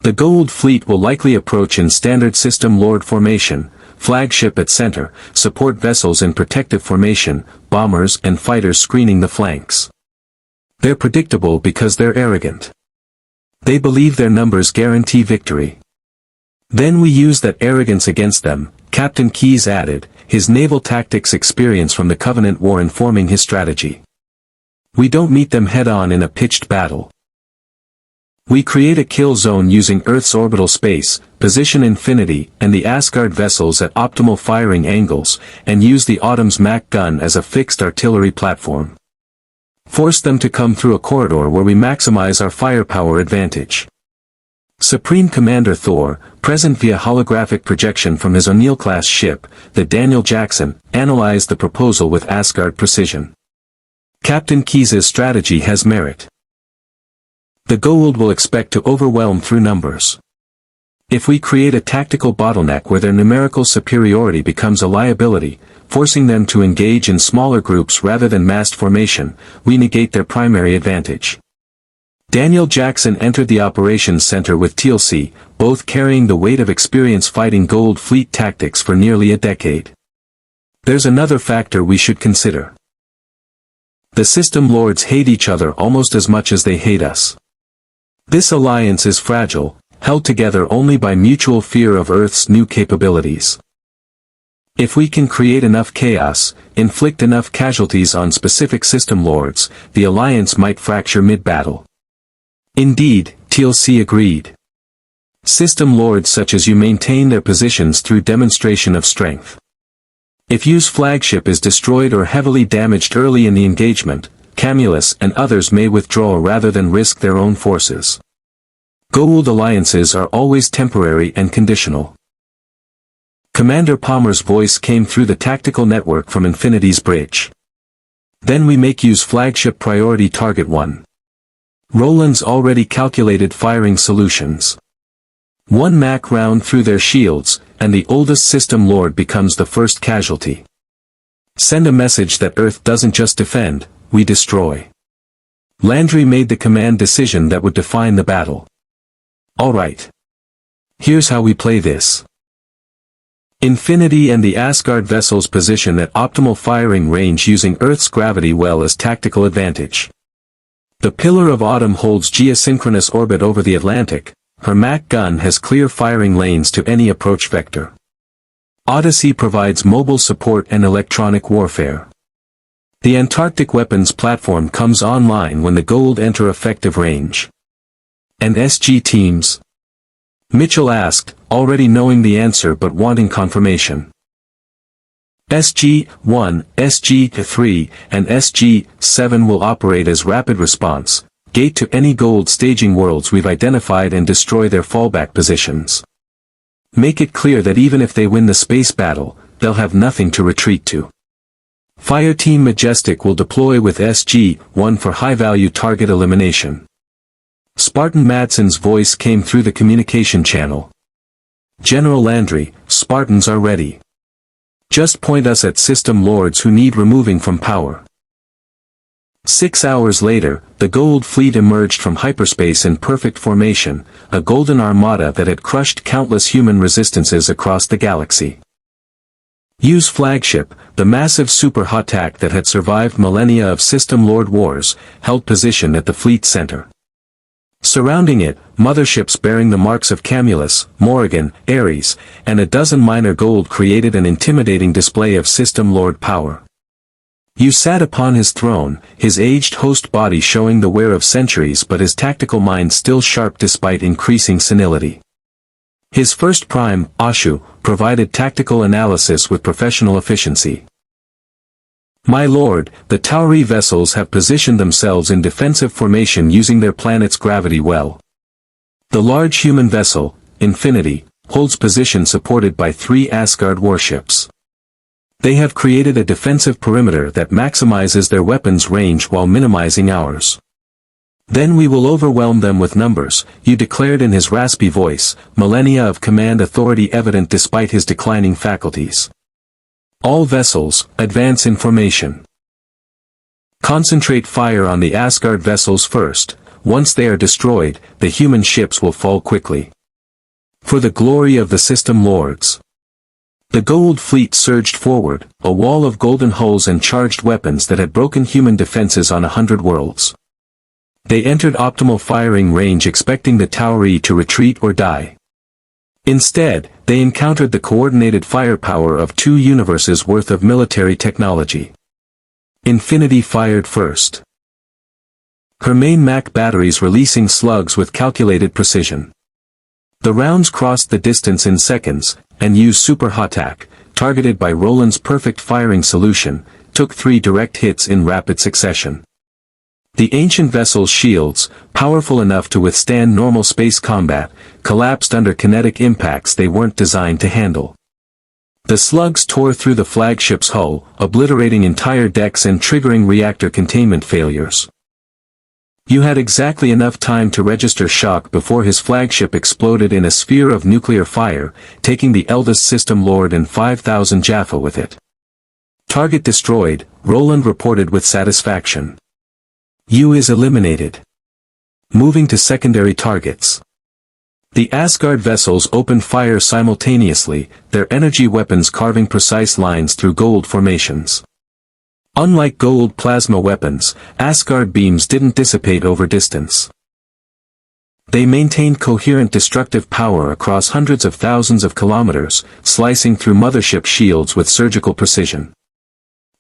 The Goa'uld fleet will likely approach in standard System Lord formation, flagship at center, support vessels in protective formation, bombers and fighters screening the flanks. They're predictable because they're arrogant. They believe their numbers guarantee victory. Then we use that arrogance against them, Captain Keyes added, his naval tactics experience from the Covenant War informing his strategy. We don't meet them head-on in a pitched battle. We create a kill zone using Earth's orbital space, position Infinity and the Asgard vessels at optimal firing angles, and use the Autumn's Mac gun as a fixed artillery platform. Force them to come through a corridor where we maximize our firepower advantage. Supreme Commander Thor, present via holographic projection from his O'Neill-class ship, the Daniel Jackson, analyzed the proposal with Asgard precision. Captain Keyes' strategy has merit. The Goa'uld will expect to overwhelm through numbers. If we create a tactical bottleneck where their numerical superiority becomes a liability, forcing them to engage in smaller groups rather than massed formation, we negate their primary advantage. Daniel Jackson entered the operations center with TLC, both carrying the weight of experience fighting Goa'uld fleet tactics for nearly a decade. There's another factor we should consider. The System Lords hate each other almost as much as they hate us. This alliance is fragile, held together only by mutual fear of Earth's new capabilities. If we can create enough chaos, inflict enough casualties on specific System Lords, the alliance might fracture mid-battle. Indeed, TLC agreed. System Lords such as you maintain their positions through demonstration of strength. If U's flagship is destroyed or heavily damaged early in the engagement, Camulus and others may withdraw rather than risk their own forces. Goa'uld alliances are always temporary and conditional. Commander Palmer's voice came through the tactical network from Infinity's bridge. Then we make U's flagship priority target 1. Roland's already calculated firing solutions. One Mac round through their shields, and the oldest system lord becomes the first casualty. Send a message that Earth doesn't just defend, we destroy. Landry made the command decision that would define the battle. Alright. Here's how we play this. Infinity and the Asgard vessels position at optimal firing range using Earth's gravity well as tactical advantage. The Pillar of Autumn holds geosynchronous orbit over the Atlantic. Her Mac gun has clear firing lanes to any approach vector. Odyssey provides mobile support and electronic warfare. The Antarctic weapons platform comes online when the Goa'uld enter effective range. And SG teams? Mitchell asked, already knowing the answer but wanting confirmation. SG-1, SG-3, and SG-7 will operate as rapid response, gate to any Goa'uld staging worlds we've identified and destroy their fallback positions. Make it clear that even if they win the space battle, they'll have nothing to retreat to. Fireteam Majestic will deploy with SG-1 for high-value target elimination. Spartan Madsen's voice came through the communication channel. General Landry, Spartans are ready. Just point us at system lords who need removing from power. 6 hours later, the Goa'uld fleet emerged from hyperspace in perfect formation, a golden armada that had crushed countless human resistances across the galaxy. U's flagship, the massive super Hotak that had survived millennia of System Lord wars, held position at the fleet center. Surrounding it, motherships bearing the marks of Camulus, Morrigan, Ares, and a dozen minor Goa'uld created an intimidating display of System Lord power. U sat upon his throne, his aged host body showing the wear of centuries but his tactical mind still sharp despite increasing senility. His first prime, Ashu, provided tactical analysis with professional efficiency. My lord, the Tauri vessels have positioned themselves in defensive formation using their planet's gravity well. The large human vessel, Infinity, holds position supported by 3 Asgard warships. They have created a defensive perimeter that maximizes their weapons range while minimizing ours. Then we will overwhelm them with numbers, you declared in his raspy voice, millennia of command authority evident despite his declining faculties. All vessels, advance in formation. Concentrate fire on the Asgard vessels first. Once they are destroyed, the human ships will fall quickly. For the glory of the System Lords. The Goa'uld fleet surged forward, a wall of golden hulls and charged weapons that had broken human defenses on 100 worlds. They entered optimal firing range expecting the Tauri to retreat or die. Instead, they encountered the coordinated firepower of 2 universes worth of military technology. Infinity fired first. Her main Mac batteries releasing slugs with calculated precision. The rounds crossed the distance in seconds, and U's Super Hotak, targeted by Roland's perfect firing solution, took 3 direct hits in rapid succession. The ancient vessel's shields, powerful enough to withstand normal space combat, collapsed under kinetic impacts they weren't designed to handle. The slugs tore through the flagship's hull, obliterating entire decks and triggering reactor containment failures. You had exactly enough time to register shock before his flagship exploded in a sphere of nuclear fire, taking the eldest System Lord and 5,000 Jaffa with it. Target destroyed, Roland reported with satisfaction. U is eliminated. Moving to secondary targets. The Asgard vessels opened fire simultaneously, their energy weapons carving precise lines through Goa'uld formations. Unlike Goa'uld plasma weapons, Asgard beams didn't dissipate over distance. They maintained coherent destructive power across hundreds of thousands of kilometers, slicing through mothership shields with surgical precision.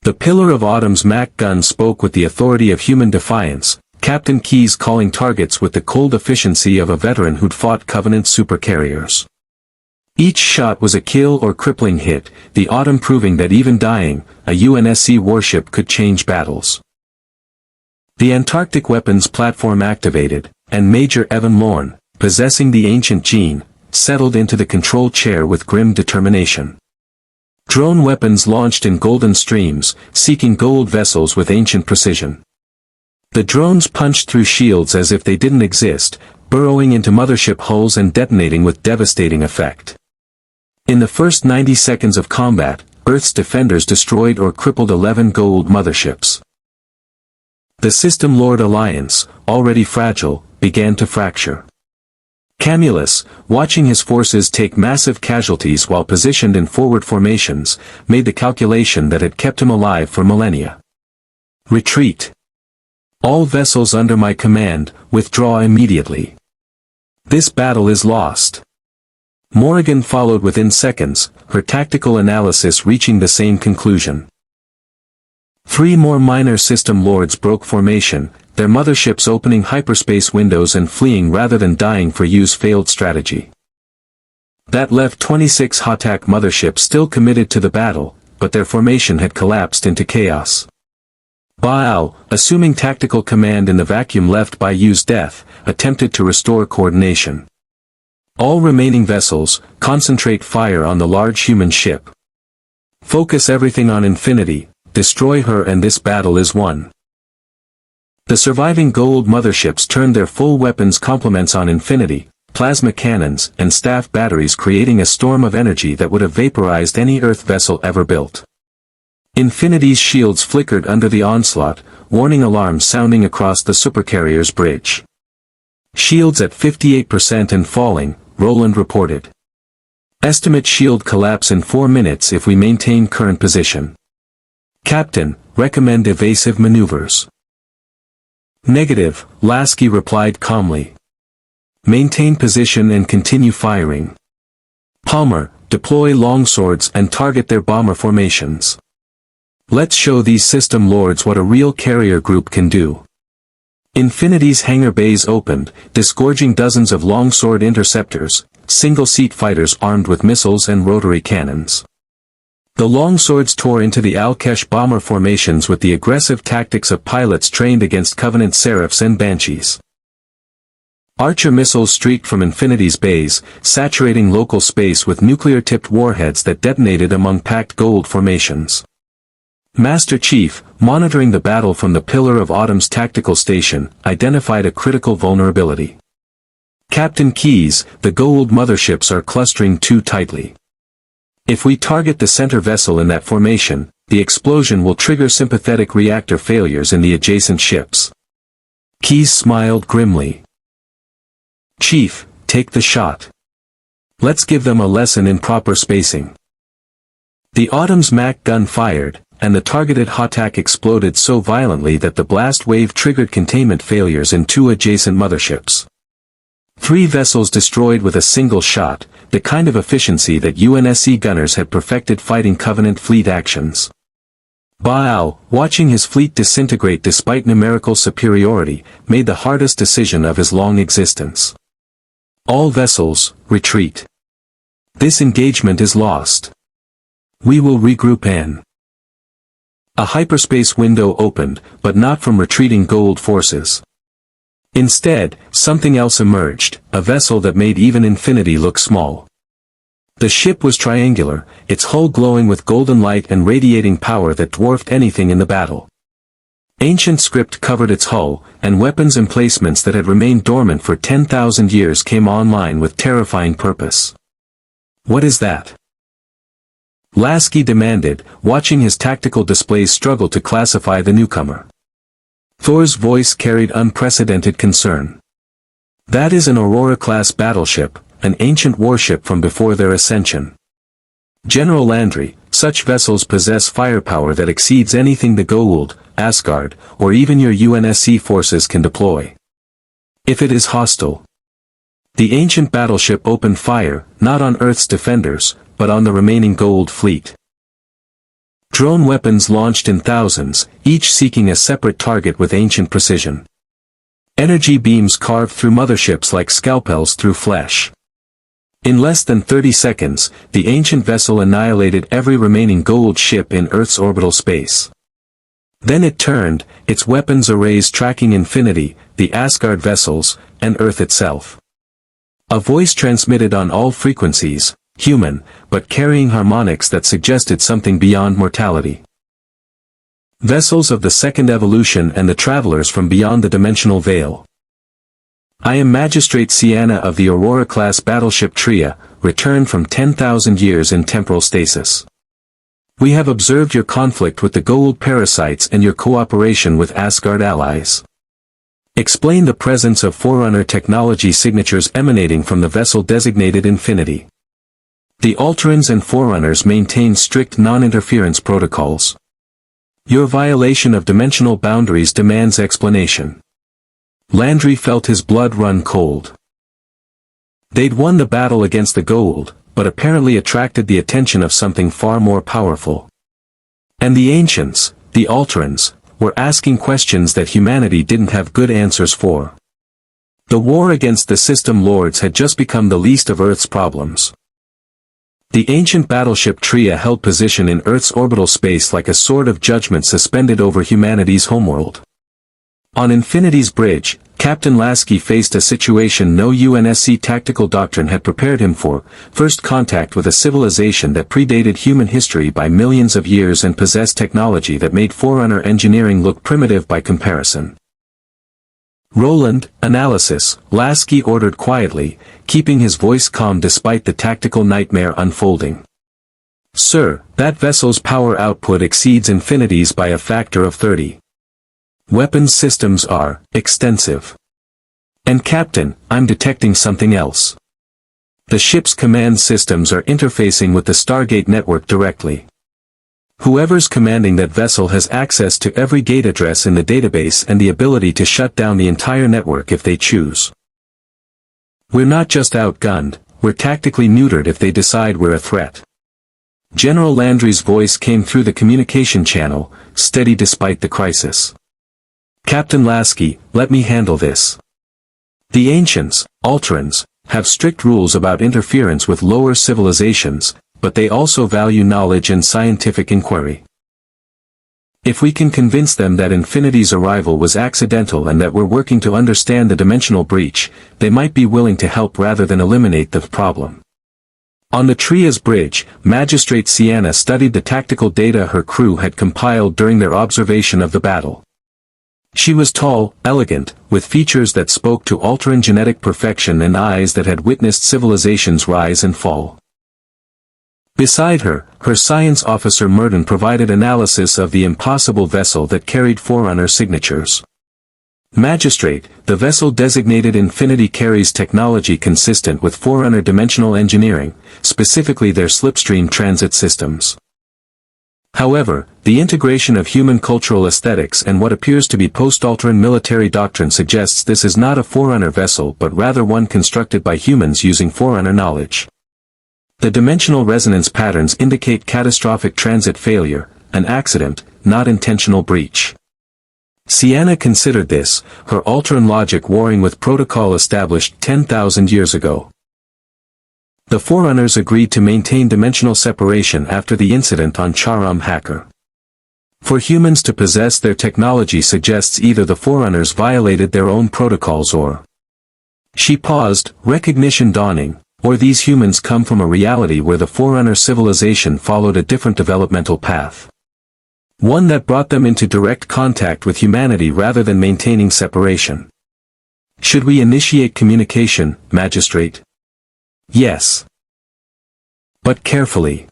The Pillar of Autumn's Mac gun spoke with the authority of human defiance, Captain Keyes calling targets with the cold efficiency of a veteran who'd fought Covenant supercarriers. Each shot was a kill or crippling hit, the Autumn proving that even dying, a UNSC warship could change battles. The Antarctic weapons platform activated, and Major Evan Lorne, possessing the ancient gene, settled into the control chair with grim determination. Drone weapons launched in golden streams, seeking Goa'uld vessels with ancient precision. The drones punched through shields as if they didn't exist, burrowing into mothership hulls and detonating with devastating effect. In the first 90 seconds of combat, Earth's defenders destroyed or crippled 11 Goa'uld motherships. The System Lord Alliance, already fragile, began to fracture. Camulus, watching his forces take massive casualties while positioned in forward formations, made the calculation that had kept him alive for millennia. Retreat. All vessels under my command, withdraw immediately. This battle is lost. Morrigan followed within seconds, her tactical analysis reaching the same conclusion. 3 more minor System Lords broke formation, their motherships opening hyperspace windows and fleeing rather than dying for Yu's failed strategy. That left 26 Hatak motherships still committed to the battle, but their formation had collapsed into chaos. Goa'uld, assuming tactical command in the vacuum left by Yu's death, attempted to restore coordination. All remaining vessels, concentrate fire on the large human ship. Focus everything on Infinity, destroy her and this battle is won. The surviving Goa'uld motherships turned their full weapons complements on Infinity, plasma cannons and staff batteries, creating a storm of energy that would have vaporized any Earth vessel ever built. Infinity's shields flickered under the onslaught, warning alarms sounding across the supercarrier's bridge. Shields at 58% and falling, Roland reported. Estimate shield collapse in 4 minutes if we maintain current position. Captain, recommend evasive maneuvers. Negative, Lasky replied calmly. Maintain position and continue firing. Palmer, deploy longswords and target their bomber formations. Let's show these System Lords what a real carrier group can do. Infinity's hangar bays opened, disgorging dozens of longsword interceptors, single-seat fighters armed with missiles and rotary cannons. The longswords tore into the Alkesh bomber formations with the aggressive tactics of pilots trained against Covenant Seraphs and Banshees. Archer missiles streaked from Infinity's bays, saturating local space with nuclear-tipped warheads that detonated among packed Goa'uld formations. Master Chief, monitoring the battle from the Pillar of Autumn's tactical station, identified a critical vulnerability. Captain Keyes, the Goa'uld motherships are clustering too tightly. If we target the center vessel in that formation, the explosion will trigger sympathetic reactor failures in the adjacent ships. Keyes smiled grimly. Chief, take the shot. Let's give them a lesson in proper spacing. The Autumn's Mac gun fired, and the targeted Hatak exploded so violently that the blast wave triggered containment failures in 2 adjacent motherships. 3 vessels destroyed with a single shot, the kind of efficiency that UNSC gunners had perfected fighting Covenant fleet actions. Goa'uld, watching his fleet disintegrate despite numerical superiority, made the hardest decision of his long existence. All vessels, retreat. This engagement is lost. We will regroup in. A hyperspace window opened, but not from retreating Goa'uld forces. Instead, something else emerged, a vessel that made even Infinity look small. The ship was triangular, its hull glowing with golden light and radiating power that dwarfed anything in the battle. Ancient script covered its hull, and weapons emplacements that had remained dormant for 10,000 years came online with terrifying purpose. What is that? Lasky demanded, watching his tactical displays struggle to classify the newcomer. Thor's voice carried unprecedented concern. That is an Aurora-class battleship, an ancient warship from before their ascension. General Landry, such vessels possess firepower that exceeds anything the Goa'uld, Asgard, or even your UNSC forces can deploy. If it is hostile. The ancient battleship opened fire, not on Earth's defenders, but on the remaining Goa'uld fleet. Drone weapons launched in thousands, each seeking a separate target with ancient precision. Energy beams carved through motherships like scalpels through flesh. In less than 30 seconds, the ancient vessel annihilated every remaining Goa'uld ship in Earth's orbital space. Then it turned, its weapons arrays tracking Infinity, the Asgard vessels, and Earth itself. A voice transmitted on all frequencies, human, but carrying harmonics that suggested something beyond mortality. Vessels of the second evolution and the travelers from beyond the dimensional veil. I am Magistrate Sienna of the Aurora-class battleship Tria, returned from 10,000 years in temporal stasis. We have observed your conflict with the Goa'uld parasites and your cooperation with Asgard allies. Explain the presence of Forerunner technology signatures emanating from the vessel designated Infinity. The Alterans and Forerunners maintain strict non-interference protocols. Your violation of dimensional boundaries demands explanation. Landry felt his blood run cold. They'd won the battle against the Goa'uld, but apparently attracted the attention of something far more powerful. And the Ancients, the Alterans, were asking questions that humanity didn't have good answers for. The war against the System Lords had just become the least of Earth's problems. The ancient battleship Tria held position in Earth's orbital space like a sword of judgment suspended over humanity's homeworld. On Infinity's bridge, Captain Lasky faced a situation no UNSC tactical doctrine had prepared him for: first contact with a civilization that predated human history by millions of years and possessed technology that made Forerunner engineering look primitive by comparison. Roland, analysis, Lasky ordered quietly, keeping his voice calm despite the tactical nightmare unfolding. Sir, that vessel's power output exceeds Infinity's by a factor of 30. Weapons systems are extensive. And Captain, I'm detecting something else. The ship's command systems are interfacing with the StarGate network directly. Whoever's commanding that vessel has access to every gate address in the database and the ability to shut down the entire network if they choose. We're not just outgunned, we're tactically neutered if they decide we're a threat. General Landry's voice came through the communication channel, steady despite the crisis. Captain Lasky, let me handle this. The Ancients, Alterans, have strict rules about interference with lower civilizations, but they also value knowledge and scientific inquiry. If we can convince them that Infinity's arrival was accidental and that we're working to understand the dimensional breach, they might be willing to help rather than eliminate the problem. On the Tria's bridge, Magistrate Sienna studied the tactical data her crew had compiled during their observation of the battle. She was tall, elegant, with features that spoke to Alteran genetic perfection and eyes that had witnessed civilizations rise and fall. Beside her, her science officer Murden provided analysis of the impossible vessel that carried Forerunner signatures. Magistrate, the vessel designated Infinity carries technology consistent with Forerunner dimensional engineering, specifically their slipstream transit systems. However, the integration of human cultural aesthetics and what appears to be post-Alteran military doctrine suggests this is not a Forerunner vessel but rather one constructed by humans using Forerunner knowledge. The dimensional resonance patterns indicate catastrophic transit failure, an accident, not intentional breach. Sienna considered this, her Alteran logic warring with protocol established 10,000 years ago. The Forerunners agreed to maintain dimensional separation after the incident on Charam Hacker. For humans to possess their technology suggests either the Forerunners violated their own protocols or... She paused, recognition dawning, or these humans come from a reality where the Forerunner civilization followed a different developmental path. One that brought them into direct contact with humanity rather than maintaining separation. Should we initiate communication, Magistrate? Yes. But carefully.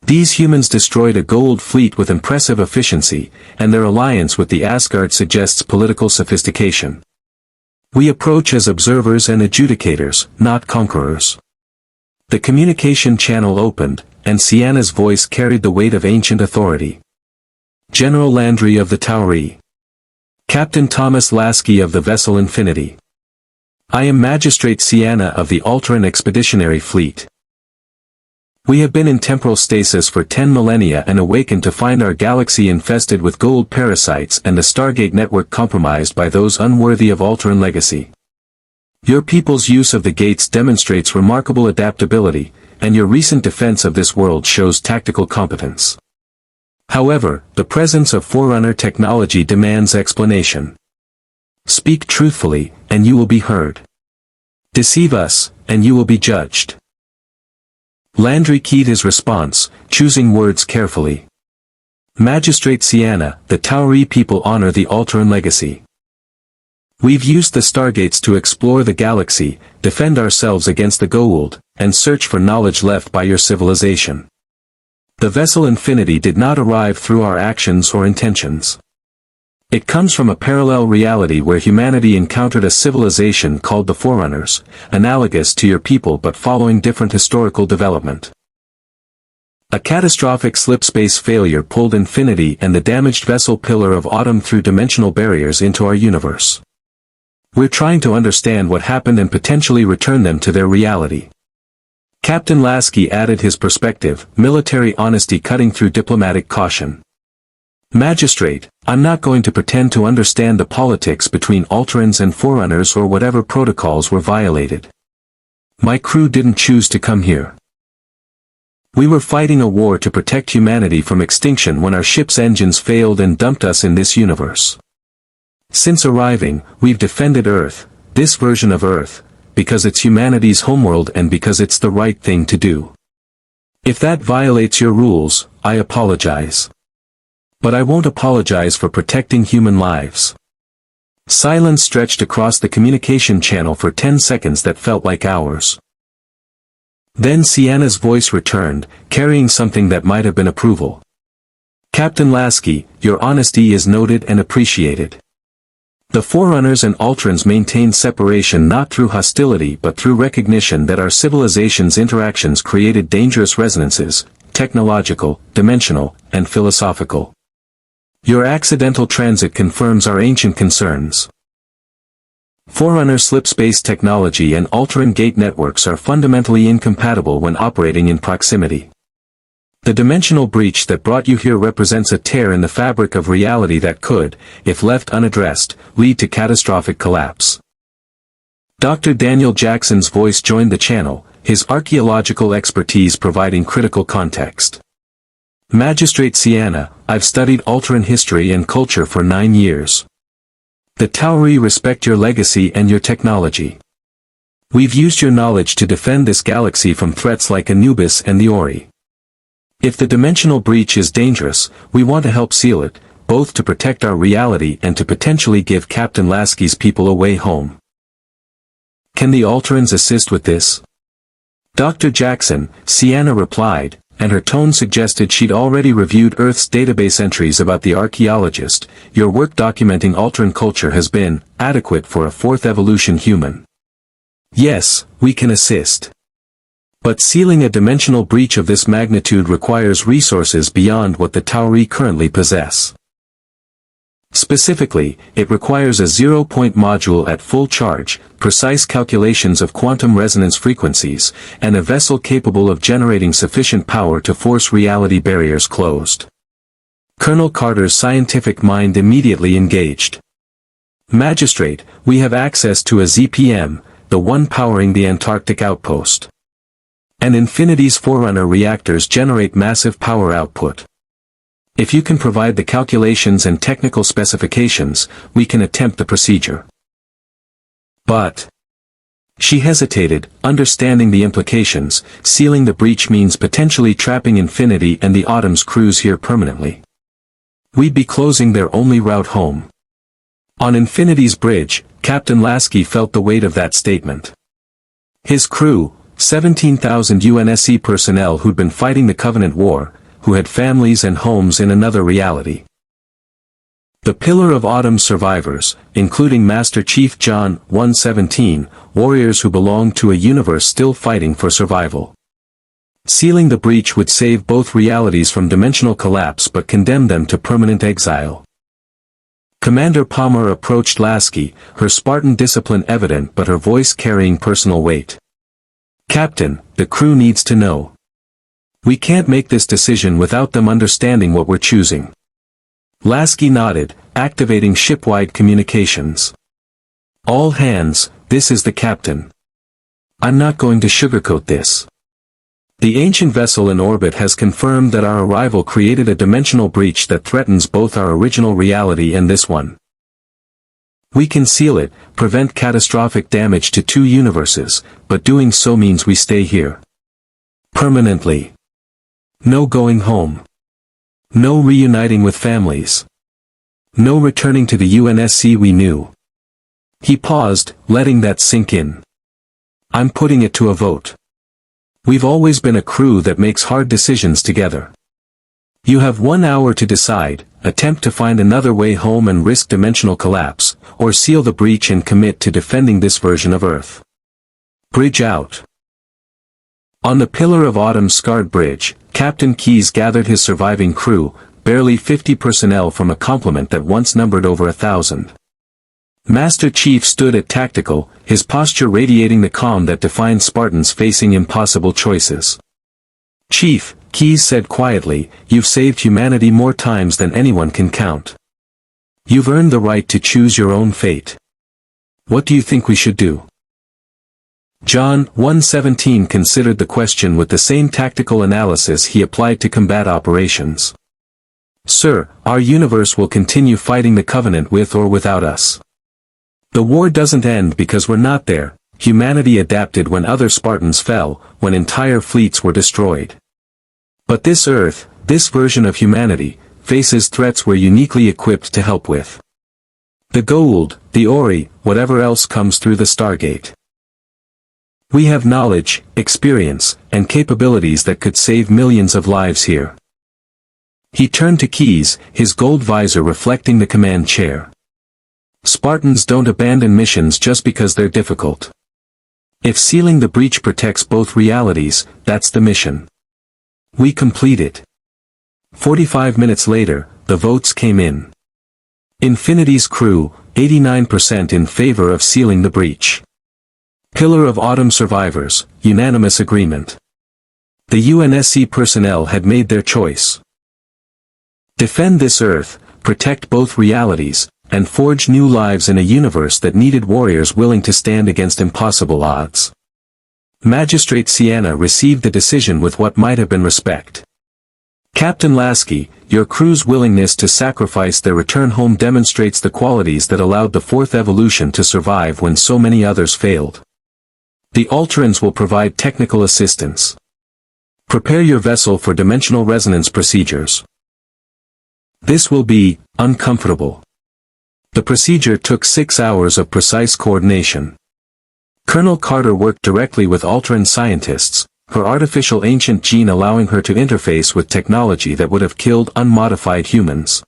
These humans destroyed a Goa'uld fleet with impressive efficiency, and their alliance with the Asgard suggests political sophistication. We approach as observers and adjudicators, not conquerors. The communication channel opened, and Sienna's voice carried the weight of ancient authority. General Landry of the Tauri. Captain Thomas Lasky of the vessel Infinity. I am Magistrate Sienna of the Alteran Expeditionary Fleet. We have been in temporal stasis for 10 millennia and awakened to find our galaxy infested with Goa'uld parasites and the Stargate network compromised by those unworthy of Alteran legacy. Your people's use of the gates demonstrates remarkable adaptability, and your recent defense of this world shows tactical competence. However, the presence of Forerunner technology demands explanation. Speak truthfully, and you will be heard. Deceive us, and you will be judged. Landry keyed his response, choosing words carefully. Magistrate Sienna, the Tauri people honor the Alteran legacy. We've used the Stargates to explore the galaxy, defend ourselves against the Goa'uld, and search for knowledge left by your civilization. The vessel Infinity did not arrive through our actions or intentions. It comes from a parallel reality where humanity encountered a civilization called the Forerunners, analogous to your people but following different historical development. A catastrophic slipspace failure pulled Infinity and the damaged vessel Pillar of Autumn through dimensional barriers into our universe. We're trying to understand what happened and potentially return them to their reality. Captain Lasky added his perspective, military honesty cutting through diplomatic caution. Magistrate, I'm not going to pretend to understand the politics between Alterans and Forerunners or whatever protocols were violated. My crew didn't choose to come here. We were fighting a war to protect humanity from extinction when our ship's engines failed and dumped us in this universe. Since arriving, we've defended Earth, this version of Earth, because it's humanity's homeworld and because it's the right thing to do. If that violates your rules, I apologize. But I won't apologize for protecting human lives. Silence stretched across the communication channel for 10 seconds that felt like hours. Then Sienna's voice returned, carrying something that might have been approval. Captain Lasky, your honesty is noted and appreciated. The Forerunners and Alterans maintained separation not through hostility but through recognition that our civilization's interactions created dangerous resonances, technological, dimensional, and philosophical. Your accidental transit confirms our ancient concerns. Forerunner slipspace technology and Alteran gate networks are fundamentally incompatible when operating in proximity. The dimensional breach that brought you here represents a tear in the fabric of reality that could, if left unaddressed, lead to catastrophic collapse. Dr. Daniel Jackson's voice joined the channel, his archaeological expertise providing critical context. Magistrate Sienna, I've studied Alteran history and culture for 9 years. The Tauri respect your legacy and your technology. We've used your knowledge to defend this galaxy from threats like Anubis and the Ori. If the dimensional breach is dangerous, we want to help seal it, both to protect our reality and to potentially give Captain Lasky's people a way home. Can the Alterans assist with this? Dr. Jackson, Sienna replied, and her tone suggested she'd already reviewed Earth's database entries about the archaeologist. Your work documenting Alteran culture has been adequate for a fourth evolution human. Yes, we can assist. But sealing a dimensional breach of this magnitude requires resources beyond what the Tauri currently possess. Specifically, it requires a zero-point module at full charge, precise calculations of quantum resonance frequencies, and a vessel capable of generating sufficient power to force reality barriers closed. Colonel Carter's scientific mind immediately engaged. Magistrate, we have access to a ZPM, the one powering the Antarctic outpost. And Infinity's Forerunner reactors generate massive power output. If you can provide the calculations and technical specifications, we can attempt the procedure. But she hesitated, understanding the implications. Sealing the breach means potentially trapping Infinity and the Autumn's crews here permanently. We'd be closing their only route home. On Infinity's bridge, Captain Lasky felt the weight of that statement. His crew, 17,000 UNSC personnel who'd been fighting the Covenant War, who had families and homes in another reality. The Pillar of Autumn survivors, including Master Chief John 117, warriors who belonged to a universe still fighting for survival. Sealing the breach would save both realities from dimensional collapse but condemn them to permanent exile. Commander Palmer approached Lasky, her Spartan discipline evident but her voice carrying personal weight. Captain, the crew needs to know. We can't make this decision without them understanding what we're choosing. Lasky nodded, activating shipwide communications. All hands, this is the captain. I'm not going to sugarcoat this. The ancient vessel in orbit has confirmed that our arrival created a dimensional breach that threatens both our original reality and this one. We can seal it, prevent catastrophic damage to 2 universes, but doing so means we stay here. Permanently. No going home. No reuniting with families. No returning to the UNSC we knew. He paused, letting that sink in. I'm putting it to a vote. We've always been a crew that makes hard decisions together. You have 1 hour to decide, attempt to find another way home and risk dimensional collapse, or seal the breach and commit to defending this version of Earth. Bridge out. On the Pillar of Autumn's scarred bridge, Captain Keyes gathered his surviving crew, barely 50 personnel from a complement that once numbered over 1,000. Master Chief stood at tactical, his posture radiating the calm that defined Spartans facing impossible choices. Chief, Keyes said quietly, you've saved humanity more times than anyone can count. You've earned the right to choose your own fate. What do you think we should do? John 1:17 considered the question with the same tactical analysis he applied to combat operations. Sir, our universe will continue fighting the Covenant with or without us. The war doesn't end because we're not there. Humanity adapted when other Spartans fell, when entire fleets were destroyed. But this Earth, this version of humanity, faces threats we're uniquely equipped to help with. The Goa'uld, the Ori, whatever else comes through the StarGate. We have knowledge, experience, and capabilities that could save millions of lives here. He turned to Keyes, his gold visor reflecting the command chair. Spartans don't abandon missions just because they're difficult. If sealing the breach protects both realities, that's the mission. We complete it. 45 minutes later, the votes came in. Infinity's crew, 89% in favor of sealing the breach. Pillar of Autumn survivors, unanimous agreement. The UNSC personnel had made their choice. Defend this Earth, protect both realities, and forge new lives in a universe that needed warriors willing to stand against impossible odds. Magistrate Sienna received the decision with what might have been respect. Captain Lasky, your crew's willingness to sacrifice their return home demonstrates the qualities that allowed the fourth evolution to survive when so many others failed. The Ultrans will provide technical assistance. Prepare your vessel for dimensional resonance procedures. This will be uncomfortable. The procedure took 6 hours of precise coordination. Colonel Carter worked directly with Ultran scientists, her artificial ancient gene allowing her to interface with technology that would have killed unmodified humans.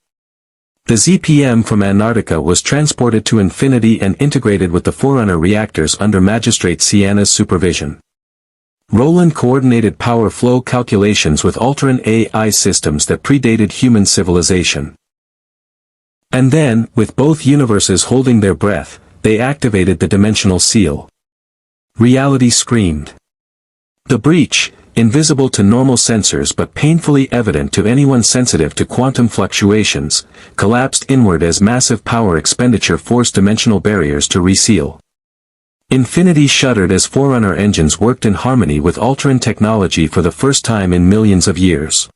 The ZPM from Antarctica was transported to Infinity and integrated with the Forerunner reactors under Magistrate Sienna's supervision. Roland coordinated power flow calculations with Ultran AI systems that predated human civilization. And then, with both universes holding their breath, they activated the dimensional seal. Reality screamed. The breach, invisible to normal sensors but painfully evident to anyone sensitive to quantum fluctuations, collapsed inward as massive power expenditure forced dimensional barriers to reseal. Infinity shuddered as Forerunner engines worked in harmony with Ultran technology for the first time in millions of years.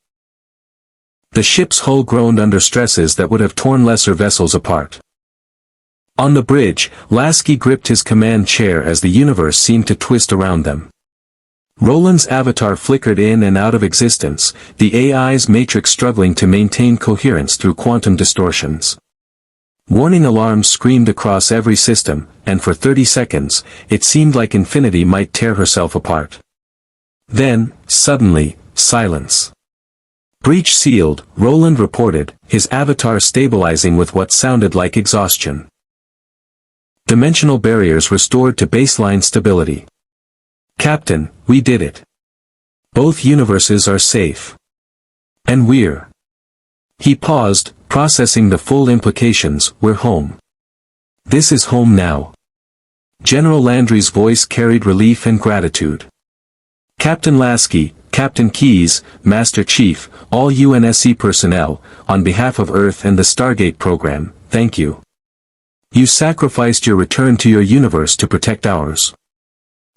The ship's hull groaned under stresses that would have torn lesser vessels apart. On the bridge, Lasky gripped his command chair as the universe seemed to twist around them. Roland's avatar flickered in and out of existence, the AI's matrix struggling to maintain coherence through quantum distortions. Warning alarms screamed across every system, and for 30 seconds, it seemed like Infinity might tear herself apart. Then, suddenly, silence. Breach sealed, Roland reported, his avatar stabilizing with what sounded like exhaustion. Dimensional barriers restored to baseline stability. Captain, we did it. Both universes are safe. And we're... He paused, processing the full implications. We're home. This is home now. General Landry's voice carried relief and gratitude. Captain Lasky, Captain Keyes, Master Chief, all UNSC personnel, on behalf of Earth and the StarGate program, thank you. You sacrificed your return to your universe to protect ours.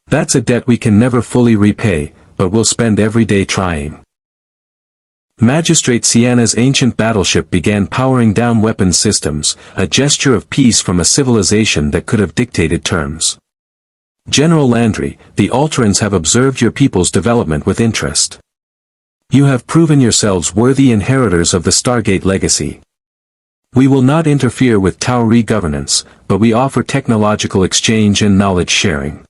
That's a debt we can never fully repay, but we'll spend every day trying. Magistrate Sienna's ancient battleship began powering down weapons systems, a gesture of peace from a civilization that could have dictated terms. General Landry, the Ultrans have observed your people's development with interest. You have proven yourselves worthy inheritors of the StarGate legacy. We will not interfere with Tauri governance, but we offer technological exchange and knowledge sharing.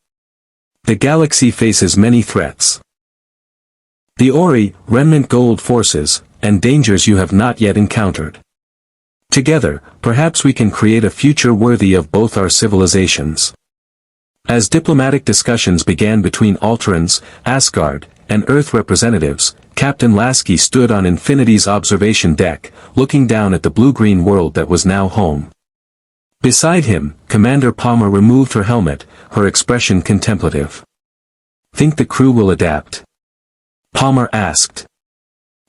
The galaxy faces many threats. The Ori, remnant Goa'uld forces, and dangers you have not yet encountered. Together, perhaps we can create a future worthy of both our civilizations. As diplomatic discussions began between Alterans, Asgard, and Earth representatives, Captain Lasky stood on Infinity's observation deck, looking down at the blue-green world that was now home. Beside him, Commander Palmer removed her helmet, her expression contemplative. "Think the crew will adapt?" Palmer asked.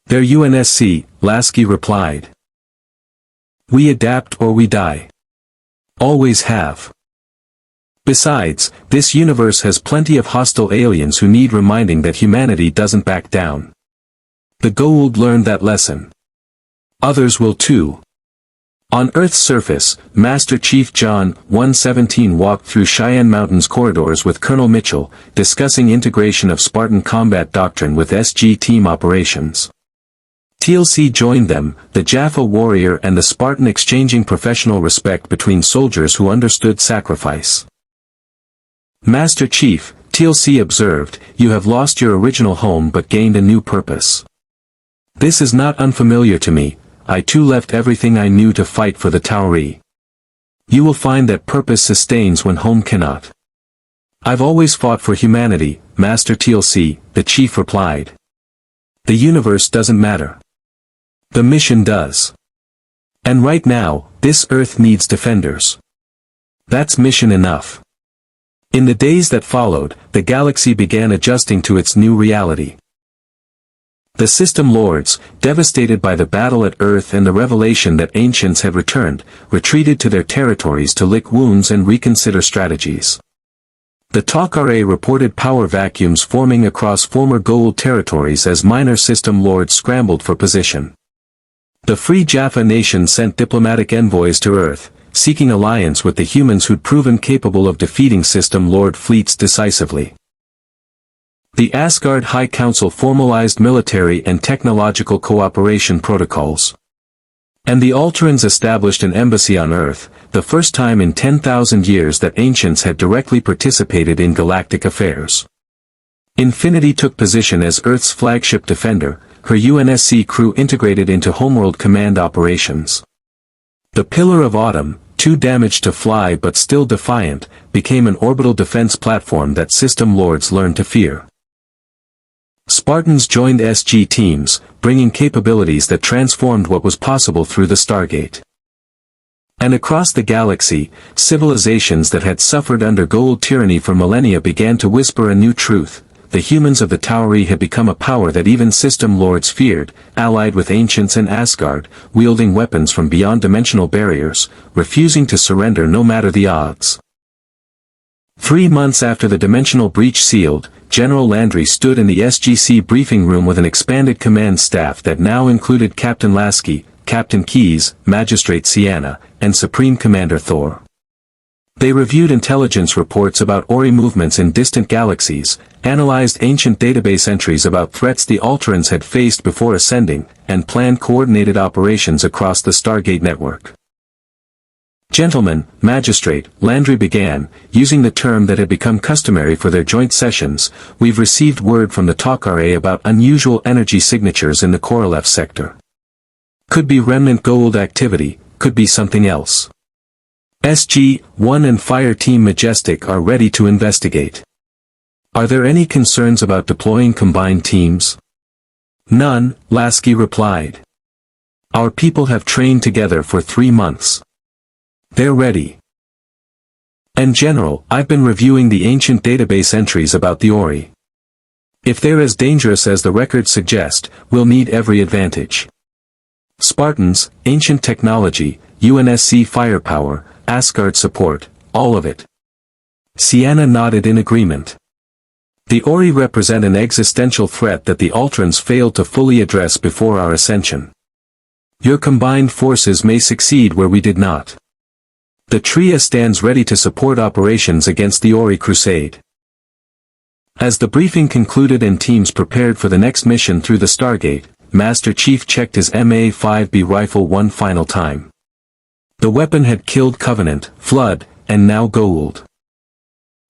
"They're UNSC," Lasky replied. "We adapt or we die. Always have. Besides, this universe has plenty of hostile aliens who need reminding that humanity doesn't back down. The Goa'uld learned that lesson. Others will too." On Earth's surface, Master Chief John 117 walked through Cheyenne Mountain's corridors with Colonel Mitchell, discussing integration of Spartan combat doctrine with SG team operations. TLC joined them, the Jaffa warrior and the Spartan exchanging professional respect between soldiers who understood sacrifice. "Master Chief," TLC observed, "you have lost your original home but gained a new purpose. This is not unfamiliar to me. I too left everything I knew to fight for the Tauri. You will find that purpose sustains when home cannot." "I've always fought for humanity, Master TLC," the chief replied. "The universe doesn't matter. The mission does. And right now, this Earth needs defenders. That's mission enough." In the days that followed, the galaxy began adjusting to its new reality. The System Lords, devastated by the battle at Earth and the revelation that ancients had returned, retreated to their territories to lick wounds and reconsider strategies. The Tok'ra reported power vacuums forming across former Goa'uld territories as minor System Lords scrambled for position. The Free Jaffa nation sent diplomatic envoys to Earth, seeking alliance with the humans who'd proven capable of defeating System Lord fleets decisively. The Asgard High Council formalized military and technological cooperation protocols. And the Alterans established an embassy on Earth, the first time in 10,000 years that ancients had directly participated in galactic affairs. Infinity took position as Earth's flagship defender, her UNSC crew integrated into homeworld command operations. The Pillar of Autumn, too damaged to fly but still defiant, became an orbital defense platform that System Lords learned to fear. Spartans joined SG teams, bringing capabilities that transformed what was possible through the StarGate. And across the galaxy, civilizations that had suffered under Goa'uld tyranny for millennia began to whisper a new truth. The humans of the Tauri had become a power that even System Lords feared, allied with ancients and Asgard, wielding weapons from beyond dimensional barriers, refusing to surrender no matter the odds. 3 months after the dimensional breach sealed, General Landry stood in the SGC briefing room with an expanded command staff that now included Captain Lasky, Captain Keyes, Magistrate Sienna, and Supreme Commander Thor. They reviewed intelligence reports about Ori movements in distant galaxies, analyzed ancient database entries about threats the Alterans had faced before ascending, and planned coordinated operations across the StarGate network. "Gentlemen," Magistrate Landry began, using the term that had become customary for their joint sessions, "we've received word from the Tok'ra about unusual energy signatures in the Korolev sector. Could be remnant Goa'uld activity, could be something else. SG-1 and Fireteam Majestic are ready to investigate. Are there any concerns about deploying combined teams?" "None," Lasky replied. "Our people have trained together for 3 months. They're ready. And General, I've been reviewing the ancient database entries about the Ori. If they're as dangerous as the records suggest, we'll need every advantage. Spartans, ancient technology, UNSC firepower, Asgard support, all of it." Sienna nodded in agreement. "The Ori represent an existential threat that the Alterans failed to fully address before our ascension. Your combined forces may succeed where we did not. The TRIA stands ready to support operations against the Ori Crusade." As the briefing concluded and teams prepared for the next mission through the StarGate, Master Chief checked his MA-5B rifle one final time. The weapon had killed Covenant, Flood, and now Goa'uld.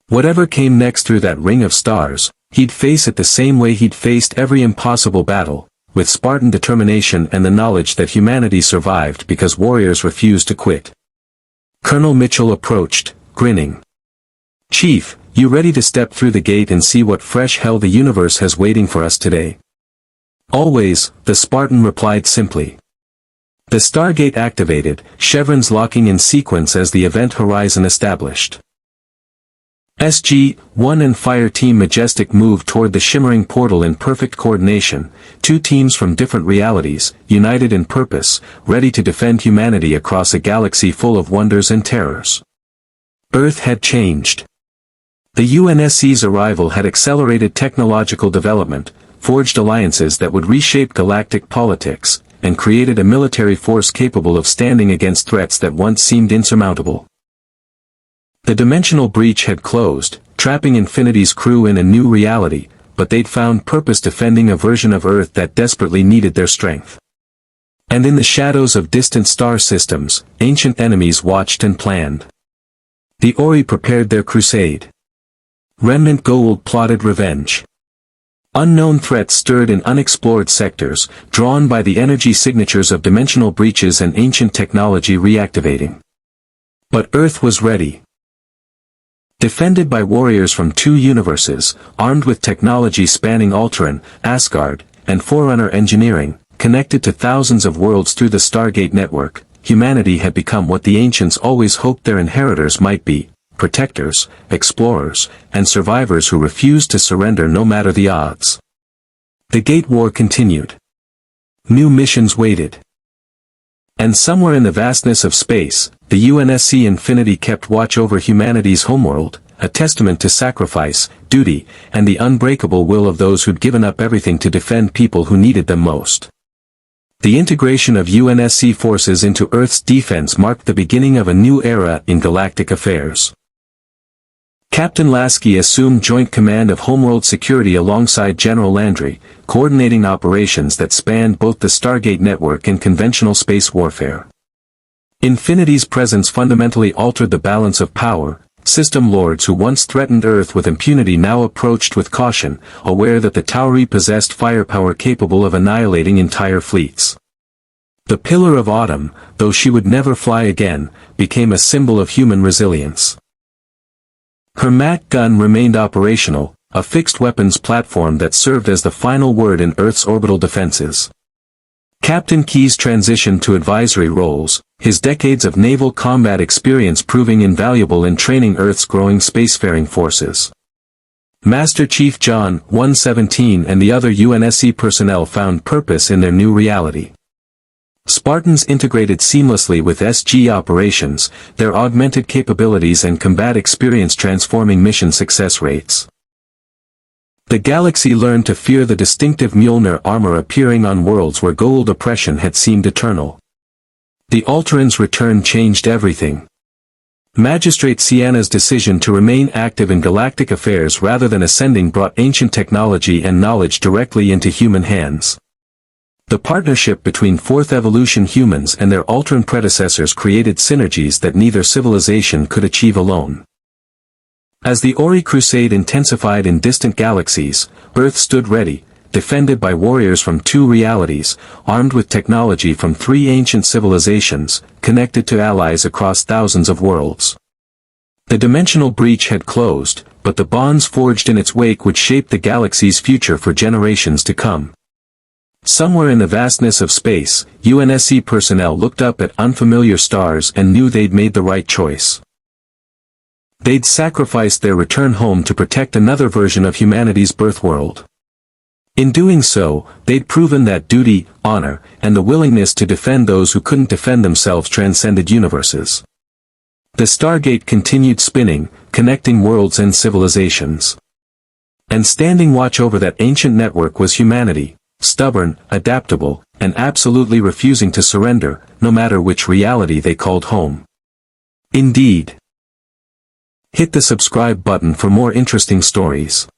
Whatever came next through that ring of stars, he'd face it the same way he'd faced every impossible battle, with Spartan determination and the knowledge that humanity survived because warriors refused to quit. Colonel Mitchell approached, grinning. "Chief, you ready to step through the gate and see what fresh hell the universe has waiting for us today?" "Always," the Spartan replied simply. The StarGate activated, chevrons locking in sequence as the event horizon established. SG-1 and Fireteam Majestic moved toward the shimmering portal in perfect coordination, two teams from different realities, united in purpose, ready to defend humanity across a galaxy full of wonders and terrors. Earth had changed. The UNSC's arrival had accelerated technological development, forged alliances that would reshape galactic politics, and created a military force capable of standing against threats that once seemed insurmountable. The dimensional breach had closed, trapping Infinity's crew in a new reality, but they'd found purpose defending a version of Earth that desperately needed their strength. And in the shadows of distant star systems, ancient enemies watched and planned. The Ori prepared their crusade. Remnant Goa'uld plotted revenge. Unknown threats stirred in unexplored sectors, drawn by the energy signatures of dimensional breaches and ancient technology reactivating. But Earth was ready. Defended by warriors from two universes, armed with technology spanning Alteran, Asgard, and Forerunner engineering, connected to thousands of worlds through the StarGate network, humanity had become what the ancients always hoped their inheritors might be: protectors, explorers, and survivors who refused to surrender no matter the odds. The Gate War continued. New missions waited. And somewhere in the vastness of space, the UNSC Infinity kept watch over humanity's homeworld, a testament to sacrifice, duty, and the unbreakable will of those who'd given up everything to defend people who needed them most. The integration of UNSC forces into Earth's defense marked the beginning of a new era in galactic affairs. Captain Lasky assumed joint command of homeworld security alongside General Landry, coordinating operations that spanned both the StarGate network and conventional space warfare. Infinity's presence fundamentally altered the balance of power. System Lords who once threatened Earth with impunity now approached with caution, aware that the Tauri possessed firepower capable of annihilating entire fleets. The Pillar of Autumn, though she would never fly again, became a symbol of human resilience. Her Mach gun remained operational, a fixed weapons platform that served as the final word in Earth's orbital defenses. Captain Key's transition to advisory roles, his decades of naval combat experience proving invaluable in training Earth's growing spacefaring forces. Master Chief John 117 and the other UNSC personnel found purpose in their new reality. Spartans integrated seamlessly with SG operations, their augmented capabilities and combat experience transforming mission success rates. The galaxy learned to fear the distinctive Mjolnir armor appearing on worlds where Goa'uld oppression had seemed eternal. The Alteran's return changed everything. Magistrate Sienna's decision to remain active in galactic affairs rather than ascending brought ancient technology and knowledge directly into human hands. The partnership between Fourth Evolution humans and their Alteran predecessors created synergies that neither civilization could achieve alone. As the Ori Crusade intensified in distant galaxies, Earth stood ready, defended by warriors from two realities, armed with technology from three ancient civilizations, connected to allies across thousands of worlds. The dimensional breach had closed, but the bonds forged in its wake would shape the galaxy's future for generations to come. Somewhere in the vastness of space, UNSC personnel looked up at unfamiliar stars and knew they'd made the right choice. They'd sacrificed their return home to protect another version of humanity's birth world. In doing so, they'd proven that duty, honor, and the willingness to defend those who couldn't defend themselves transcended universes. The StarGate continued spinning, connecting worlds and civilizations. And standing watch over that ancient network was humanity. Stubborn, adaptable, and absolutely refusing to surrender, no matter which reality they called home. Indeed. Hit the subscribe button for more interesting stories.